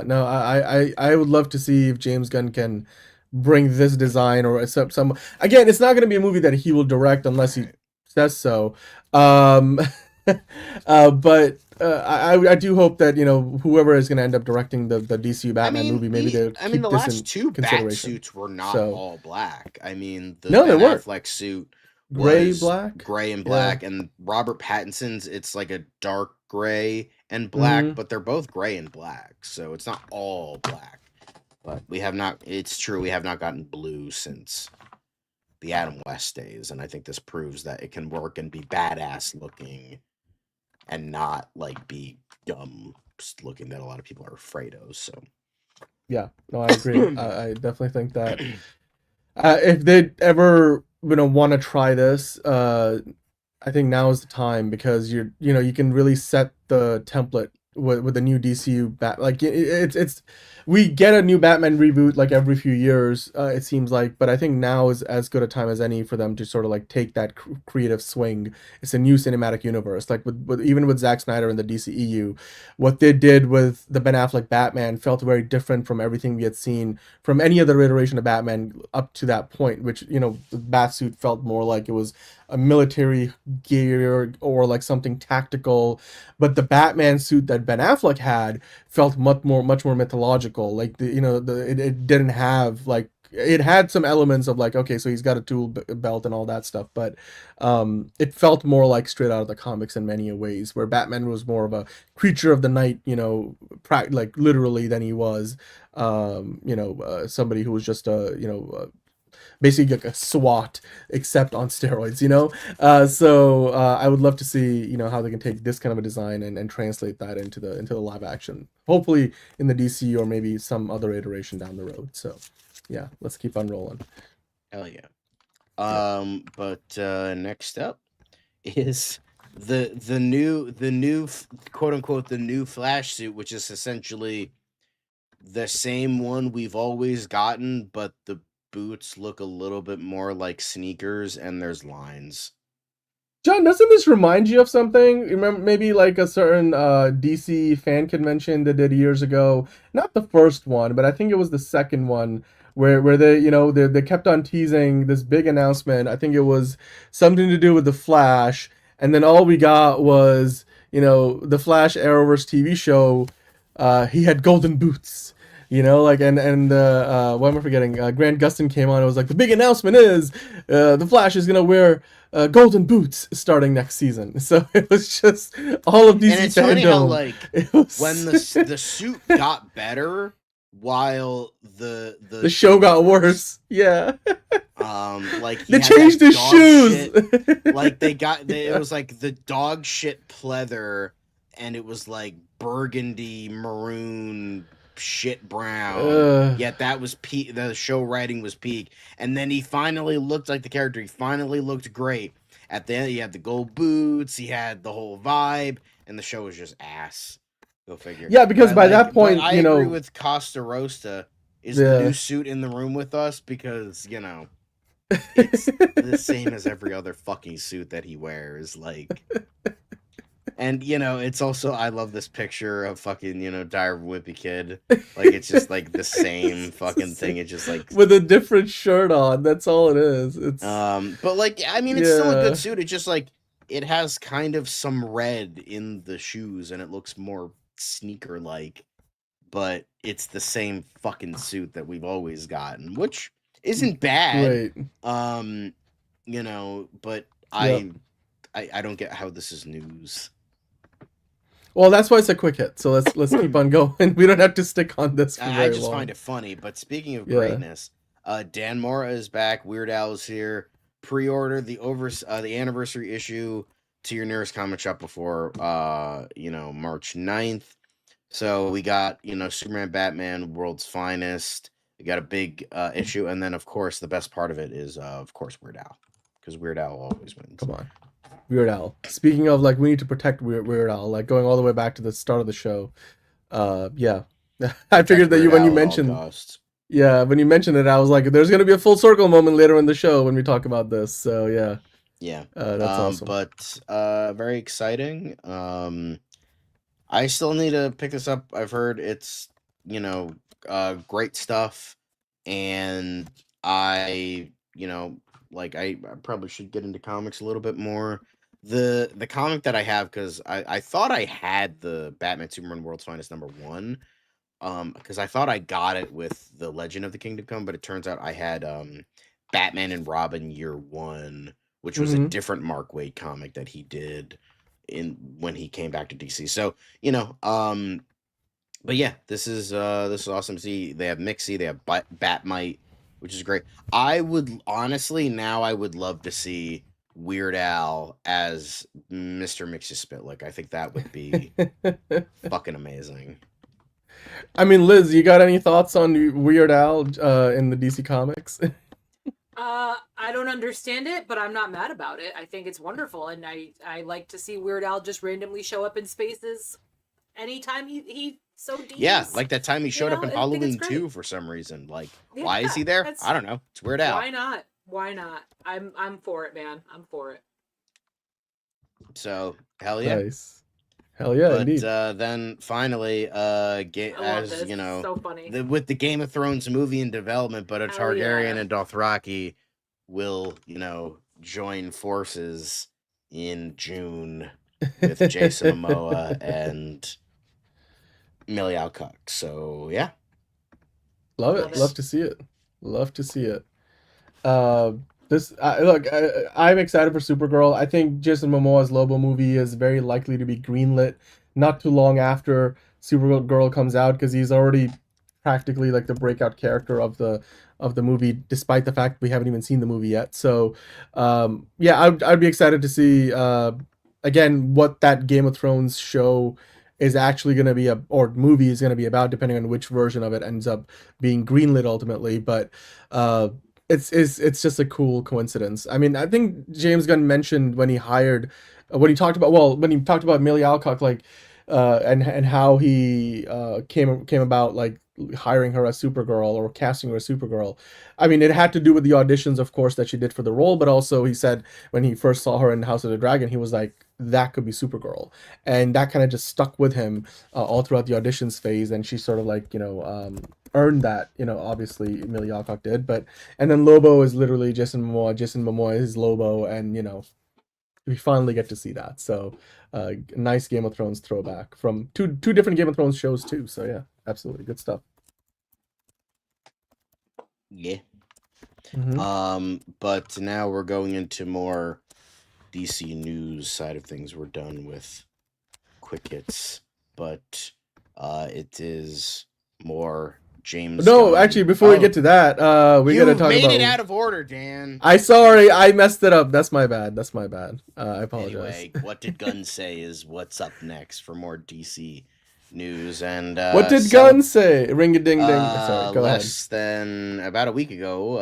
No, I would love to see if James Gunn can bring this design or some. Again, it's not going to be a movie that he will direct unless he says so. But I do hope that whoever is going to end up directing the DCU Batman movie, maybe they'll keep the this last in two consideration. Bat suits were not all black. I mean, the Ben Affleck suit gray and black, and Robert Pattinson's, it's like a dark gray and black, but they're both gray and black, so it's not all black. But it's true, we have not gotten blue since the Adam West days, and I think this proves that it can work and be badass looking and not like be dumb looking that a lot of people are afraid of. So yeah, no, I agree. I definitely think that if they ever want to try this, I think now is the time, because you can really set the template with the new DCU like it's we get a new Batman reboot like every few years, it seems like, but I think now is as good a time as any for them to sort of like take that creative swing. It's a new cinematic universe, like even with Zack Snyder and the DCEU. What they did with the Ben Affleck Batman felt very different from everything we had seen from any other iteration of Batman up to that point, which the Batsuit felt more like it was a military gear or like something tactical, but the Batman suit that Ben Affleck had felt much more mythological. Like it didn't have, like, it had some elements of like, okay, so he's got a tool belt and all that stuff, but it felt more like straight out of the comics in many ways, where Batman was more of a creature of the night, like literally, than he was somebody who was just basically like a SWAT, except on steroids, so I would love to see how they can take this kind of a design and translate that into the live action, hopefully in the DCU or maybe some other iteration down the road. So yeah, let's keep on rolling. Hell yeah. But next up is the new quote unquote the new Flash suit, which is essentially the same one we've always gotten, but the boots look a little bit more like sneakers and there's lines. John, doesn't this remind you of something? Remember, maybe like a certain DC fan convention they did years ago? Not the first one, but I think it was the second one, where they they kept on teasing this big announcement. I think it was something to do with the Flash, and then all we got was the Flash Arrowverse TV show. He had golden boots. What am I forgetting? Grant Gustin came on. It was like, the big announcement is the Flash is gonna wear golden boots starting next season. So it was just all of these. And it's funny how when the suit got better, while the show got worse. Yeah. Like they changed his shoes. Like it was like the dog shit pleather, and it was like burgundy maroon. Shit brown. Yet that was peak. The show writing was peak, and then he finally looked like the character. He finally looked great. At the end, he had the gold boots. He had the whole vibe, and the show was just ass. Go figure. Yeah, because by that point, I agree with Costa Rosta. Is the new suit in the room with us? Because it's the same as every other fucking suit that he wears. Like. And, it's also, I love this picture of fucking, Dire Wimpy Kid. Like, it's just, like, the same fucking thing. It's just, like... with a different shirt on. That's all it is. It's... But, like, I mean, it's still a good suit. It's just, like, it has kind of some red in the shoes, and it looks more sneaker-like but it's the same fucking suit that we've always gotten, which isn't bad. Right. You know, but Yep. I don't get how this is news. Well, that's why it's a quick hit. So let's keep on going. We don't have to stick on this for very long. I just find it funny. But speaking of greatness, Dan Mora is back. Weird Al is here. Pre-order the anniversary issue to your nearest comic shop before March 9th. So we got Superman, Batman, World's Finest. We got a big issue, and then of course the best part of it is of course Weird Al, because Weird Al always wins. Come on. Weird Al. Speaking of, like, we need to protect Weird Al, like going all the way back to the start of the show. Yeah. I figured that when you mentioned when you mentioned it, I was like, there's gonna be a full circle moment later in the show when we talk about this. So yeah. That's awesome. But very exciting. I still need to pick this up. I've heard it's great stuff, and I probably should get into comics a little bit more. The comic that I have, because I thought I had the Batman Superman World's Finest #1, because I thought I got it with the Legend of the Kingdom Come, but it turns out I had Batman and Robin Year One, which was a different Mark Waid comic that he did when he came back to DC. So but yeah, this is awesome to see. They have Mixie, they have Batmite, which is great. I would love to see Weird Al as Mr. Mixie-Spitlick. I think that would be fucking amazing. I mean, Liz, you got any thoughts on Weird Al in the DC Comics? I don't understand it, but I'm not mad about it. I think it's wonderful, and I like to see Weird Al just randomly show up in spaces anytime he so deep. Yeah, like that time he showed up in Halloween 2 for some reason. Like, why is he there? I don't know. It's Weird Al. Why not? I'm for it, man. I'm for it. So, hell yeah. Nice. Hell yeah, but, indeed. Then finally, so funny. With the Game of Thrones movie in development, but a Targaryen and Dothraki will, join forces in June with Jason Momoa and Millie Alcock. So yeah, love it. Love to see it. I'm excited for Supergirl. I think Jason Momoa's Lobo movie is very likely to be greenlit not too long after Supergirl comes out, because he's already practically like the breakout character of the movie, despite the fact we haven't even seen the movie yet. So I'd be excited to see again what that Game of Thrones show is actually going to be or movie is going to be about, depending on which version of it ends up being greenlit ultimately. But it's just a cool coincidence. I mean, I think James Gunn mentioned when he talked about Millie Alcock, like and how he came about like hiring her as Supergirl or casting her as Supergirl. I mean, it had to do with the auditions, of course, that she did for the role, but also he said when he first saw her in House of the Dragon, he was like, that could be Supergirl. And that kind of just stuck with him all throughout the auditions phase, and she sort of like, earned that, obviously Millie Alcock did. And then Lobo is literally Jason Momoa is Lobo, and we finally get to see that. So nice Game of Thrones throwback from two different Game of Thrones shows too. So yeah, absolutely good stuff. Yeah. But now we're going into more DC news side of things. We're done with quick hits, but it is more James Gunn. Actually, before we get to that, we gotta talk about... You made it out of order, Dan. I messed it up. That's my bad. I apologize. Anyway, what did Gunn say is what's up next for more DC news. And what did Gunn say? Ring a ding ding. Sorry, go ahead. Less than about a week ago.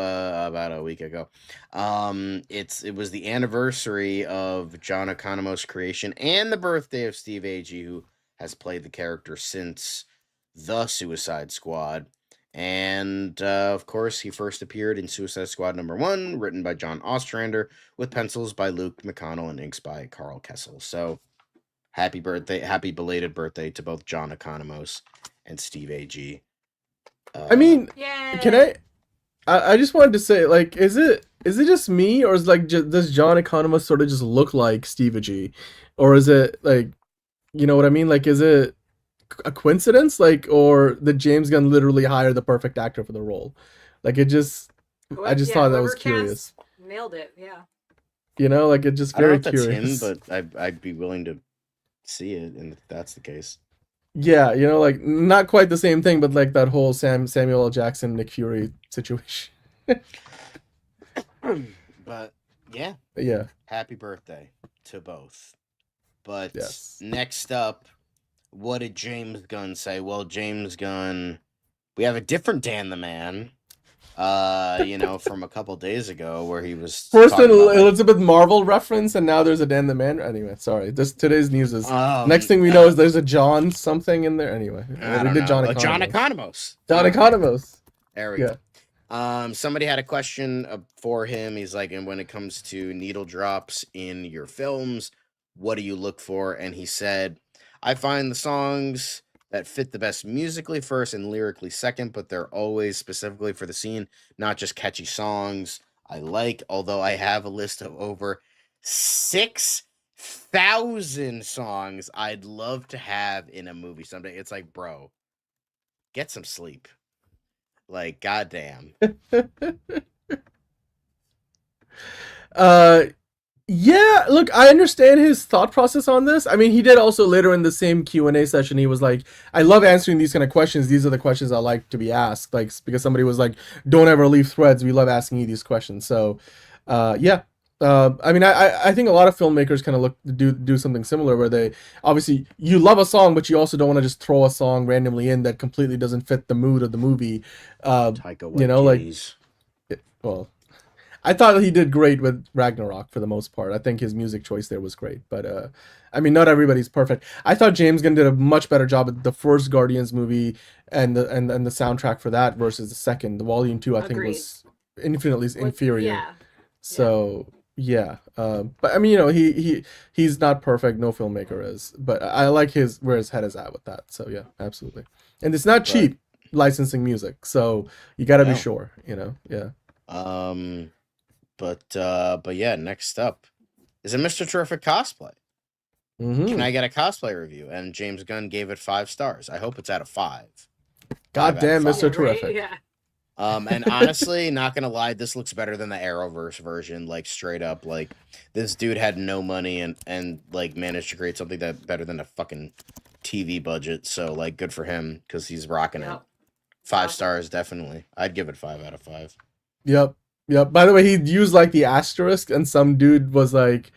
It was the anniversary of John Economos' creation and the birthday of Steve Agee, who has played the character since the Suicide Squad. And of course, he first appeared in Suicide Squad #1, written by John Ostrander, with pencils by Luke McConnell and inks by Carl Kessel. So, happy belated birthday to both John Economos and Steve Agee. I mean, can I just wanted to say, like, is it just me, or is like does John Economos sort of just look like Steve Agee, or is it like, you know what I mean? Like, is it a coincidence, like, or did James Gunn literally hire the perfect actor for the role? Like, I just thought that was curious. Nailed it, yeah. You know, like, it's just I don't know very if that's curious. him, but I'd be willing to see it, and if that's the case. Yeah, you know, like, not quite the same thing, but like that whole Samuel L. Jackson, Nick Fury situation. But yeah, happy birthday to both. But next up, what did James Gunn say? Well, James Gunn, we have a different Dan the Man, you know, from a couple days ago where he was first an Elizabeth Marvel reference, and now there's a Dan the Man. Anyway, sorry. Today's news is next thing we know is there's a John something in there. Anyway, we did John Economos. John Economos. John Economos. There we go. Somebody had a question for him. He's like, and when it comes to needle drops in your films, what do you look for? And he said, I find the songs that fit the best musically first and lyrically second, but they're always specifically for the scene, not just catchy songs I like, although I have a list of over 6,000 songs I'd love to have in a movie someday. It's like, bro, get some sleep. Like, goddamn. Yeah, look, I understand his thought process on this. I mean, he did also later in the same Q&A session, he was like, I love answering these kind of questions. These are the questions I like to be asked. Like, because somebody was like, don't ever leave threads. We love asking you these questions. So, yeah. I mean, I think a lot of filmmakers kind of look to do something similar where they, obviously, you love a song, but you also don't want to just throw a song randomly in that completely doesn't fit the mood of the movie. You know, like, well, I thought he did great with Ragnarok for the most part. I think his music choice there was great, but I mean, not everybody's perfect. I thought James Gunn did a much better job at the first Guardians movie and the soundtrack for that versus the second. The Volume 2, I think, was infinitely inferior. Yeah. So yeah, but I mean, you know, he's not perfect. No filmmaker is, but I like where his head is at with that. So yeah, absolutely. And it's not cheap licensing music, so you got to be sure. You know, yeah. But yeah, next up is a Mr. Terrific cosplay. Mm-hmm. Can I get a cosplay review? And James Gunn gave it 5 stars. I hope it's out of 5. Goddamn, Mr. Terrific. Right? Yeah. And honestly, not gonna lie, this looks better than the Arrowverse version. Like, straight up, like, this dude had no money and like managed to create something that better than a fucking TV budget. So like, good for him because he's rocking it. 5 stars, definitely. I'd give it 5 out of 5. Yep. By the way, he used like the asterisk, and some dude was like,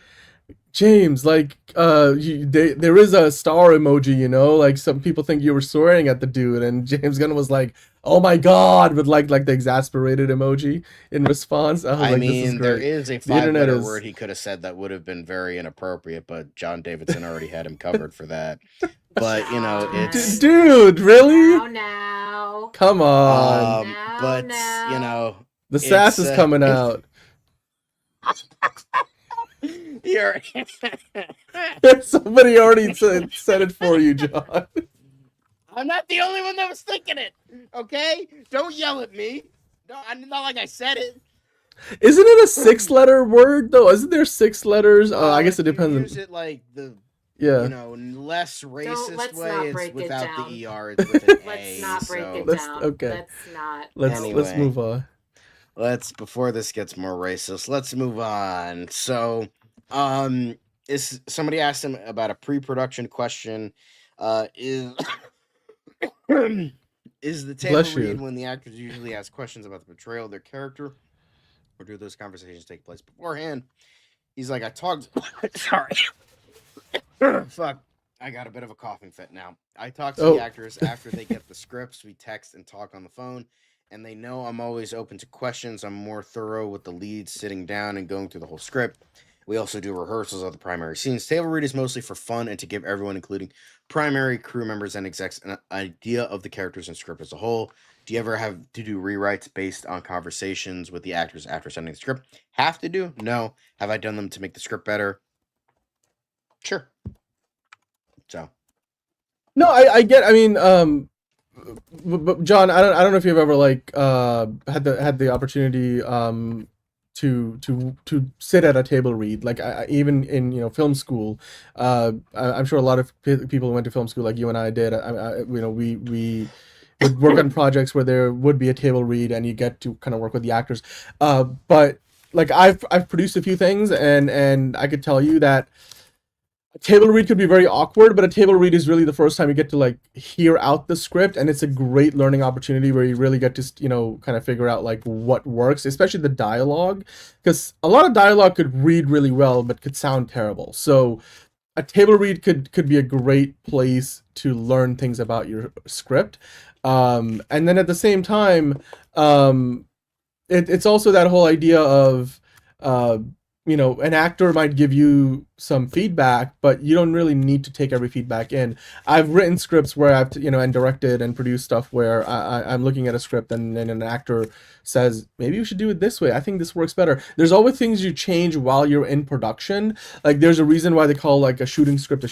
James, like, there is a star emoji, you know, like some people think you were swearing at the dude, and James Gunn was like, oh my god, with like the exasperated emoji in response. I like, mean, there is a 5-letter word he could have said that would have been very inappropriate, but John Davidson already had him covered for that. But you know, it's dude, really? Now. Come on. You know, the sass is coming out. Somebody already said it for you, John. I'm not the only one that was thinking it. Okay, don't yell at me. No, not like I said it. Isn't it a 6-letter word though? Isn't there 6 letters? I guess it depends. Use it like the you know, less racist way. It's without the ER. It's with an Let's A. not break it down. Okay. Let's move on. Before this gets more racist, let's move on. So, somebody asked him about a pre-production question. Is the table read when the actors usually ask questions about the portrayal of their character, or do those conversations take place beforehand? He's like, I talked. Sorry. Fuck. I got a bit of a coughing fit now. I talk to the actors after they get the scripts. We text and talk on the phone, and they know I'm always open to questions. I'm more thorough with the leads sitting down and going through the whole script. We also do rehearsals of the primary scenes. Table read is mostly for fun and to give everyone, including primary crew members and execs, an idea of the characters and script as a whole. Do you ever have to do rewrites based on conversations with the actors after sending the script? Have to do? No. Have I done them to make the script better? Sure. So. No, I get. I mean, but John, I don't know if you've ever like had the opportunity to sit at a table read. Like even in film school, I'm sure a lot of people who went to film school like you and I did. We would work on projects where there would be a table read and you get to kind of work with the actors. But like I've produced a few things, and I could tell you that a table read could be very awkward, but a table read is really the first time you get to like hear out the script, and it's a great learning opportunity where you really get to kind of figure out like what works, especially the dialogue, because a lot of dialogue could read really well but could sound terrible. So a table read could be a great place to learn things about your script. And then at the same time, it's also that whole idea of an actor might give you some feedback, but you don't really need to take every feedback in. I've written scripts where I've and directed and produced stuff where I'm looking at a script and then an actor says, maybe you should do it this way. I think this works better. There's always things you change while you're in production. Like there's a reason why they call like a shooting script,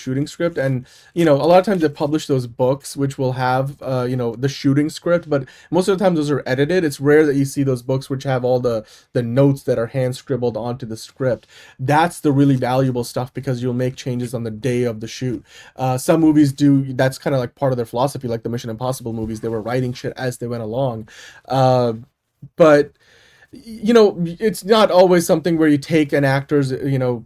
and a lot of times they publish those books which will have the shooting script, but most of the time those are edited. It's rare that you see those books which have all the notes that are hand scribbled onto the script. That's the really valuable stuff, because you'll make changes on the day of the shoot. Some movies do, that's kind of like part of their philosophy, like the Mission Impossible movies. They were writing shit as they went along. But it's not always something where you take an actor's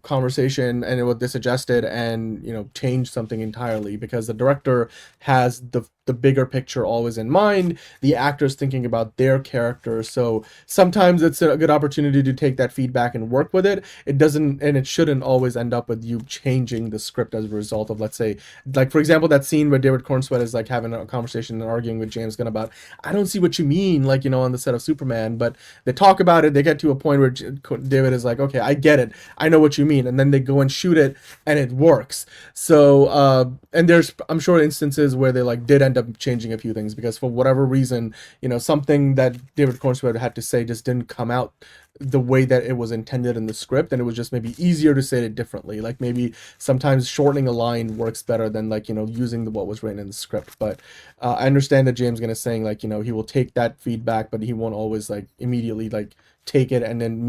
conversation and what they suggested and change something entirely, because the director has the bigger picture always in mind. The actor's thinking about their character, so sometimes it's a good opportunity to take that feedback and work with it. It doesn't, and it shouldn't always end up with you changing the script as a result of, let's say, like for example, that scene where David Cornsweet is like having a conversation and arguing with James Gunn about, I don't see what you mean, like on the set of Superman, but they talk about it. They get to a point where David is like, okay, I get it, I know what you mean, and then they go and shoot it and it works. So and there's, I'm sure, instances where they like did end up changing a few things because for whatever reason, something that David Cornsweet had to say just didn't come out the way that it was intended in the script, and it was just maybe easier to say it differently. Like maybe sometimes shortening a line works better than like using what was written in the script. But I understand that James Gunn is saying like he will take that feedback, but he won't always like immediately like take it and then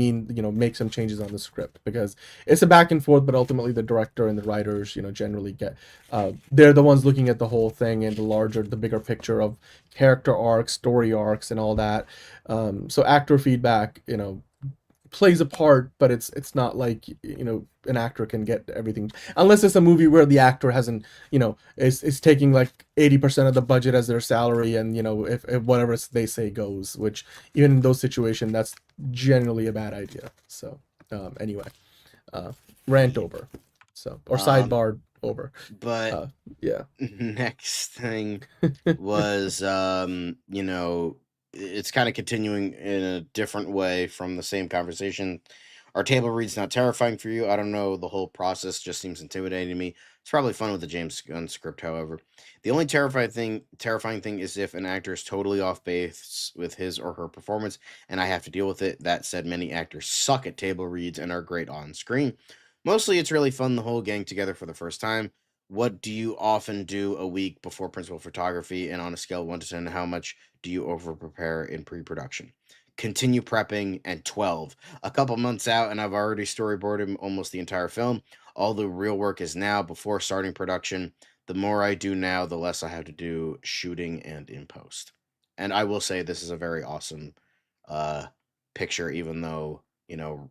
make some changes on the script, because it's a back and forth. But ultimately the director and the writers generally get they're the ones looking at the whole thing and the bigger picture of character arcs, story arcs, and all that. So actor feedback plays a part, but it's not like an actor can get everything, unless it's a movie where the actor hasn't is taking like 80% of the budget as their salary, and if whatever they say goes, which even in those situations that's generally a bad idea. So anyway, rant over, so, or sidebar over. But yeah, next thing was it's kind of continuing in a different way from the same conversation. Are table reads not terrifying for you? I don't know. The whole process just seems intimidating to me. It's probably fun with the James Gunn script, however. The only terrifying thing is if an actor is totally off base with his or her performance, and I have to deal with it. That said, many actors suck at table reads and are great on screen. Mostly, it's really fun, the whole gang together for the first time. What do you often do a week before principal photography? And on a scale of 1 to 10, how much do you over-prepare in pre-production? Continue prepping, and 12. A couple months out, and I've already storyboarded almost the entire film. All the real work is now before starting production. The more I do now, the less I have to do shooting and in post. And I will say this is a very awesome picture, even though,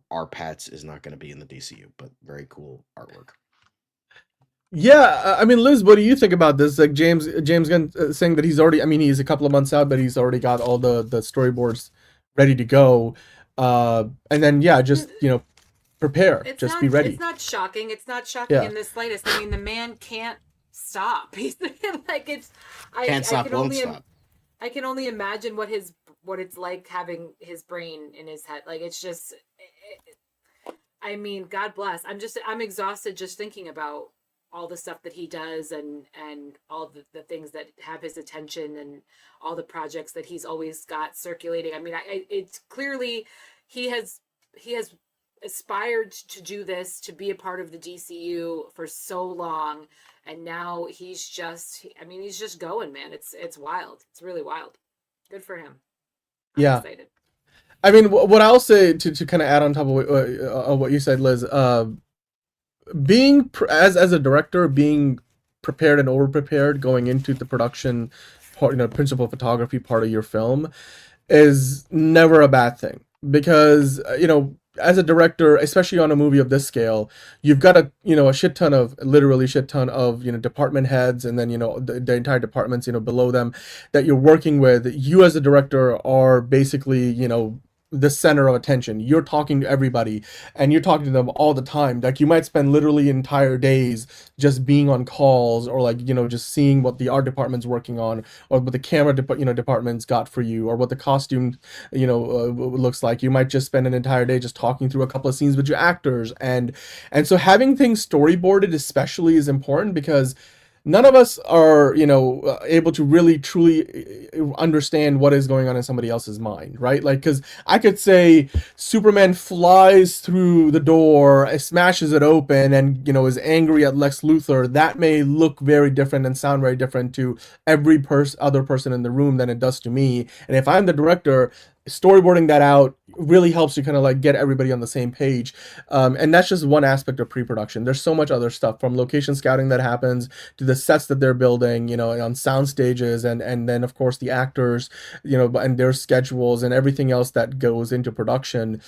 our Pats is not going to be in the DCU, but very cool artwork. Yeah, I mean, Liz, what do you think about this? Like James Gunn saying that he's already, I mean, he's a couple of months out, but he's already got all the storyboards ready to go. And then, yeah, just, prepare, be ready. It's not shocking. It's not shocking in the slightest. I mean, the man can't stop. He's like, I can only imagine what it's like having his brain in his head. Like, it's just, I mean, God bless. I'm exhausted just thinking about all the stuff that he does and all the things that have his attention and all the projects that he's always got circulating. I mean, it's clearly he has aspired to do this, to be a part of the DCU for so long. And now he's just going, man. It's wild. It's really wild. Good for him. I'm excited. I mean, what I'll say to kind of add on top of what you said, Liz, as a director, being prepared and over prepared going into the production part, principal photography part of your film, is never a bad thing, because as a director, especially on a movie of this scale, you've got a shit ton of, literally shit ton of, department heads, and then the entire departments below them that you're working with. You as a director are basically the center of attention. You're talking to everybody, and you're talking to them all the time. Like, you might spend literally entire days just being on calls, or like just seeing what the art department's working on, or what the camera department's got for you, or what the costume looks like. You might just spend an entire day just talking through a couple of scenes with your actors, and so having things storyboarded especially is important, because none of us are, able to really truly understand what is going on in somebody else's mind, right? Like, because I could say Superman flies through the door, smashes it open, and, is angry at Lex Luthor. That may look very different and sound very different to every other person in the room than it does to me. And if I'm the director, storyboarding that out really helps you kind of like get everybody on the same page, and that's just one aspect of pre-production. There's so much other stuff, from location scouting that happens to the sets that they're building, on sound stages, and then of course the actors, and their schedules and everything else that goes into production.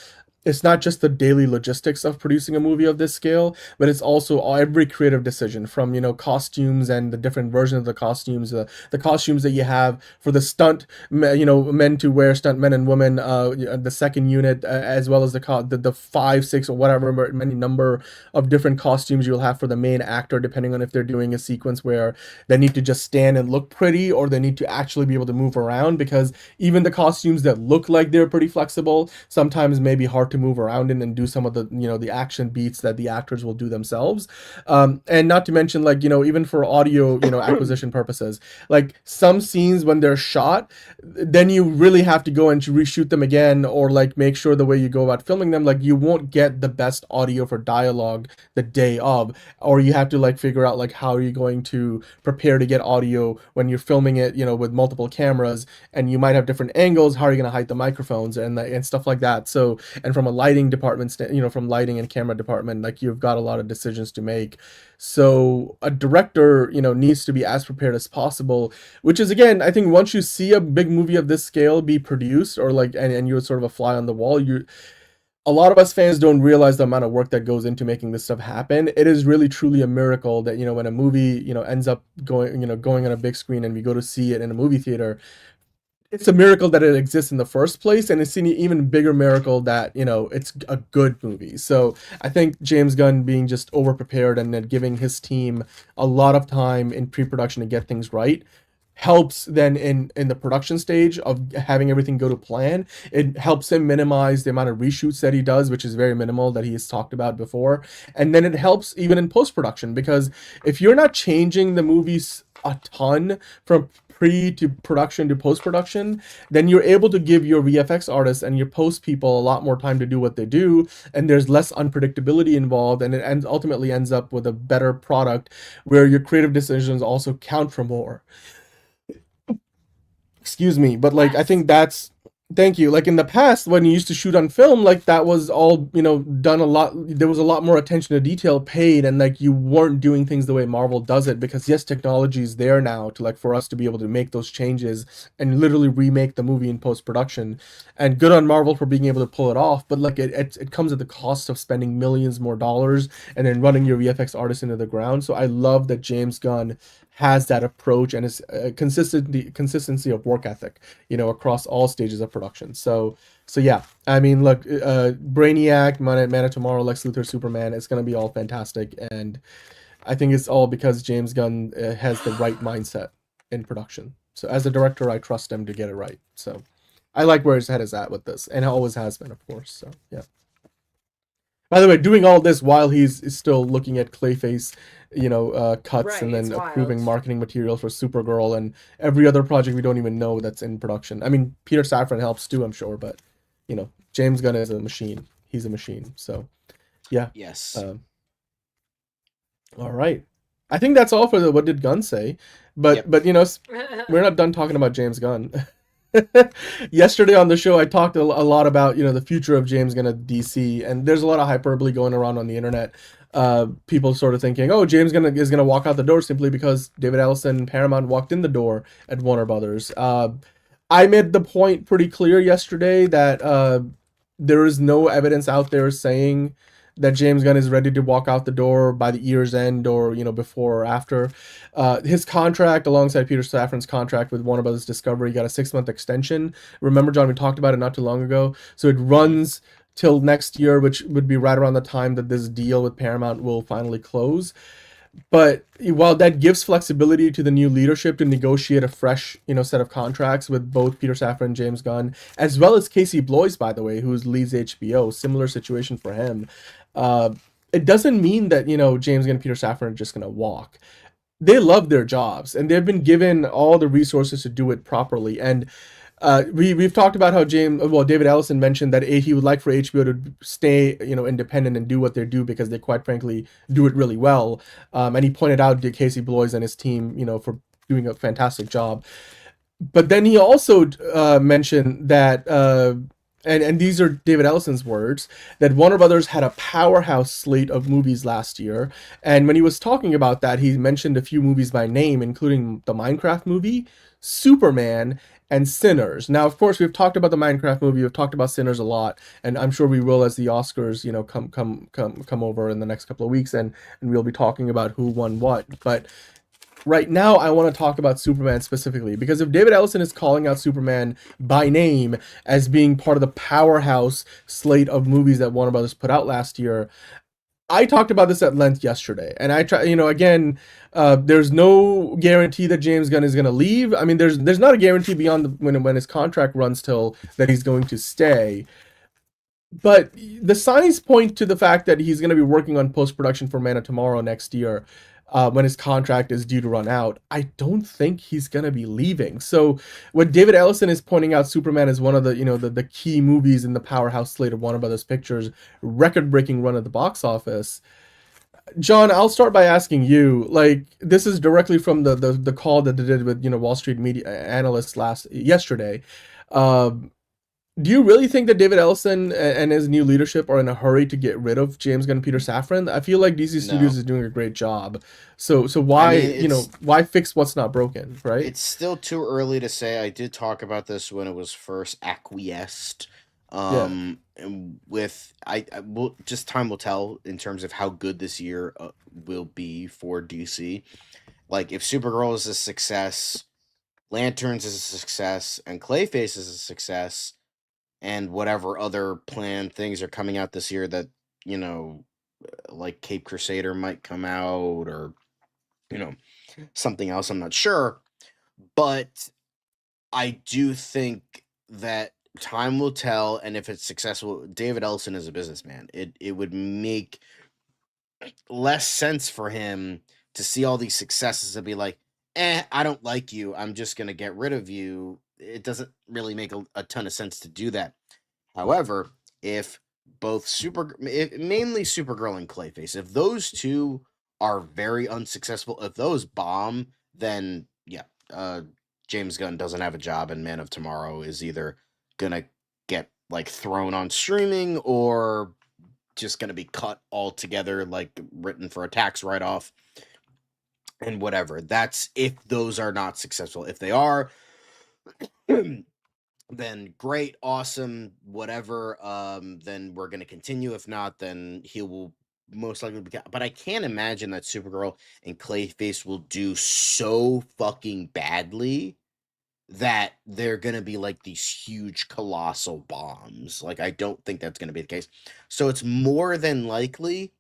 It's not just the daily logistics of producing a movie of this scale, but it's also every creative decision, from costumes and the different versions of the costumes, the costumes that you have for the stunt men to wear, stunt men and women, the second unit, as well as the 5, 6, or whatever many number of different costumes you'll have for the main actor, depending on if they're doing a sequence where they need to just stand and look pretty, or they need to actually be able to move around, because even the costumes that look like they're pretty flexible sometimes may be hard to move around in and do some of the the action beats that the actors will do themselves, and not to mention, like, even for audio acquisition purposes, like some scenes when they're shot, then you really have to go and reshoot them again, or like make sure the way you go about filming them, like you won't get the best audio for dialogue the day of, or you have to like figure out like how are you going to prepare to get audio when you're filming it with multiple cameras, and you might have different angles. How are you going to hide the microphones and stuff like that? So, and from a lighting department, from lighting and camera department, like you've got a lot of decisions to make. So a director, needs to be as prepared as possible, which is, again, I think once you see a big movie of this scale be produced, or like, and you're sort of a fly on the wall, a lot of us fans don't realize the amount of work that goes into making this stuff happen. It is really truly a miracle that, when a movie, ends up going on a big screen and we go to see it in a movie theater, it's a miracle that it exists in the first place, and it's an even bigger miracle that it's a good movie. So I think James Gunn being just over prepared and then giving his team a lot of time in pre-production to get things right helps then in the production stage of having everything go to plan. It helps him minimize the amount of reshoots that he does, which is very minimal, that he has talked about before. And then it helps even in post-production, because if you're not changing the movies a ton from pre to production to post-production, then you're able to give your VFX artists and your post people a lot more time to do what they do, and there's less unpredictability involved, and it ultimately ends up with a better product where your creative decisions also count for more. Excuse me, but like, I think that's, thank you. Like in the past, when you used to shoot on film, like that was all, done a lot. There was a lot more attention to detail paid, and like you weren't doing things the way Marvel does it, because yes, technology is there now to like for us to be able to make those changes and literally remake the movie in post-production. And good on Marvel for being able to pull it off, but like it comes at the cost of spending millions more dollars and then running your VFX artists into the ground. So I love that James Gunn has that approach and is consistency of work ethic, across all stages of production. So yeah, I mean, look, Brainiac, Man of Tomorrow, Lex Luthor, Superman, it's going to be all fantastic. And I think it's all because James Gunn has the right mindset in production. So as a director, I trust him to get it right. So I like where his head is at with this, and it always has been, of course. So yeah. By the way, doing all this while he's still looking at Clayface, cuts, right, and then approving marketing material for Supergirl and every other project we don't even know that's in production. I mean, Peter Safran helps too, I'm sure, but James Gunn is a machine. He's a machine. So yeah. Yes. All right. I think that's all for the What Did Gunn Say? But we're not done talking about James Gunn. Yesterday on the show, I talked a lot about the future of James Gunn at DC, and there's a lot of hyperbole going around on the internet. People sort of thinking, "Oh, James Gunn is gonna walk out the door simply because David Ellison and Paramount walked in the door at Warner Brothers." I made the point pretty clear yesterday that there is no evidence out there saying that James Gunn is ready to walk out the door by the year's end or before or after. His contract, alongside Peter Safran's contract with Warner Brothers Discovery, got a 6-month extension. Remember, John, we talked about it not too long ago. So it runs till next year, which would be right around the time that this deal with Paramount will finally close. But while that gives flexibility to the new leadership to negotiate a fresh, set of contracts with both Peter Safran and James Gunn, as well as Casey Bloys, by the way, who leads HBO, similar situation for him. It doesn't mean that James Gunn and Peter Safran are just gonna walk. They love their jobs, and they've been given all the resources to do it properly. And we've talked about how David Ellison mentioned that he would like for HBO to stay, independent and do what they do because they quite frankly do it really well. And he pointed out Casey Bloys and his team, for doing a fantastic job. But then he also mentioned that, and these are David Ellison's words, that Warner Brothers had a powerhouse slate of movies last year. And when he was talking about that, he mentioned a few movies by name, including the Minecraft movie, Superman, and Sinners. Now, of course, we've talked about the Minecraft movie, we've talked about Sinners a lot, and I'm sure we will as the Oscars, come over in the next couple of weeks, and we'll be talking about who won what. But right now, I want to talk about Superman specifically, because if David Ellison is calling out Superman by name as being part of the powerhouse slate of movies that Warner Brothers put out last year, I talked about this at length yesterday, and I try, again, there's no guarantee that James Gunn is going to leave. I mean, there's not a guarantee beyond when his contract runs till that he's going to stay. But the signs point to the fact that he's going to be working on post-production for Man of Tomorrow next year, when his contract is due to run out. I don't think he's going to be leaving. So what David Ellison is pointing out, Superman is one of the, the key movies in the powerhouse slate of Warner Brothers Pictures, record-breaking run at the box office. John, I'll start by asking you, this is directly from the call that they did with, Wall Street media analysts yesterday. Do you really think that David Ellison and his new leadership are in a hurry to get rid of James Gunn and Peter Safran? I feel like DC Studios is doing a great job. So why, why fix what's not broken, right? It's still too early to say. I did talk about this when it was first acquiesced. And just time will tell in terms of how good this year will be for DC. Like, if Supergirl is a success, Lanterns is a success, and Clayface is a success, and whatever other planned things are coming out this year that, like Cape Crusader might come out, or, something else, I'm not sure. But I do think that time will tell, and if it's successful, David Ellison is a businessman. It would make less sense for him to see all these successes and be like, I don't like you, I'm just going to get rid of you. It doesn't really make a ton of sense to do that. However, if mainly Supergirl and Clayface, if those two are very unsuccessful, if those bomb, then yeah, James Gunn doesn't have a job, and Man of Tomorrow is either gonna get thrown on streaming or just gonna be cut altogether, written for a tax write-off and whatever. That's if those are not successful. If they are, then great, awesome, whatever. Then we're gonna continue. If not, then he will most likely be. But I can't imagine that Supergirl and Clayface will do so fucking badly that they're gonna be these huge colossal bombs. I don't think that's gonna be the case. So it's more than likely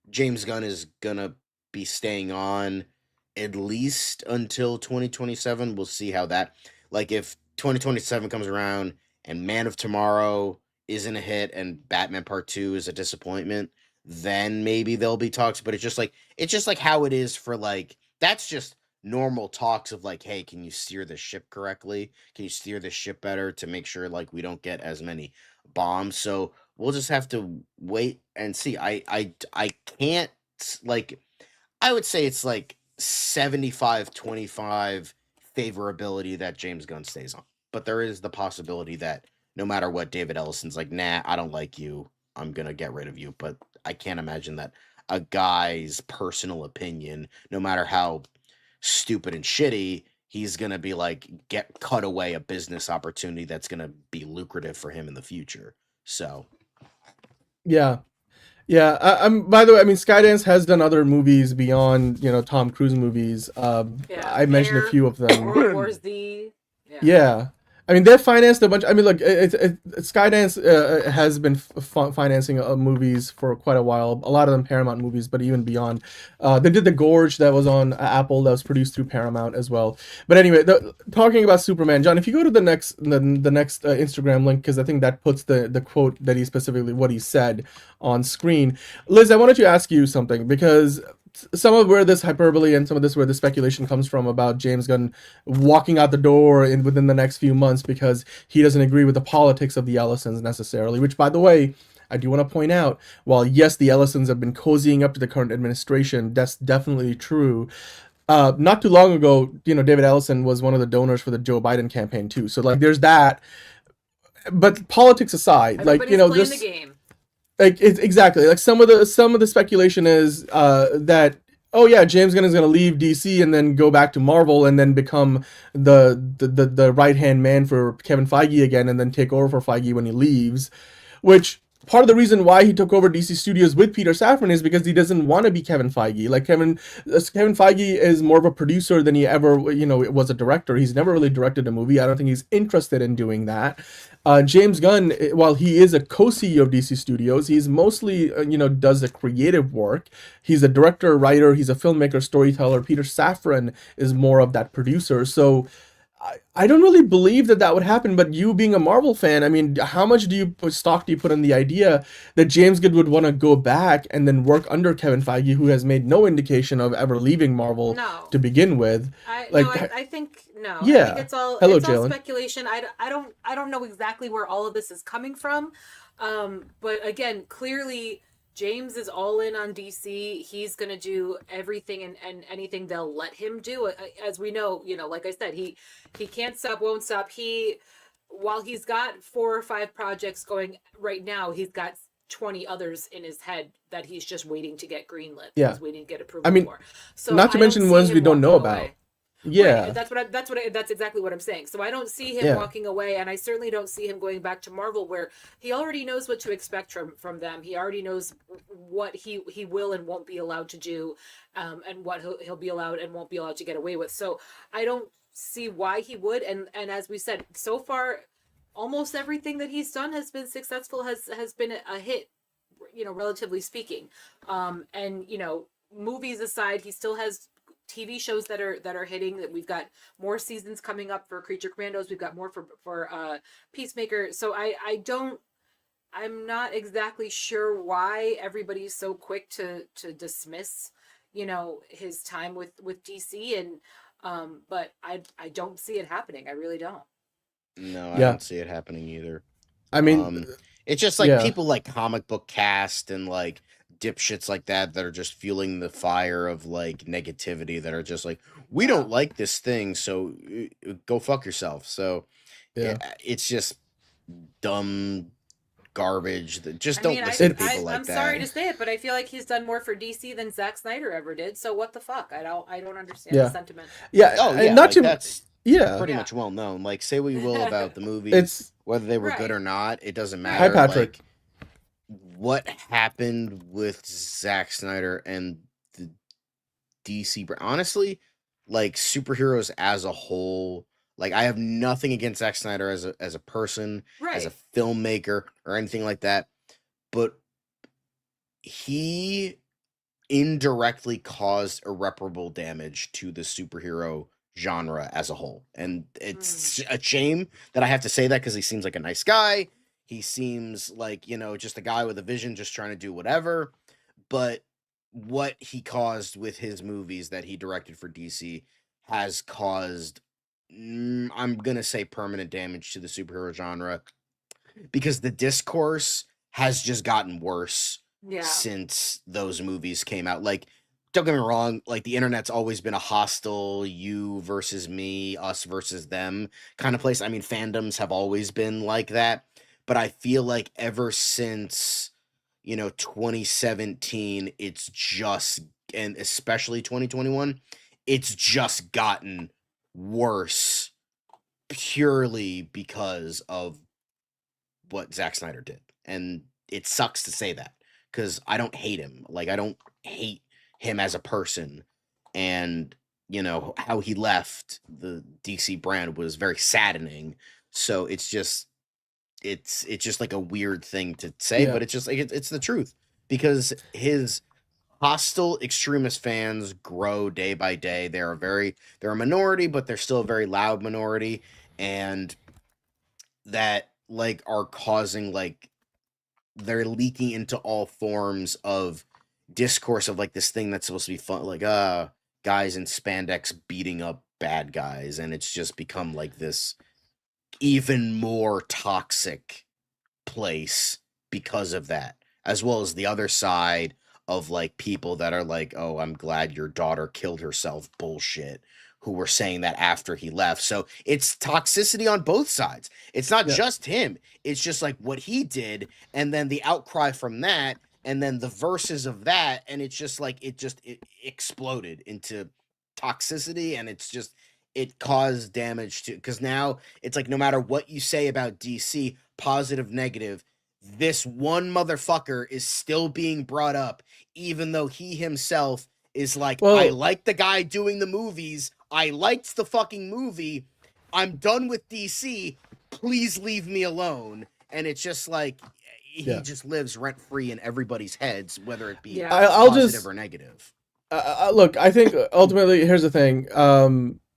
James Gunn is gonna be staying on at least until 2027. We'll see how that, if 2027 comes around and Man of Tomorrow isn't a hit and Batman Part 2 is a disappointment, then maybe there'll be talks. But it's just how it is for that's just normal talks of hey, can you steer the ship correctly? Can you steer the ship better to make sure we don't get as many bombs? So we'll just have to wait and see. I can't, I would say it's 75-25 favorability that James Gunn stays on. but there is the possibility that no matter what, David Ellison's like, nah, I don't like you. I'm gonna get rid of you. But I can't imagine that a guy's personal opinion, no matter how stupid and shitty, he's gonna be like cut away a business opportunity that's gonna be lucrative for him in the future. So Yeah. Yeah, I'm. By the way, I mean Skydance has done other movies beyond Tom Cruise movies. I mentioned a few of them. World War Z. Yeah. I mean, they've financed a bunch. I mean, look, Skydance has been financing movies for quite a while. A lot of them Paramount movies, but even beyond. They did The Gorge that was on Apple that was produced through Paramount as well. But anyway, talking about Superman, John, if you go to the next Instagram link, because I think that puts the quote that he specifically, what he said on screen. Liz, I wanted to ask you something, because some of where this hyperbole and some of this where the speculation comes from about James Gunn walking out the door within the next few months because he doesn't agree with the politics of the Ellisons necessarily, which, by the way, I do want to point out, while yes, the Ellisons have been cozying up to the current administration, that's definitely true. Not too long ago, David Ellison was one of the donors for the Joe Biden campaign too. So like, there's that. But politics aside, Everybody's playing the game. Like it's exactly like some of the speculation is that James Gunn is going to leave DC and then go back to Marvel and then become the right hand man for Kevin Feige again and then take over for Feige when he leaves, which part of the reason why he took over DC Studios with Peter Safran is because he doesn't want to be Kevin Feige. Like Kevin Feige is more of a producer than he ever was a director. He's never really directed a movie. I don't think he's interested in doing that. James Gunn, while he is a co-CEO of DC Studios, he's mostly, does the creative work. He's a director, writer, he's a filmmaker, storyteller. Peter Safran is more of that producer. So I don't really believe that would happen, but you being a Marvel fan, I mean, how much stock do you put in the idea that James Gunn would want to go back and then work under Kevin Feige, who has made no indication of ever leaving Marvel to begin with? I think no. Yeah. I think it's all speculation. I don't know exactly where all of this is coming from. But again, clearly James is all in on DC. He's going to do everything and anything they'll let him do. As we know, like I said, he can't stop, won't stop. While he's got 4 or 5 projects going right now, he's got 20 others in his head that he's just waiting to get greenlit. Yeah. He's waiting to get approval for. So not to mention ones we don't know about. Yeah, right. That's exactly what I'm saying. So I don't see him walking away, and I certainly don't see him going back to Marvel, where he already knows what to expect from them. He already knows what he will and won't be allowed to do, and what he'll be allowed and won't be allowed to get away with. So I don't see why he would. And as we said, so far, almost everything that he's done has been successful. Has been a hit, relatively speaking. And movies aside, he still has TV shows that are hitting. That we've got more seasons coming up for Creature Commandos. We've got more for Peacemaker. So I'm not exactly sure why everybody's so quick to dismiss his time with DC, and but I don't see it happening. I really don't. No, I don't see it happening either. I mean, it's just like people like Comic Book Cast and like dipshits like that are just fueling the fire of like negativity, that are just like, we don't like this thing, so go fuck yourself. So it's just dumb garbage that just don't listen to people like that. I'm sorry to say it, but I feel like he's done more for DC than Zack Snyder ever did. So what the fuck? I don't understand the sentiment. Yeah. Oh yeah. Not to that's pretty much well known. Like, say what you will about the movies, whether they were good or not, it doesn't matter. Hi, Patrick. Like, what happened with Zack Snyder and the DC, honestly, like superheroes as a whole, like I have nothing against Zack Snyder as a person, as a filmmaker or anything like that, but he indirectly caused irreparable damage to the superhero genre as a whole. And it's a shame that I have to say that, because he seems like a nice guy. He seems like, just a guy with a vision, just trying to do whatever. But what he caused with his movies that he directed for DC has caused, I'm going to say, permanent damage to the superhero genre, because the discourse has just gotten worse since those movies came out. Like, don't get me wrong, like the internet's always been a hostile you versus me, us versus them kind of place. I mean, fandoms have always been like that, but I feel like ever since, 2017, it's just, and especially 2021, it's just gotten worse purely because of what Zack Snyder did. And it sucks to say that because I don't hate him. Like, I don't hate him as a person, and how he left the DC brand was very saddening. So it's just like a weird thing to say, but it's just like it's the truth, because his hostile extremist fans grow day by day. They're a minority, but they're still a very loud minority, and that like are causing like they're leaking into all forms of discourse of like this thing that's supposed to be fun, like guys in spandex beating up bad guys, and it's just become like this even more toxic place because of that, as well as the other side of like people that are like, oh, I'm glad your daughter killed herself bullshit, who were saying that after he left. So it's toxicity on both sides. It's not just him. It's just like what he did, and then the outcry from that, and then the verses of that, and it's just like it exploded into toxicity, and it caused damage to, because now it's like no matter what you say about DC, positive, negative, this one motherfucker is still being brought up, even though he himself is like, I like the guy doing the movies. I liked the fucking movie. I'm done with DC. Please leave me alone. And it's just like, he just lives rent free in everybody's heads, whether it be positive or negative. Look, I think ultimately, here's the thing.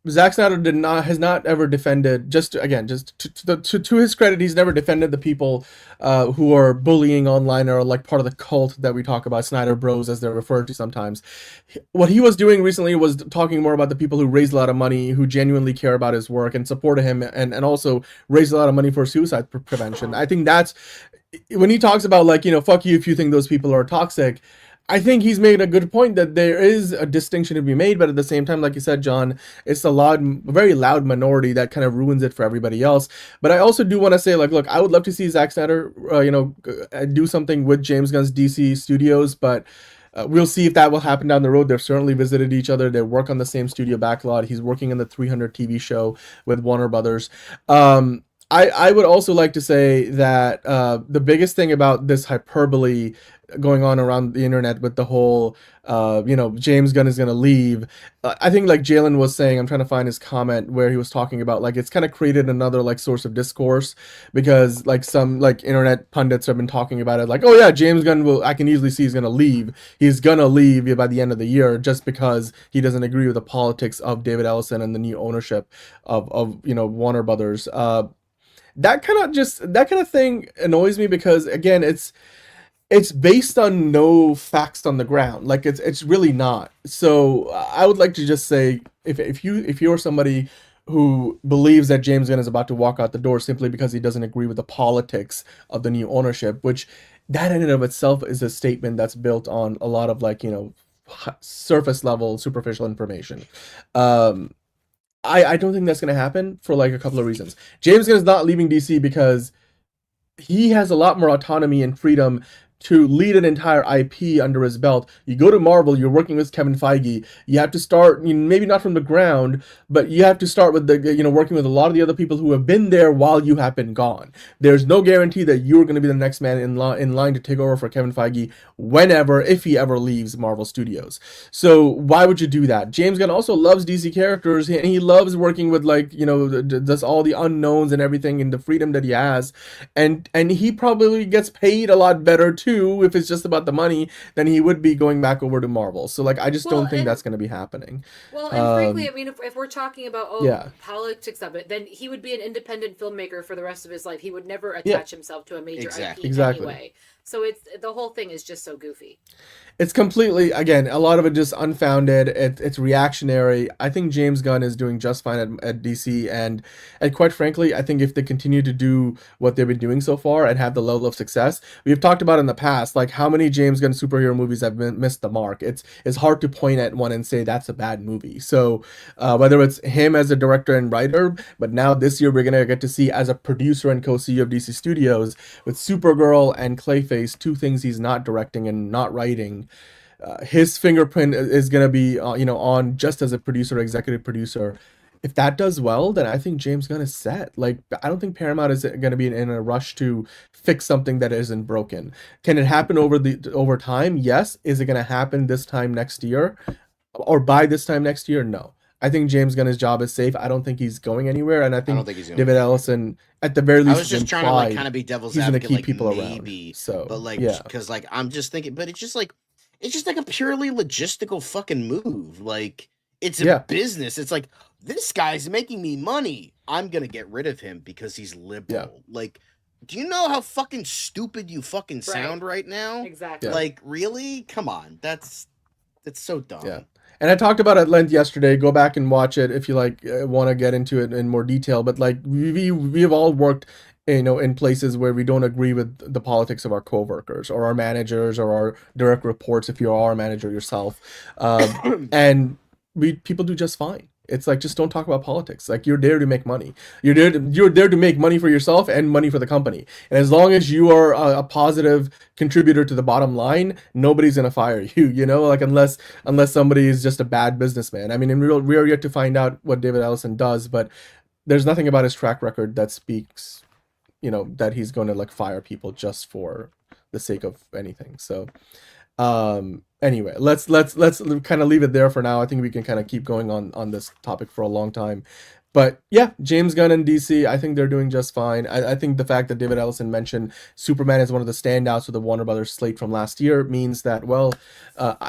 Zack Snyder has not ever defended, to his credit, he's never defended the people who are bullying online or like part of the cult that we talk about, Snyder Bros as they're referred to sometimes. What he was doing recently was talking more about the people who raised a lot of money, who genuinely care about his work and supported him, and also raised a lot of money for suicide prevention. I think that's, when he talks about like, fuck you if you think those people are toxic, I think he's made a good point that there is a distinction to be made, but at the same time, like you said, John, it's a very loud minority that kind of ruins it for everybody else. But I also do want to say, like, look, I would love to see Zack Snyder, do something with James Gunn's DC Studios, but we'll see if that will happen down the road. They've certainly visited each other. They work on the same studio backlot. He's working on the 300 TV show with Warner Brothers. I would also like to say that the biggest thing about this hyperbole going on around the internet with the whole, James Gunn is going to leave. I think like Jalen was saying, I'm trying to find his comment where he was talking about like it's kind of created another like source of discourse, because like some like internet pundits have been talking about it like, oh yeah, James Gunn I can easily see he's going to leave. He's going to leave by the end of the year just because he doesn't agree with the politics of David Ellison and the new ownership of Warner Brothers. That kind of thing annoys me because again, it's based on no facts on the ground. Like it's really not. So I would like to just say, if you're somebody who believes that James Gunn is about to walk out the door simply because he doesn't agree with the politics of the new ownership, which that in and of itself is a statement that's built on a lot of like, surface level, superficial information. I don't think that's going to happen for like a couple of reasons. James Gunn is not leaving DC because he has a lot more autonomy and freedom to lead an entire IP under his belt. You go to Marvel, you're working with Kevin Feige. You have to start, maybe not from the ground, but you have to start with working with a lot of the other people who have been there while you have been gone. There's no guarantee that you're going to be the next man in line to take over for Kevin Feige whenever, if he ever leaves Marvel Studios. So why would you do that? James Gunn also loves DC characters, and he loves working with does all the unknowns and everything and the freedom that he has, and he probably gets paid a lot better too if it's just about the money than he would be going back over to Marvel. So I just don't think that's going to be happening. Well, and frankly, I mean, if we're talking about politics of it, then he would be an independent filmmaker for the rest of his life. He would never attach himself to a major IP anyway. So it's the whole thing is just so goofy. It's completely, again, a lot of it just unfounded. It's reactionary. I think James Gunn is doing just fine at DC, and quite frankly, I think if they continue to do what they've been doing so far and have the level of success we've talked about in the past, like how many James Gunn superhero movies have missed the mark. It's hard to point at one and say that's a bad movie. So whether it's him as a director and writer, but now this year we're gonna get to see as a producer and co-CEO of DC Studios with Supergirl and Clayface, two things he's not directing and not writing. His fingerprint is going to be, on just as a producer, executive producer. If that does well, then I think James Gunn is set. Like, I don't think Paramount is going to be in a rush to fix something that isn't broken. Can it happen over time? Yes. Is it going to happen this time next year, or by this time next year? No. I think James Gunn's job is safe. I don't think he's going anywhere, and I don't think he's David Ellison, at the very least, I was just trying to like kind of be devil's advocate, keep like people maybe, around. So, but like, yeah, because like I'm just thinking, but it's just like a purely logistical fucking move. Like it's a business. It's like this guy's making me money. I'm gonna get rid of him because he's liberal. Like, do you know how fucking stupid you fucking sound right now? Exactly. Like, really? Come on, that's so dumb. Yeah. And I talked about it at length yesterday. Go back and watch it if you want to get into it in more detail. But like we have all worked, in places where we don't agree with the politics of our coworkers or our managers or our direct reports if you are a manager yourself, and people do just fine. It's like, just don't talk about politics. Like, you're there to make money. You're there to make money for yourself and money for the company. And as long as you are a positive contributor to the bottom line, nobody's gonna fire you. Like unless somebody is just a bad businessman. I mean, we are yet to find out what David Ellison does, but there's nothing about his track record that speaks, that he's going to like fire people just for the sake of anything. So, anyway, let's kind of leave it there for now. I think we can kind of keep going on this topic for a long time. But yeah, James Gunn and DC, I think they're doing just fine. I think the fact that David Ellison mentioned Superman is one of the standouts of the Warner Brothers slate from last year means that, well,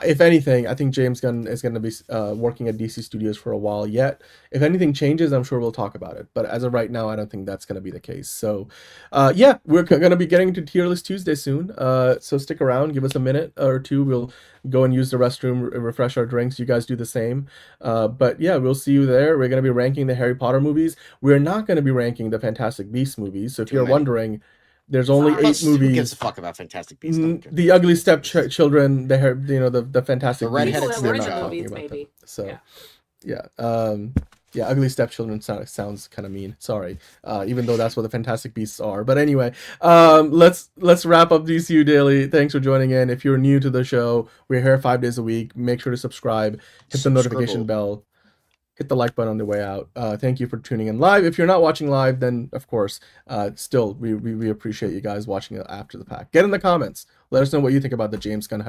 if anything, I think James Gunn is going to be working at DC Studios for a while yet. If anything changes, I'm sure we'll talk about it. But as of right now, I don't think that's going to be the case. So, yeah, we're going to be getting to Tier List Tuesday soon. So stick around, give us a minute or two. We'll go and use the restroom, refresh our drinks. You guys do the same. But yeah, we'll see you there. We're going to be ranking the Harry Potter movies. We're not going to be ranking the Fantastic Beasts movies. So if you're wondering, there's only 8 movies. Who gives a fuck about Fantastic Beasts? The Ugly Stepchildren, the Fantastic the redheaded Beasts. We're not talking about maybe. So, yeah, Ugly Stepchildren sounds kind of mean. Sorry, even though that's what the Fantastic Beasts are. But anyway, let's wrap up DCU Daily. Thanks for joining in. If you're new to the show, we're here 5 days a week. Make sure to subscribe, hit the notification bell, hit the like button on the way out. Thank you for tuning in live. If you're not watching live, then of course, still we appreciate you guys watching it after the fact. Get in the comments. Let us know what you think about the James Gunn,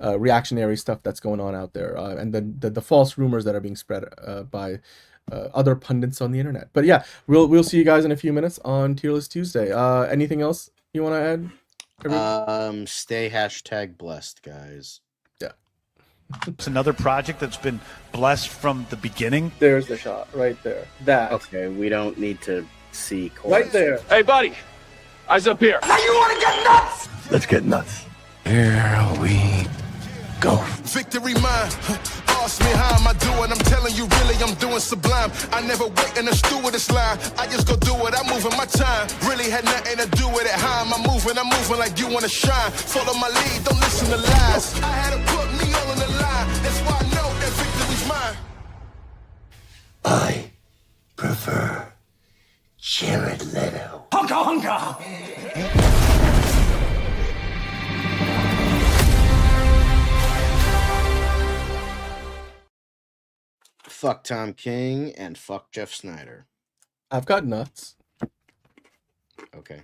reactionary stuff that's going on out there, and the false rumors that are being spread by other pundits on the internet. But yeah, we'll see you guys in a few minutes on Tier List Tuesday. Anything else you want to add? Stay #blessed, guys. Yeah. It's another project that's been blessed from the beginning. There's the shot right there. That. Okay, we don't need to see. Right there. Hey, buddy. Eyes up here. Now you want to get nuts? Let's get nuts. Here we go. Victory mine. Ask me how am I doing? I'm telling you, really, I'm doing sublime. I never wait in a stewardess line. I just go do it. I'm moving my time. Really had nothing to do with it. How am I moving? I'm moving like you want to shine. Follow my lead. Don't listen to lies. I had to put me all on the line. That's why I know that victory's mine. I prefer Jared Leto. Hunka hunka! Fuck Tom King and fuck Jeff Snyder. I've got nuts. Okay.